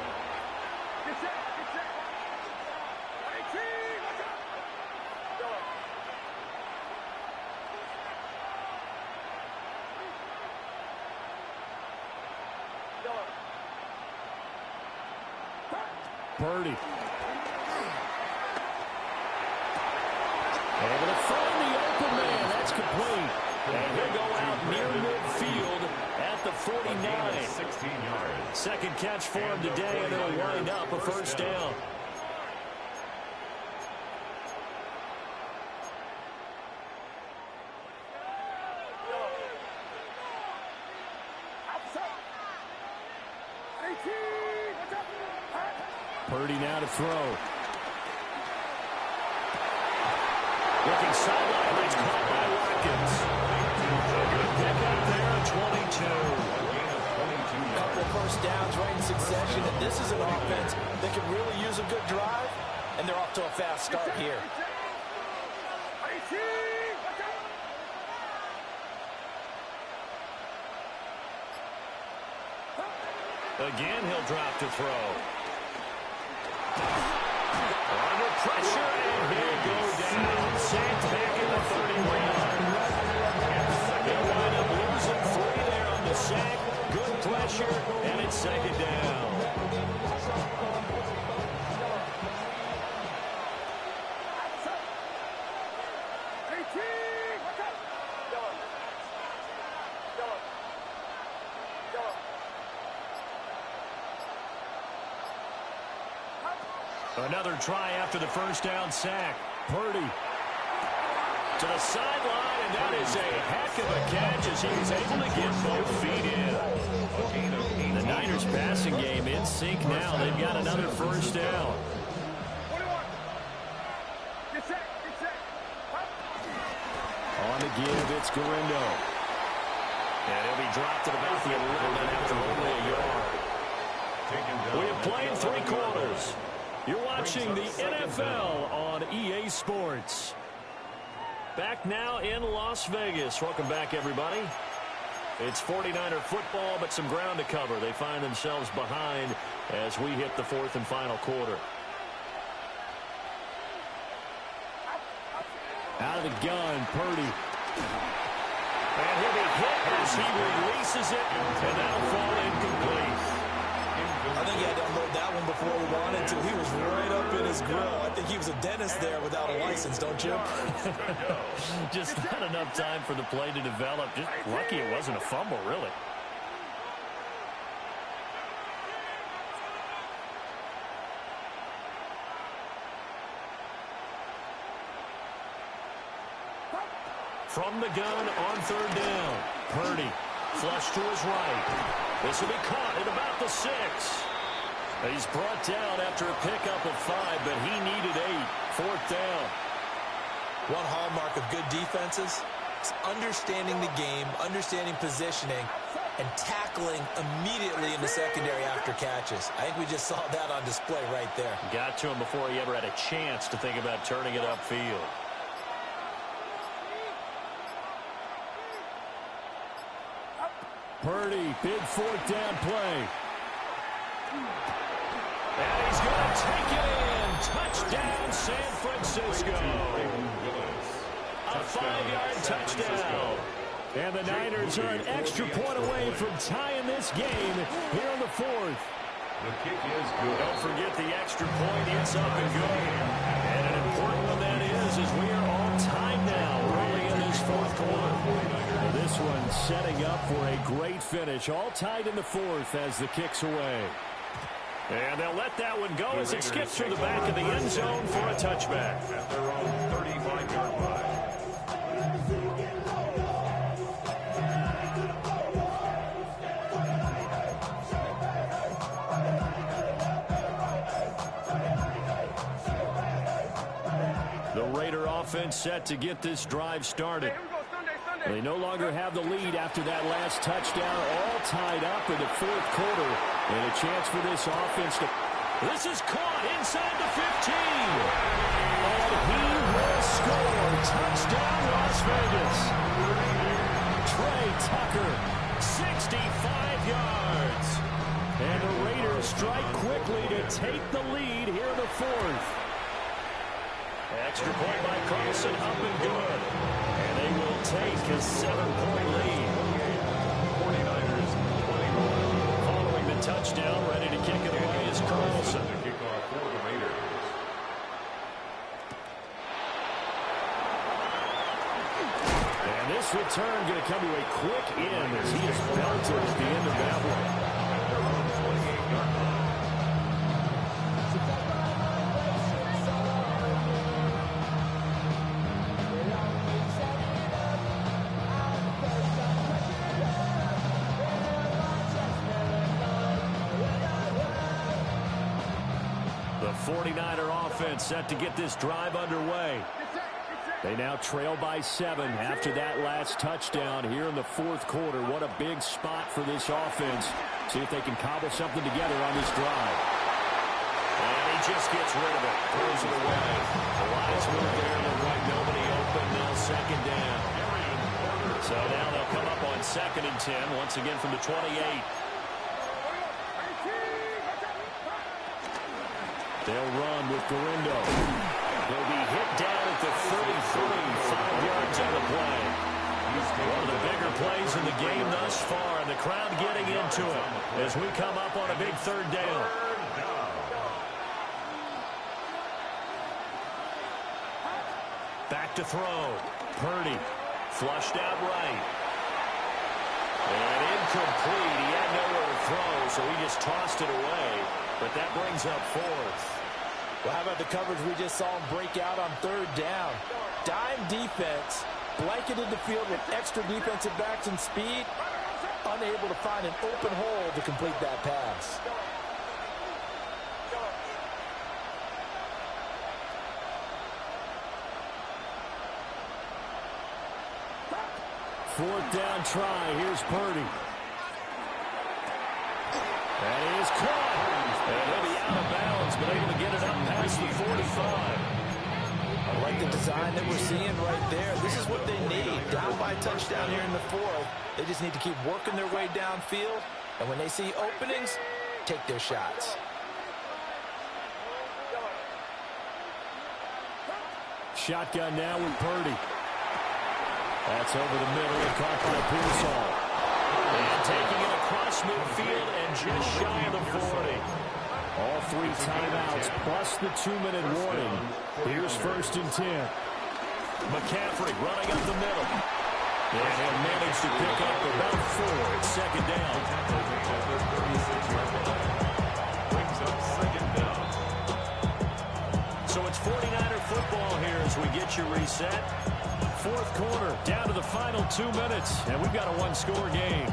Purdy. Able to find the open man. That's complete. And he'll go out near midfield at the 49. 16 yards. Second catch for him today, and it'll wind up a first down. Purdy now to throw. Looking sideline, that's caught by Watkins. Good pick up there at 22. A couple first downs right in succession, and this is an offense that can really use a good drive, and they're off to a fast start here. Again, he'll drop to throw. Under pressure, and he'll go down. Sacked back in the 31. He'll wind up losing 3 there on the sack. Good pressure, and it's second down. Another try after the first down sack. Purdy to the sideline, and that is a heck of a catch as he was able to get both feet in. The Niners passing game in sync now. They've got another first down. On the give, it's Garindo. And he'll be dropped at about the 11 after only a yard. We have played 3 quarters. You're watching the NFL on EA Sports. Back now in Las Vegas. Welcome back, everybody. It's 49er football, but some ground to cover. They find themselves behind as we hit the 4th and final quarter. Out of the gun, Purdy. And he'll be hit as he releases it, and that'll fall incomplete. I think he had to unload that one before he wanted to. He was right up in his grill. I think he was a dentist there without a license, don't you? Just not enough time for the play to develop. Just lucky it wasn't a fumble, really. From the gun on 3rd down. Purdy flush to his right. This will be caught at about the 6. He's brought down after a pickup of 5, but he needed 8. 4th down. One hallmark of good defenses is understanding the game, understanding positioning, and tackling immediately in the secondary after catches. I think we just saw that on display right there. Got to him before he ever had a chance to think about turning it upfield. Purdy, big 4th down play. And he's going to take it in. Touchdown, San Francisco. A 5-yard touchdown. And the Niners are an extra point away from tying this game here in the 4th. The kick is good. Don't forget the extra point. It's up and good. And an important one that is we are on time now early in this 4th quarter. This one setting up for a great finish. All tied in the 4th as the kick's away. And they'll let that one go as it skips through the back of the end zone for a touchback. At their own 35-yard line. The Raider offense set to get this drive started. They no longer have the lead after that last touchdown, all tied up in the 4th quarter. And a chance for this offense to... This is caught inside the 15. And he will score. Touchdown, Las Vegas. Trey Tucker, 65 yards. And the Raiders strike quickly to take the lead here in the 4th. Extra point by Carlson, up and good. And they will take a 7-point lead. 49ers 21. Following the touchdown, ready to kick it away is Carlson. The kickoff for This return going to come to a quick end as he is belted at the end of that one. The 49er offense set to get this drive underway. They now trail by 7 after that last touchdown here in the fourth quarter. What a big spot for this offense. See if they can cobble something together on this drive. And he just gets rid of it. Throws it away. The lines move there. Look like nobody open. Now second down. So now they'll come up on 2nd and 10. Once again from the 28. They'll run with Garindo. He'll be hit down at the 33, 5 yards on the play. One of the bigger plays in the game thus far, and the crowd getting into it as we come up on a big 3rd down. Back to throw. Purdy flushed out right. And incomplete. He had nowhere to throw, so he just tossed it away. But that brings up 4th. Well, how about the coverage we just saw him break out on 3rd down? Dime defense, blanketed the field with extra defensive backs and speed, unable to find an open hole to complete that pass. Fourth down try. Here's Purdy. That is caught. And he'll be out of bounds, but able to get it up past the 45. I like the design that we're seeing right there. This is what they need. Down by a touchdown here in the 4th. They just need to keep working their way downfield. And when they see openings, take their shots. Shotgun now with Purdy. That's over the middle and caught by Pearsall. And taking it across midfield and just shy of the 40. All 3 timeouts plus the 2-minute warning. Here's 1st and 10. McCaffrey running up the middle. And he'll manage to pick up about 4 at 2nd down. Brings up 2nd down. So it's 49er football here as we get you reset. 4th quarter, down to the final 2 minutes, and we've got a 1-score game.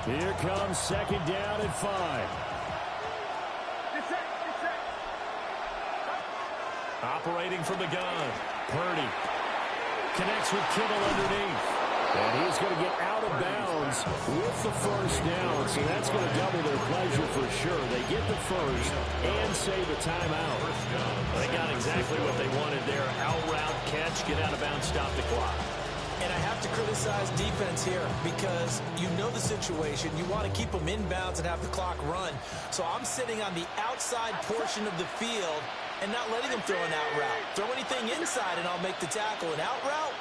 Here comes 2nd down and 5. Operating from the gun, Purdy connects with Kittle underneath. And he's going to get out of bounds with the 1st down, so that's going to double their pleasure for sure. They get the 1st and save a timeout. They got exactly what they wanted there. Out route, catch, get out of bounds, stop the clock. And I have to criticize defense here because you know the situation. You want to keep them inbounds and have the clock run. So I'm sitting on the outside portion of the field and not letting them throw an out route. Throw anything inside and I'll make the tackle. An out route?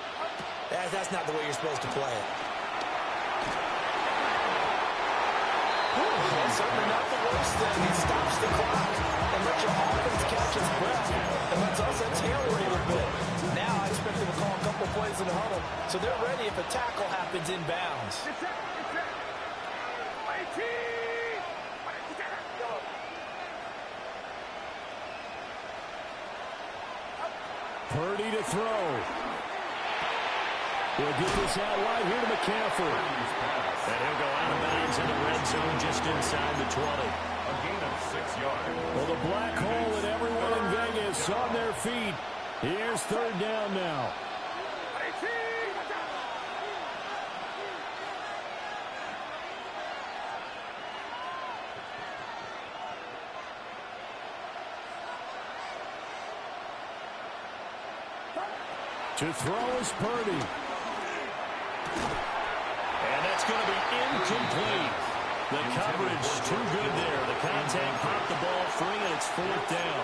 That's not the way you're supposed to play it. That's certainly not the worst thing. It stops the clock and lets your offense catch its breath and lets us exhale a little bit. Now I expect them to call a couple plays in the huddle so they're ready if a tackle happens inbounds. Purdy to throw. He'll get this out wide here to McCaffrey. And he'll go out of bounds in the red zone just inside the 20. A gain of 6 yards. Well, the black hole and everyone in Vegas on their feet. Here's 3rd down now. To throw is Purdy. And that's going to be incomplete. The coverage too good there. The contact popped the ball free, and it's 4th down.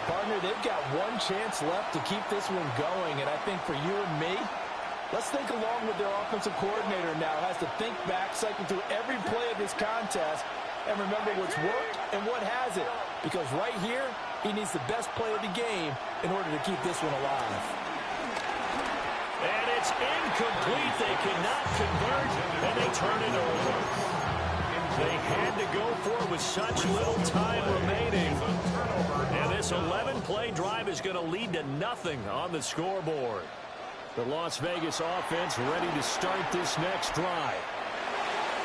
Partner, they've got one chance left to keep this one going, and I think for you and me, let's think along with their offensive coordinator now. Has to think back, cycle through every play of this contest, and remember what's worked and what hasn't. Because right here, he needs the best play of the game in order to keep this one alive. It's incomplete. They cannot convert, and they turn it over. They had to go for it with such little time remaining. And this 11-play drive is going to lead to nothing on the scoreboard. The Las Vegas offense ready to start this next drive.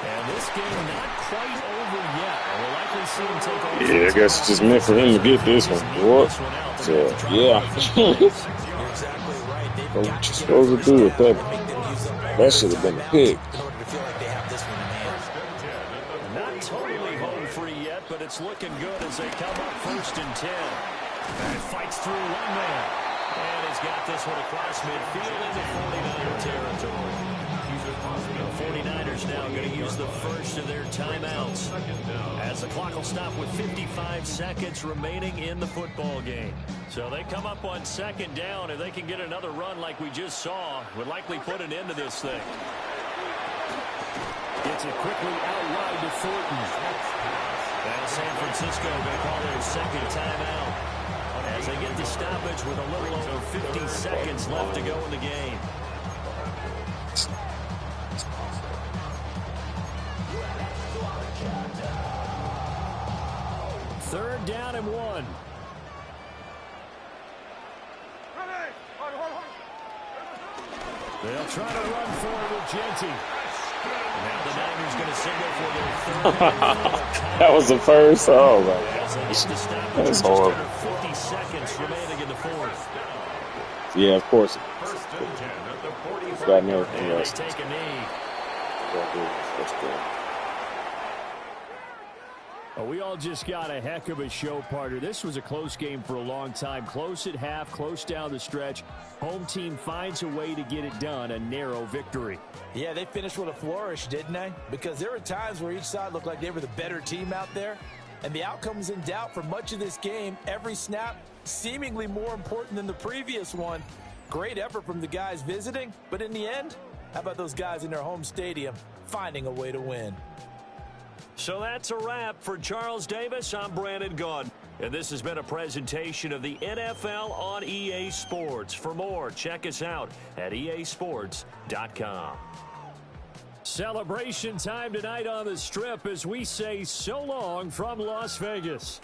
And this game not quite over yet. We'll likely see him take over. Yeah, I guess it's just meant for him to get this one. What? So, yeah. What you supposed to do with that? That should have been a pick. Not totally home free yet, but it's looking good as they come up 1st and 10. And fights through one man. And he's got this one across midfield into 49er territory. The 49ers now going to use the first of their timeouts as the clock will stop with 55 seconds remaining in the football game. So they come up on 2nd down. If they can get another run like we just saw, would likely put an end to this thing. Gets it quickly out wide to Thornton. And San Francisco going to call their 2nd timeout as they get the stoppage with a little over 50 seconds left to go in the game. Third down and 1. They'll try to run forward with Genty. Now the Niners going to signal for their 3rd and 4. That was the first. Oh, man. That's horrible. 50 seconds remaining in the 4th. Yeah, of course. Got no And they take a knee. That's good. Well, we all just got a heck of a show, partner. This was a close game for a long time. Close at half, close down the stretch. Home team finds a way to get it done, a narrow victory. Yeah, they finished with a flourish, didn't they? Because there were times where each side looked like they were the better team out there. And the outcome was in doubt for much of this game. Every snap seemingly more important than the previous one. Great effort from the guys visiting. But in the end, how about those guys in their home stadium finding a way to win? So that's a wrap for Charles Davis. I'm Brandon Gaudin. And this has been a presentation of the NFL on EA Sports. For more, check us out at easports.com. Celebration time tonight on the Strip as we say so long from Las Vegas.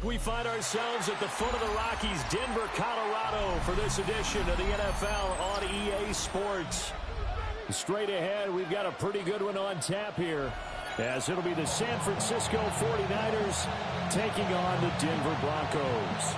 We find ourselves at the foot of the Rockies, Denver, Colorado, for this edition of the NFL on EA Sports. Straight ahead, we've got a pretty good one on tap here, as it'll be the San Francisco 49ers taking on the Denver Broncos.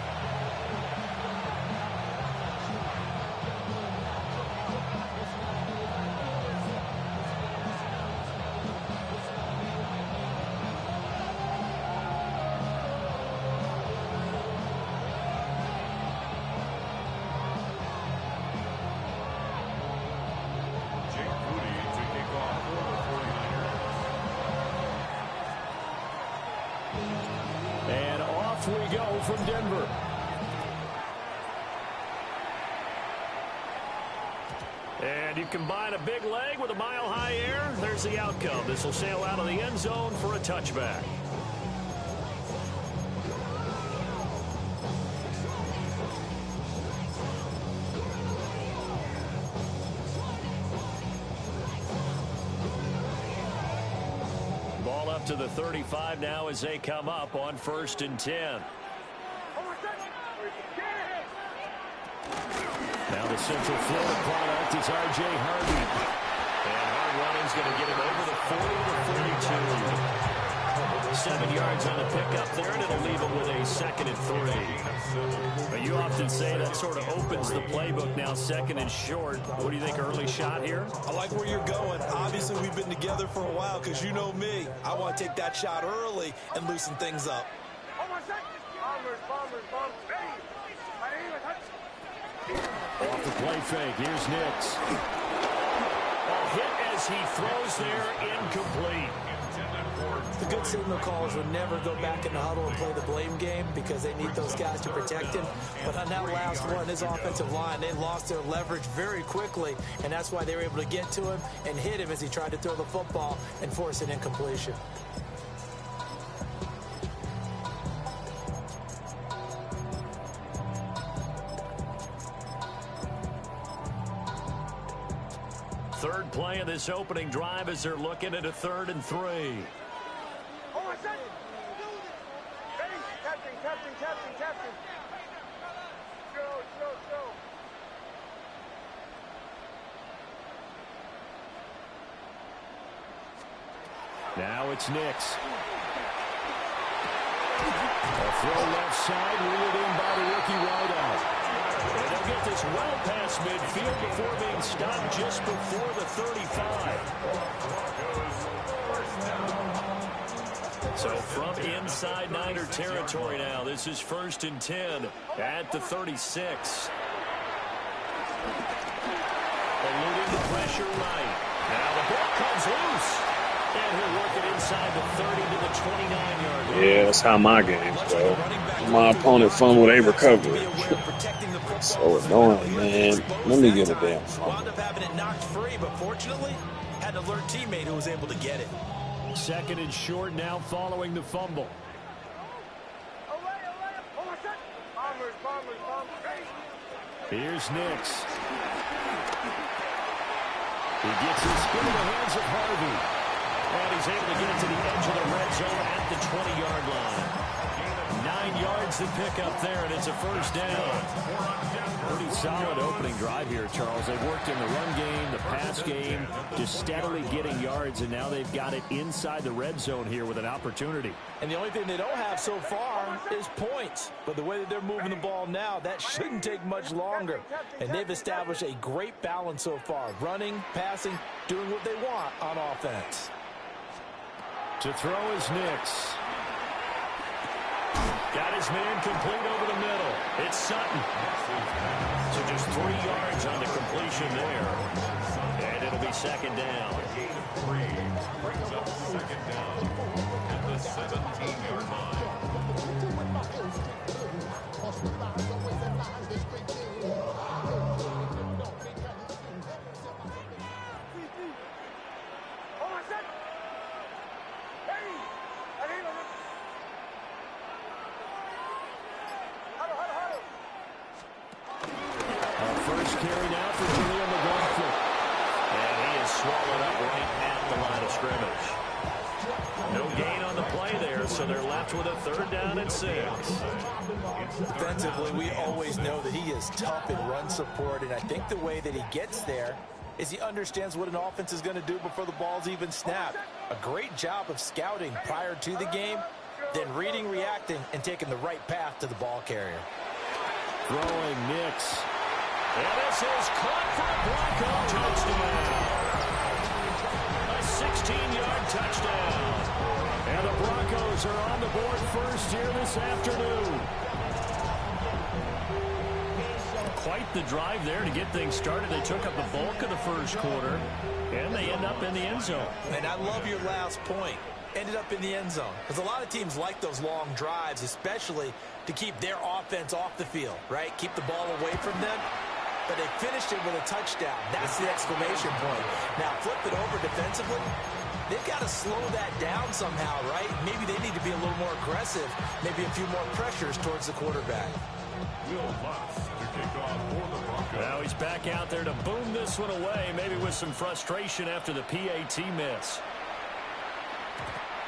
And off we go from Denver. And you combine a big leg with a mile-high air, there's the outcome. This will sail out of the end zone for a touchback. ball up to the 35 now as they come up on 1st and 10. Now the Central Florida product is R.J. Harvey. And hard running's going to get him over the 40 to 42. 7 yards on the pickup there, and it'll leave him with a 2nd and 3. But you often say that sort of opens the playbook now, 2nd and short. What do you think, early shot here? I like where you're going. Obviously, we've been together for a while because you know me. I want to take that shot early and loosen things up. Off the play fake, here's Nix. A hit as he throws there, incomplete. The good signal callers would never go back in the huddle and play the blame game because they need those guys to protect him. But on that last one, his offensive line, they lost their leverage very quickly, and that's why they were able to get to him and hit him as he tried to throw the football and force an incompletion. Third play of this opening drive as they're looking at a 3rd and 3. Now it's Nix. A throw left side, reeled in by the rookie wideout. And they'll get this well past midfield before being stopped just before the 35. So from inside Niner territory now, this is 1st and 10 at the 36. Eluding the pressure right. Now the ball comes loose. And he'll work it inside the 30 to the 29-yard line. Yeah, that's how my games go. My opponent fumble, they recover it. So annoying, man. Let me get a damn fumble. Wound up having it knocked free, but fortunately, had an alert teammate who was able to get it. 2nd and short now following the fumble. Here's Nix. He gets his spin in the hands of Harvey. And he's able to get it to the edge of the red zone at the 20-yard line. 9 yards to pick up there, and it's a 1st down. Pretty solid opening drive here, Charles. They've worked in the run game, the pass game, just steadily getting yards, and now they've got it inside the red zone here with an opportunity. And the only thing they don't have so far is points. But the way that they're moving the ball now, that shouldn't take much longer. And they've established a great balance so far. Running, passing, doing what they want on offense. To throw is Nix. Got his man complete over the middle. It's Sutton. So just 3 yards on the completion there. And it'll be 2nd down. Brings up 2nd down at the 17-yard line. First carry now for Julian McLaughlin. And he is swallowed up right at the line of scrimmage. No gain on the play there, so they're left with a 3rd down and 6. Defensively, we always know that he is tough in run support, and I think the way that he gets there is he understands what an offense is going to do before the ball's even snapped. A great job of scouting prior to the game, then reading, reacting, and taking the right path to the ball carrier. Throwing Nix. And this is caught for a Bronco touchdown. A 16-yard touchdown. And the Broncos are on the board first here this afternoon. Quite the drive there to get things started. They took up the bulk of the first quarter, and they end up in the end zone. And I love your last point. Ended up in the end zone. Because a lot of teams like those long drives, especially to keep their offense off the field, right? Keep the ball away from them. But they finished it with a touchdown. That's the exclamation point. Now, flip it over defensively. They've got to slow that down somehow, right? Maybe they need to be a little more aggressive. Maybe a few more pressures towards the quarterback. Will Lutz to kick off for the Broncos. Now he's back out there to boom this one away, maybe with some frustration after the PAT miss.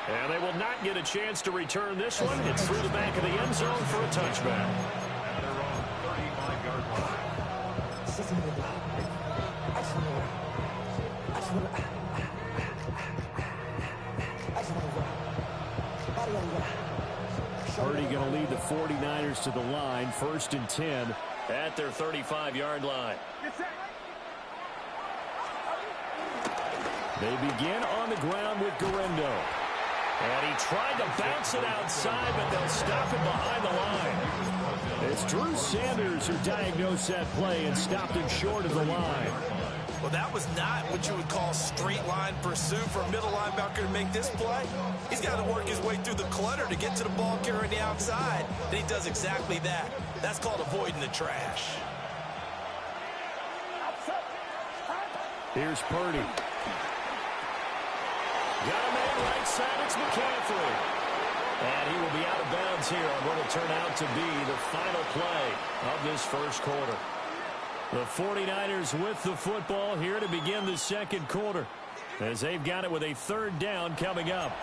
And they will not get a chance to return this one. It's through the back of the end zone for a touchback. And they're on 35-yard line. Purdy going to lead the 49ers to the line, 1st and 10 at their 35-yard line. They begin on the ground with Guerrero. And he tried to bounce it outside, but they'll stop him behind the line. It's Drew Sanders who diagnosed that play and stopped him short of the line. Well, that was not what you would call straight line pursuit for a middle linebacker to make this play. He's got to work his way through the clutter to get to the ball carrier on the outside, and he does exactly that. That's called avoiding the trash. Here's Purdy. Got a man right side, it's McCaffrey. And he will be out of bounds here on what will turn out to be the final play of this first quarter. The 49ers with the football here to begin the second quarter, as they've got it with a 3rd down coming up.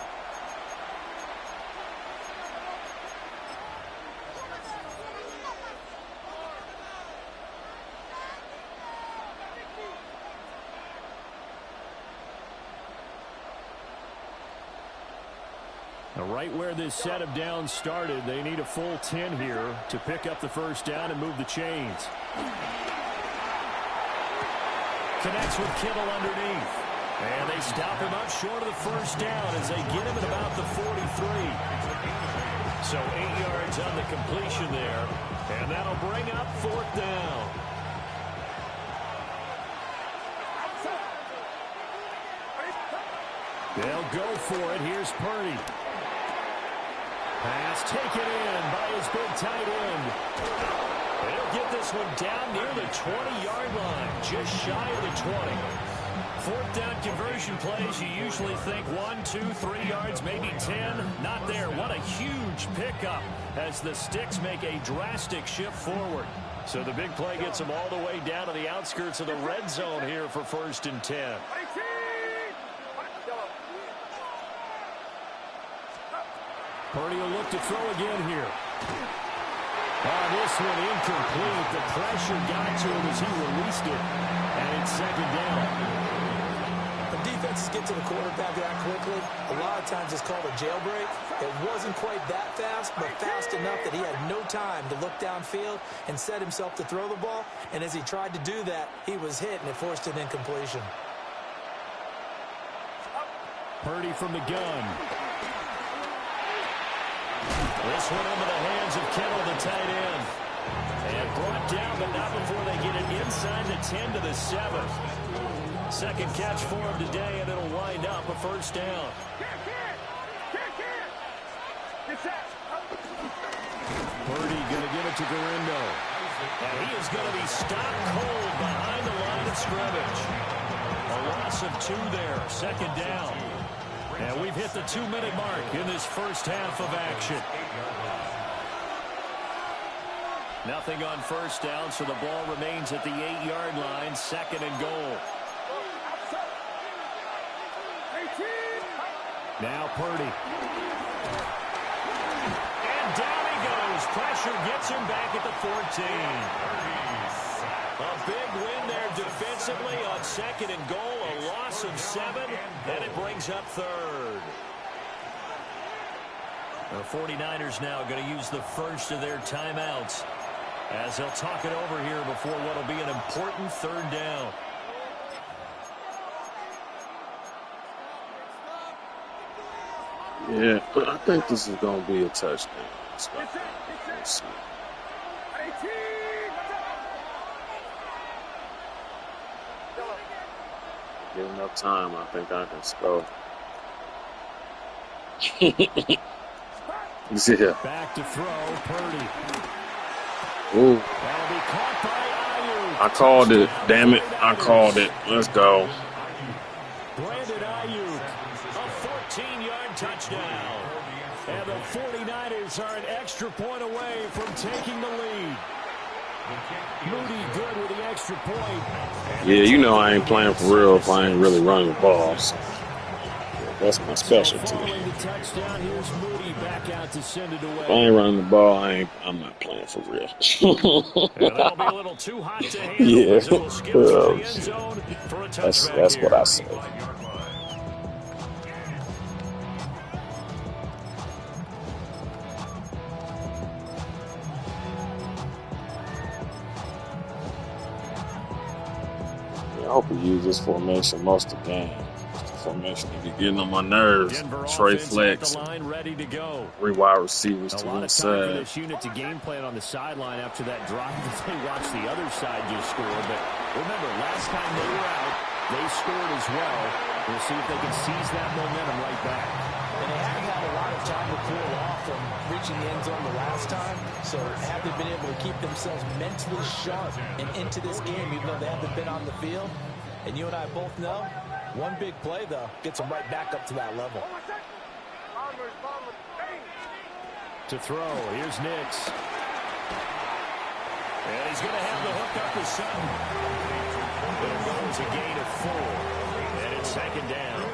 Right where this set of downs started, they need a full 10 here to pick up the 1st down and move the chains. Connects with Kittle underneath. And they stop him up short of the 1st down as they get him at about the 43. So 8 yards on the completion there. And that'll bring up 4th down. They'll go for it. Here's Purdy. Pass taken in by his big tight end. They'll get this one down near the 20-yard line, just shy of the 20. 4th down conversion plays, you usually think 1, 2, 3 yards, maybe 10. Not there. What a huge pickup as the Sticks make a drastic shift forward. So the big play gets them all the way down to the outskirts of the red zone here for 1st and 10. Purdy will look to throw again here. This one incomplete. The pressure got to him as he released it. And it's 2nd down. When defenses get to the quarterback that quickly, a lot of times it's called a jailbreak. It wasn't quite that fast, but fast enough that he had no time to look downfield and set himself to throw the ball. And as he tried to do that, he was hit, and it forced an incompletion. Purdy from the gun. This one into the hands of Kittle, the tight end. And brought down, but not before they get it inside the 10 to the 7. 2nd catch for him today, and it'll wind up a 1st down. Purdy going to give it to Guerrero. And he is going to be stopped cold behind the line of scrimmage. A loss of 2 there, 2nd down. And we've hit the 2-minute mark in this first half of action. Nothing on 1st down, so the ball remains at the 8-yard line, 2nd and goal. Now Purdy. And down he goes. Pressure gets him back at the 14. A big win there defensively on 2nd and goal. A loss of 7, and it brings up 3rd. The 49ers now going to use the first of their timeouts as they'll talk it over here before what will be an important 3rd down. Yeah, but I think this is going to be a touchdown. Let's see. Get enough time, I think I can score. Yeah. Back to throw, Purdy. Ooh. That'll be caught by Ayuk. I called it. Damn it. I called it. Let's go. Brandon Ayuk, a 14-yard touchdown. And the 49ers are an extra point away from taking the lead. Moody good with the extra point. Yeah, you know I ain't playing for real if I ain't really running the ball. So. That's my So specialty. following the touchdown, here's Moody back out to send it away. If I ain't running the ball, I'm not playing for real. And that'll be a little too hot to handle Yeah. as it will skip through Oh, the end shit. zone for a touchback That's here. what I said. I hope we use this formation most of the game. It's the formation that be getting on my nerves. Denver Trey offense flex, at the line, ready to go. 3 wide receivers A to lot one of time for side. this unit to game plan on the sideline after that drive as they watched the other side just score. But remember, last time they were out, they scored as well. We'll see if they can seize that momentum right back. And they haven't had a lot of time to cool off from reaching the end zone the last time. So have they been able to keep themselves mentally sharp and into this game, even though they haven't been on the field? And you and I both know, one big play, though, gets them right back up to that level. To throw, here's Nix. And he's going to have the hook up to Sutton. There goes a gain of 4. And it's second down.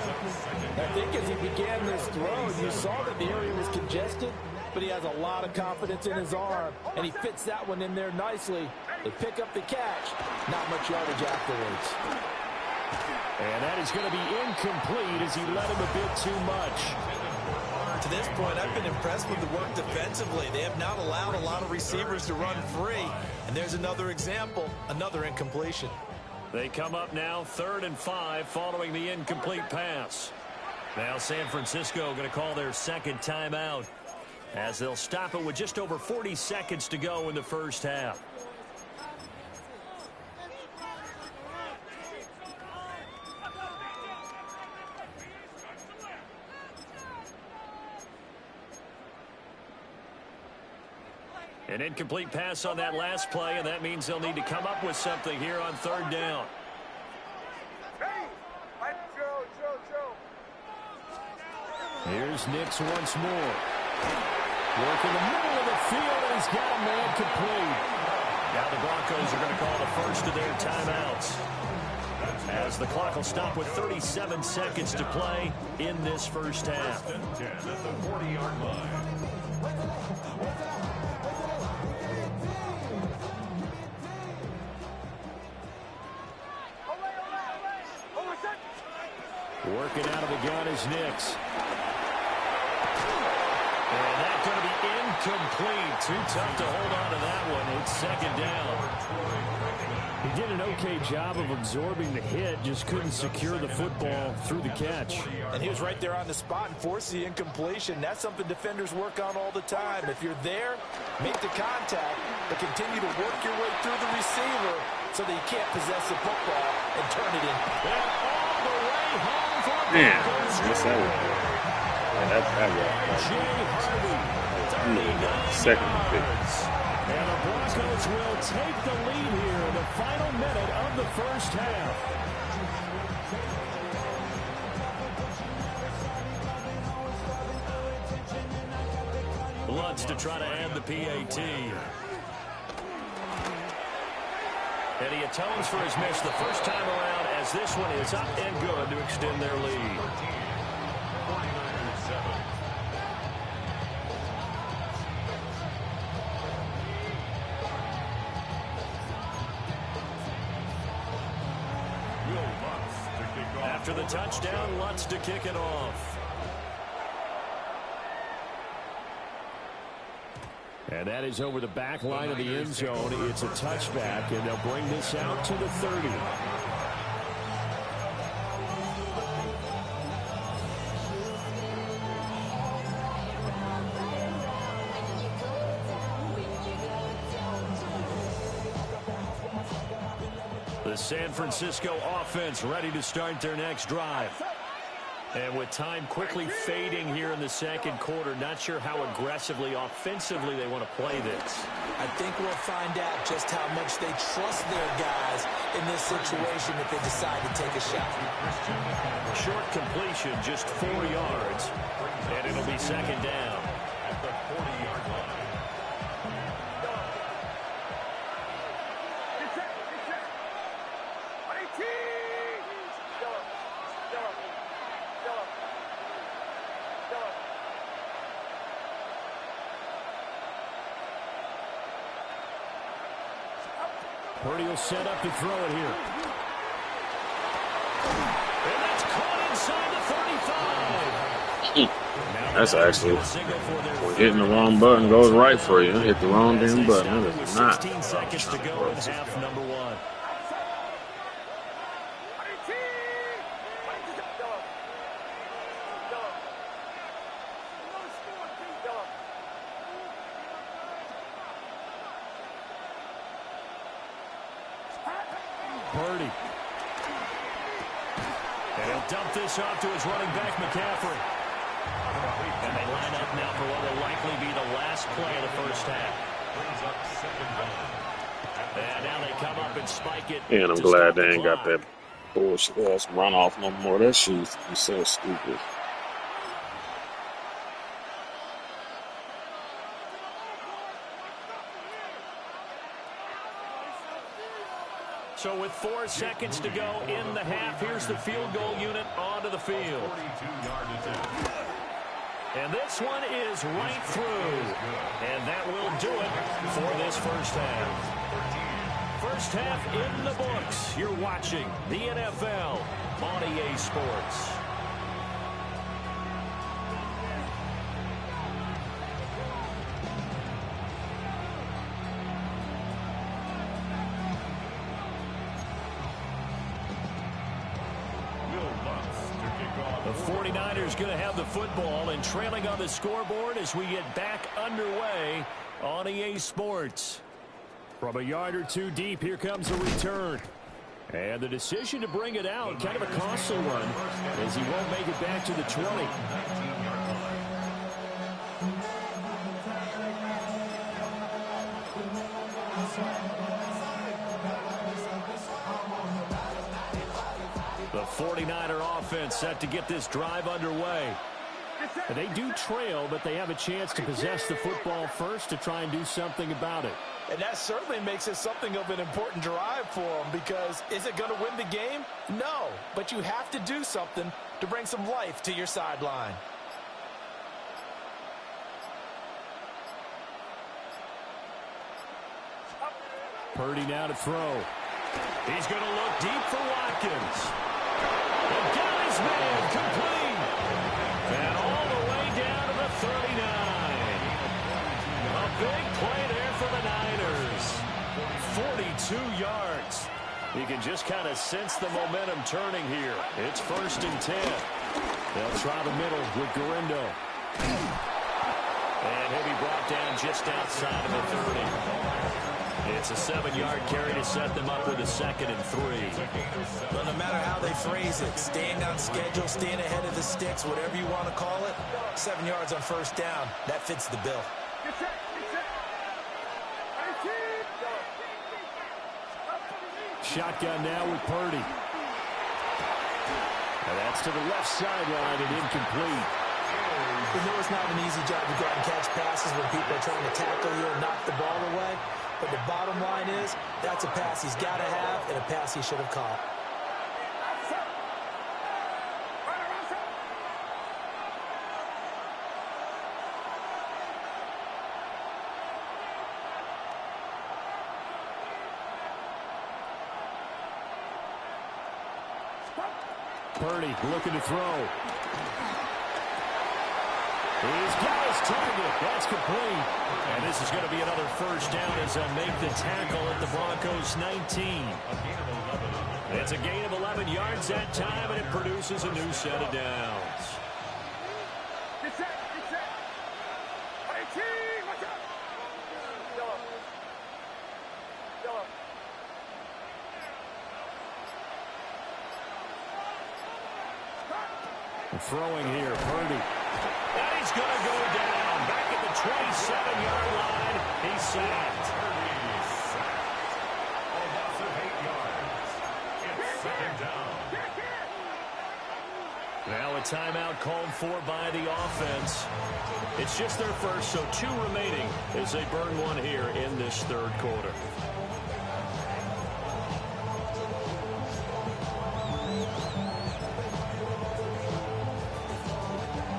I think as he began this throw, you saw that the area was congested, but he has a lot of confidence in his arm, and he fits that one in there nicely. They pick up the catch. Not much yardage afterwards. And that is going to be incomplete as he led him a bit too much. To this point, I've been impressed with the work defensively. They have not allowed a lot of receivers to run free. And there's another example, another incompletion. They come up now 3rd and 5 following the incomplete pass. Now San Francisco going to call their second timeout as they'll stop it with just over 40 seconds to go in the first half. An incomplete pass on that last play, and that means they'll need to come up with something here on 3rd down. Here's Nix once more. Work in the middle of the field, and he's got a man complete. Now the Broncos are going to call the first of their timeouts, as the clock will stop with 37 seconds to play in this first half. 10 at the 40-yard line. Working out of the gun is Nix. And that's going to be incomplete. Too tough to hold on to that one. It's second down. He did an okay job of absorbing the hit, just couldn't secure the football through the catch. And he was right there on the spot and forced the incompletion. That's something defenders work on all the time. If you're there, make the contact, but continue to work your way through the receiver so that you can't possess the football and turn it in. And all the way home for Man, that's that one. Yeah, that was second pick. And the Broncos will take the lead here in the final minute of the first half. Lutz to try to add the PAT. And he atones for his miss the first time around as this one is up and good to extend their lead. After the touchdown, Lutz to kick it off. And that is over the back line of the end zone. It's a touchback, and they'll bring this out to the 30. The San Francisco offense ready to start their next drive. And with time quickly fading here in the second quarter, not sure how aggressively, offensively they want to play this. I think we'll find out just how much they trust their guys in this situation if they decide to take a shot. Short completion, just 4 yards, and it'll be second down. At the 40-yard line. Purdy will set up to throw it here. And that's caught inside the 35. That's actually when hitting the wrong button goes right for you. Hit the wrong damn button. That is not. 16 seconds to go in half number one. Purdy. And he'll dump this off to his running back, McCaffrey. And they line up now for what will likely be the last play of the first half. And now they come up and spike it. And I'm glad they ain't got that bullshit ass runoff no more. That shit's so stupid. So with 4 seconds to go in the half, here's the field goal unit onto the field. And this one is right through. And that will do it for this first half. First half in the books. You're watching the NFL on EA Sports. The 49ers going to have the football and trailing on the scoreboard as we get back underway on EA Sports. From a yard or two deep, here comes a return. And the decision to bring it out, kind of a costly one, as he won't make it back to the 20. The 49er offense set to get this drive underway. They do trail, but they have a chance to possess the football first to try and do something about it. And that certainly makes it something of an important drive for them, because is it going to win the game? No, but you have to do something to bring some life to your sideline. Purdy now to throw. He's going to look deep for Watkins. And got his man complete. And all the way down to the 39. A big play there for the Niners. 42 yards. You can just kind of sense the momentum turning here. It's 1st and 10. They'll try the middle with Garindo. And he'll be brought down just outside of the 30. It's a 7-yard carry to set them up with a 2nd and 3. Well, no matter how they phrase it, staying on schedule, staying ahead of the sticks, whatever you want to call it, 7 yards on 1st down, that fits the bill. Shotgun now with Purdy. And that's to the left sideline and incomplete. We know it's not an easy job to go out and catch passes when people are trying to tackle you and knock the ball away. But the bottom line is, that's a pass he's got to have and a pass he should have caught. Purdy looking to throw. He's got his target. That's complete. And this is going to be another 1st down as they'll make the tackle at the Broncos 19. It's a gain of 11 yards that time, and it produces a new set of downs. Throwing here, Purdy. And he's going to go down. Back at the 27-yard line. He's sacked. Now a timeout called for by the offense. It's just their first, so 2 remaining as they burn one here in this 3rd quarter.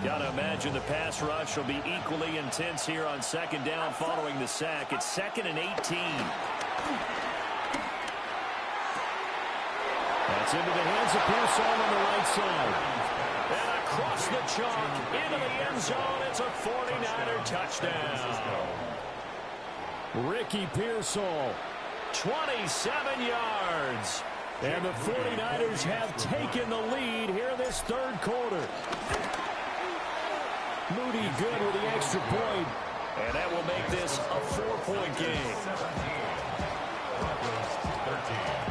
Got to imagine the pass rush will be equally intense here on 2nd down following the sack. It's 2nd and 18. It's into the hands of Pearson on the right side. And across the chalk, into the end zone. It's a 49er touchdown. Ricky Pearsall, 27 yards. And the 49ers have taken the lead here in this third quarter. Moody good with the extra point. And that will make this a 4-point game. 13.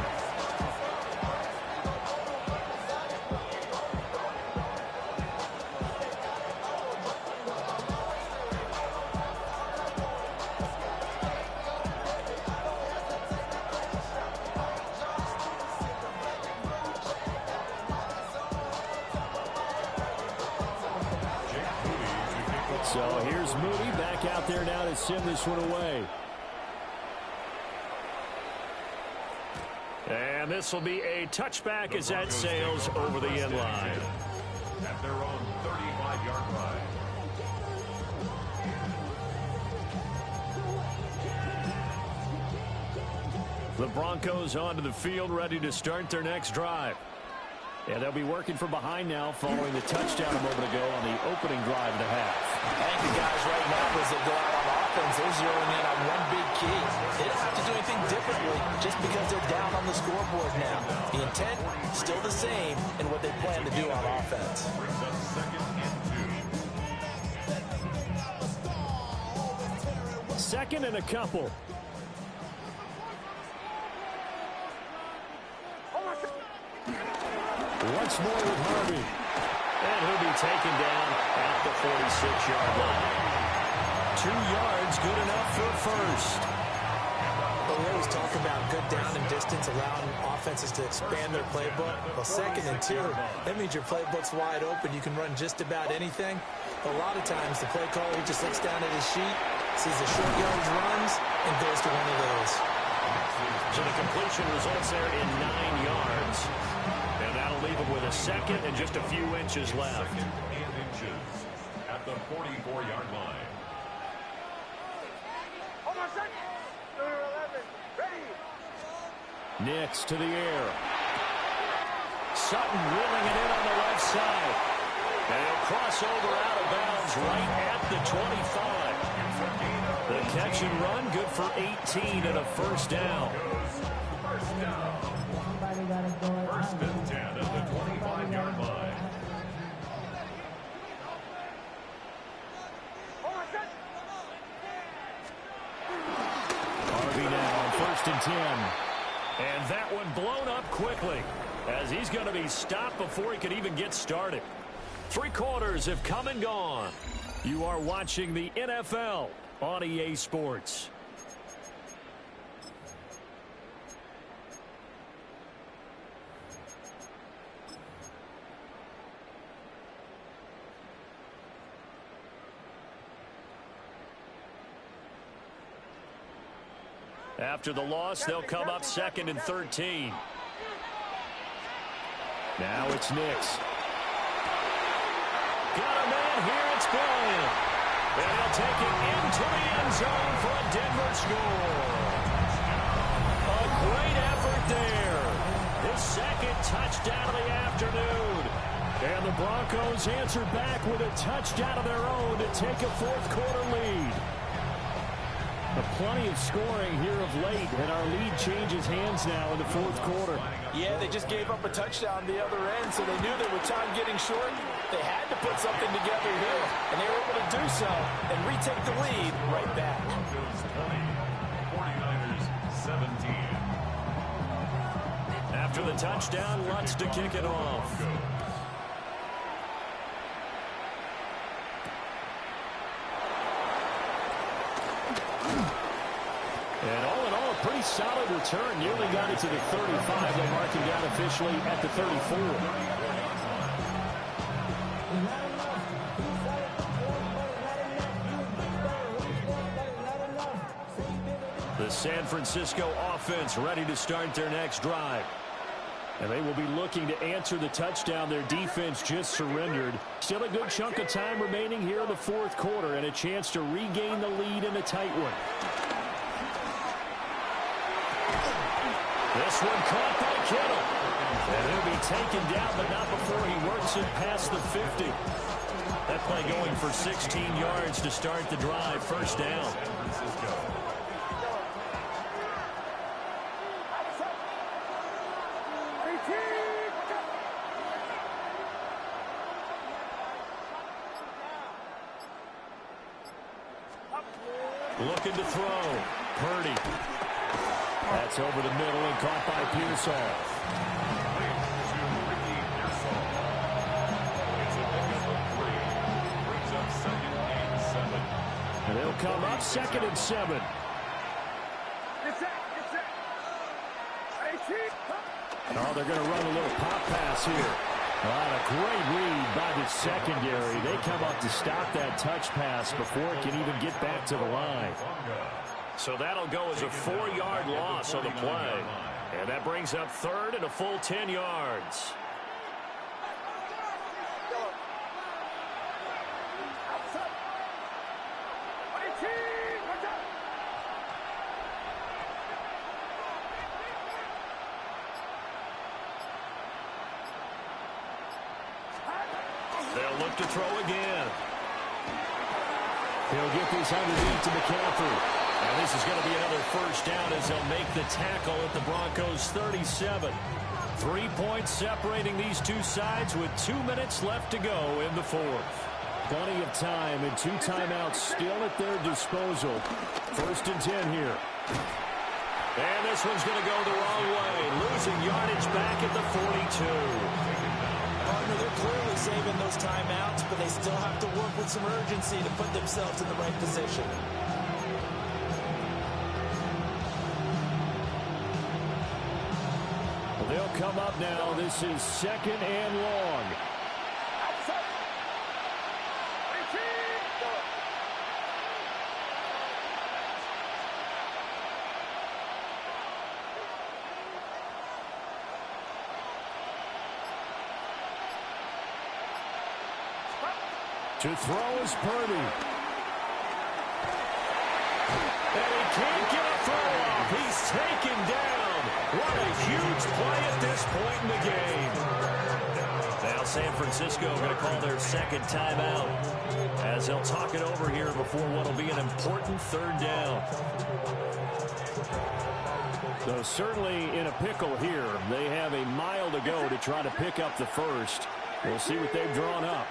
So here's Moody back out there now to send this one away. And this will be a touchback as that sails over the end line. At their own 35-yard line. The Broncos onto the field, ready to start their next drive. And they'll be working from behind now following the touchdown a moment ago on the opening drive of the half. I think the guys right now, as they go out on offense, they're zeroing in on one big key. They don't have to do anything differently just because they're down on the scoreboard now. The intent, still the same in what they plan to do on offense. Second and a couple. Once more with Harvey. And he'll be taken down at the 46-yard line. 2 yards, good enough for a first. Well, we always talk about good down and distance, allowing offenses to expand their playbook. Well, 2nd and 2, that means your playbook's wide open. You can run just about anything. A lot of times, the play caller just looks down at his sheet, sees the short yardage runs, and goes to one of those. So the completion results there in 9 yards. And that'll leave him with a second and just a few inches left. 2nd and inches at the 44-yard line. Nix to the air. Sutton wheeling it in on the left side. And he'll cross over out of bounds right at the 25. The catch and run, good for 18 and a first down. First down. First and 10 at the 25-yard line. Harvey now on 1st and 10. And that one blown up quickly as he's going to be stopped before he can even get started. 3 quarters have come and gone. You are watching the NFL on EA Sports. After the loss, they'll come up 2nd and 13. Now it's Nix. Got a man here, it's Bryant. And he'll take it into the end zone for a Denver score. A great effort there. His 2nd touchdown of the afternoon. And the Broncos answer back with a touchdown of their own to take a 4th quarter lead. Plenty of scoring here of late, and our lead changes hands now in the 4th quarter. Yeah, they just gave up a touchdown the other end, so they knew there was time getting short. They had to put something together here, and they were able to do so and retake the lead right back. Broncos 20, 49ers 17. After the touchdown, Lutz to kick it off. And all in all, a pretty solid return. Nearly got it to the 35. They'll mark him down officially at the 34. The San Francisco offense ready to start their next drive. And they will be looking to answer the touchdown their defense just surrendered. Still a good chunk of time remaining here in the 4th quarter and a chance to regain the lead in a tight one. This one caught by Kittle. And he'll be taken down, but not before he works it past the 50. That play going for 16 yards to start the drive. First down. Looking to throw. Purdy. That's over the middle and caught by Pearsall. And they'll come up 2nd and 7. Oh, they're going to run a little pop pass here. A great read by the secondary. They come up to stop that touch pass before it can even get back to the line. So that'll go as a 4-yard loss on the play. And that brings up 3rd and a full 10 yards. They'll look to throw again. He'll get this underneath to McCaffrey. And this is going to be another first down as they'll make the tackle at the Broncos' 37. 3 points separating these two sides with 2 minutes left to go in the 4th. Plenty of time and 2 timeouts still at their disposal. 1st and 10 here. And this one's going to go the wrong way. Losing yardage back at the 42. They're clearly saving those timeouts, but they still have to work with some urgency to put themselves in the right position. Well, they'll come up now. This is 2nd and long. To throw is Purdy. And he can't get a throw off. He's taken down. What a huge play at this point in the game. Now San Francisco going to call their 2nd timeout as they'll talk it over here before what will be an important 3rd down. So certainly in a pickle here. They have a mile to go to try to pick up the first. We'll see what they've drawn up.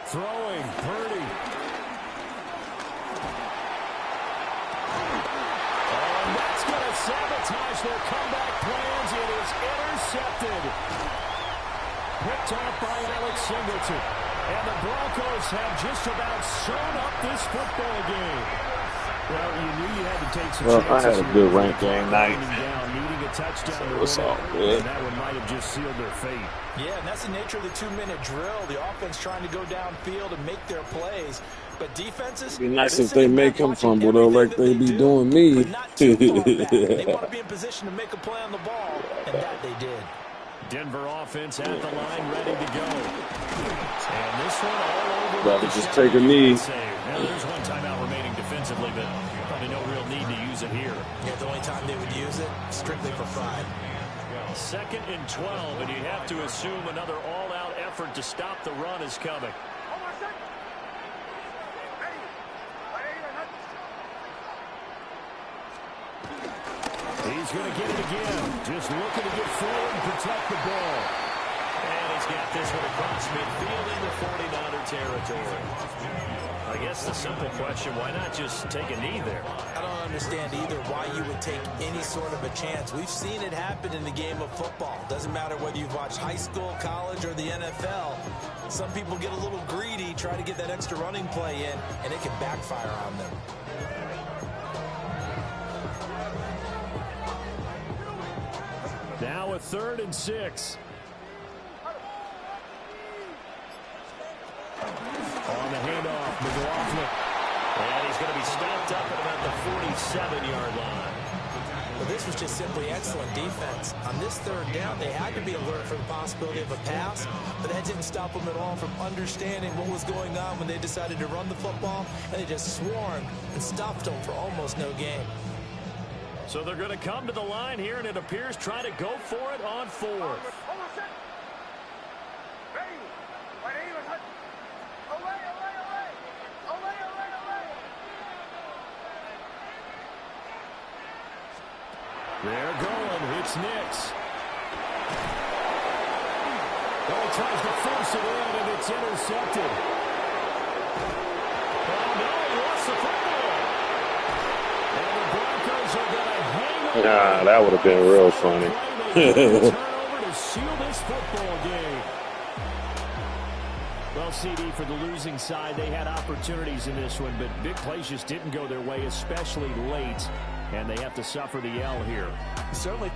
Throwing, Purdy. And that's going to sabotage their comeback plans. It is intercepted. Picked off by Alex Singleton. And the Broncos have just about sewn up this football game. Well, you knew you had to take some chances. I had a good rank game night. Needing a touchdown to It's all good. and that one might have just sealed their fate. Yeah, and that's the nature of the 2-minute drill. The offense trying to go downfield and make their plays. But defenses, It'd be nice if they make him fumble though, like they be doing me. They want to be in position to make a play on the ball, and that they did. Denver offense at the line, ready to go. And this one all over. Rather just take a knee. Now there's one timeout remaining defensively, but probably no real need to use it here. Yeah, the only time they would use it, strictly for pride. 2nd and 12, and you have to assume another all-out effort to stop the run is coming. He's going to get it again. Just looking to get forward and protect the ball. And he's got this one across midfield into 49er territory. I guess the simple question, why not just take a knee there? I don't understand either why you would take any sort of a chance. We've seen it happen in the game of football. Doesn't matter whether you've watched high school, college, or the NFL. Some people get a little greedy, try to get that extra running play in, and it can backfire on them. Now a 3rd and 6. On the handoff, McLaughlin. And he's going to be stopped up at about the 47-yard line. But this was just simply excellent defense. On this third down, they had to be alert for the possibility of a pass, but that didn't stop them at all from understanding what was going on when they decided to run the football, and they just swarmed and stuffed them for almost no gain. So they're going to come to the line here, and it appears try to go for it on fourth. They're going. It's Nix. Oh, he tries to force it in, and it's intercepted. Oh, no, he lost the football. And the Broncos are going to hang on. Nah, that would have been real funny. Turnover to seal this football game. Well, CD, for the losing side, they had opportunities in this one, but big plays just didn't go their way, especially late. And they have to suffer the L here. Certainly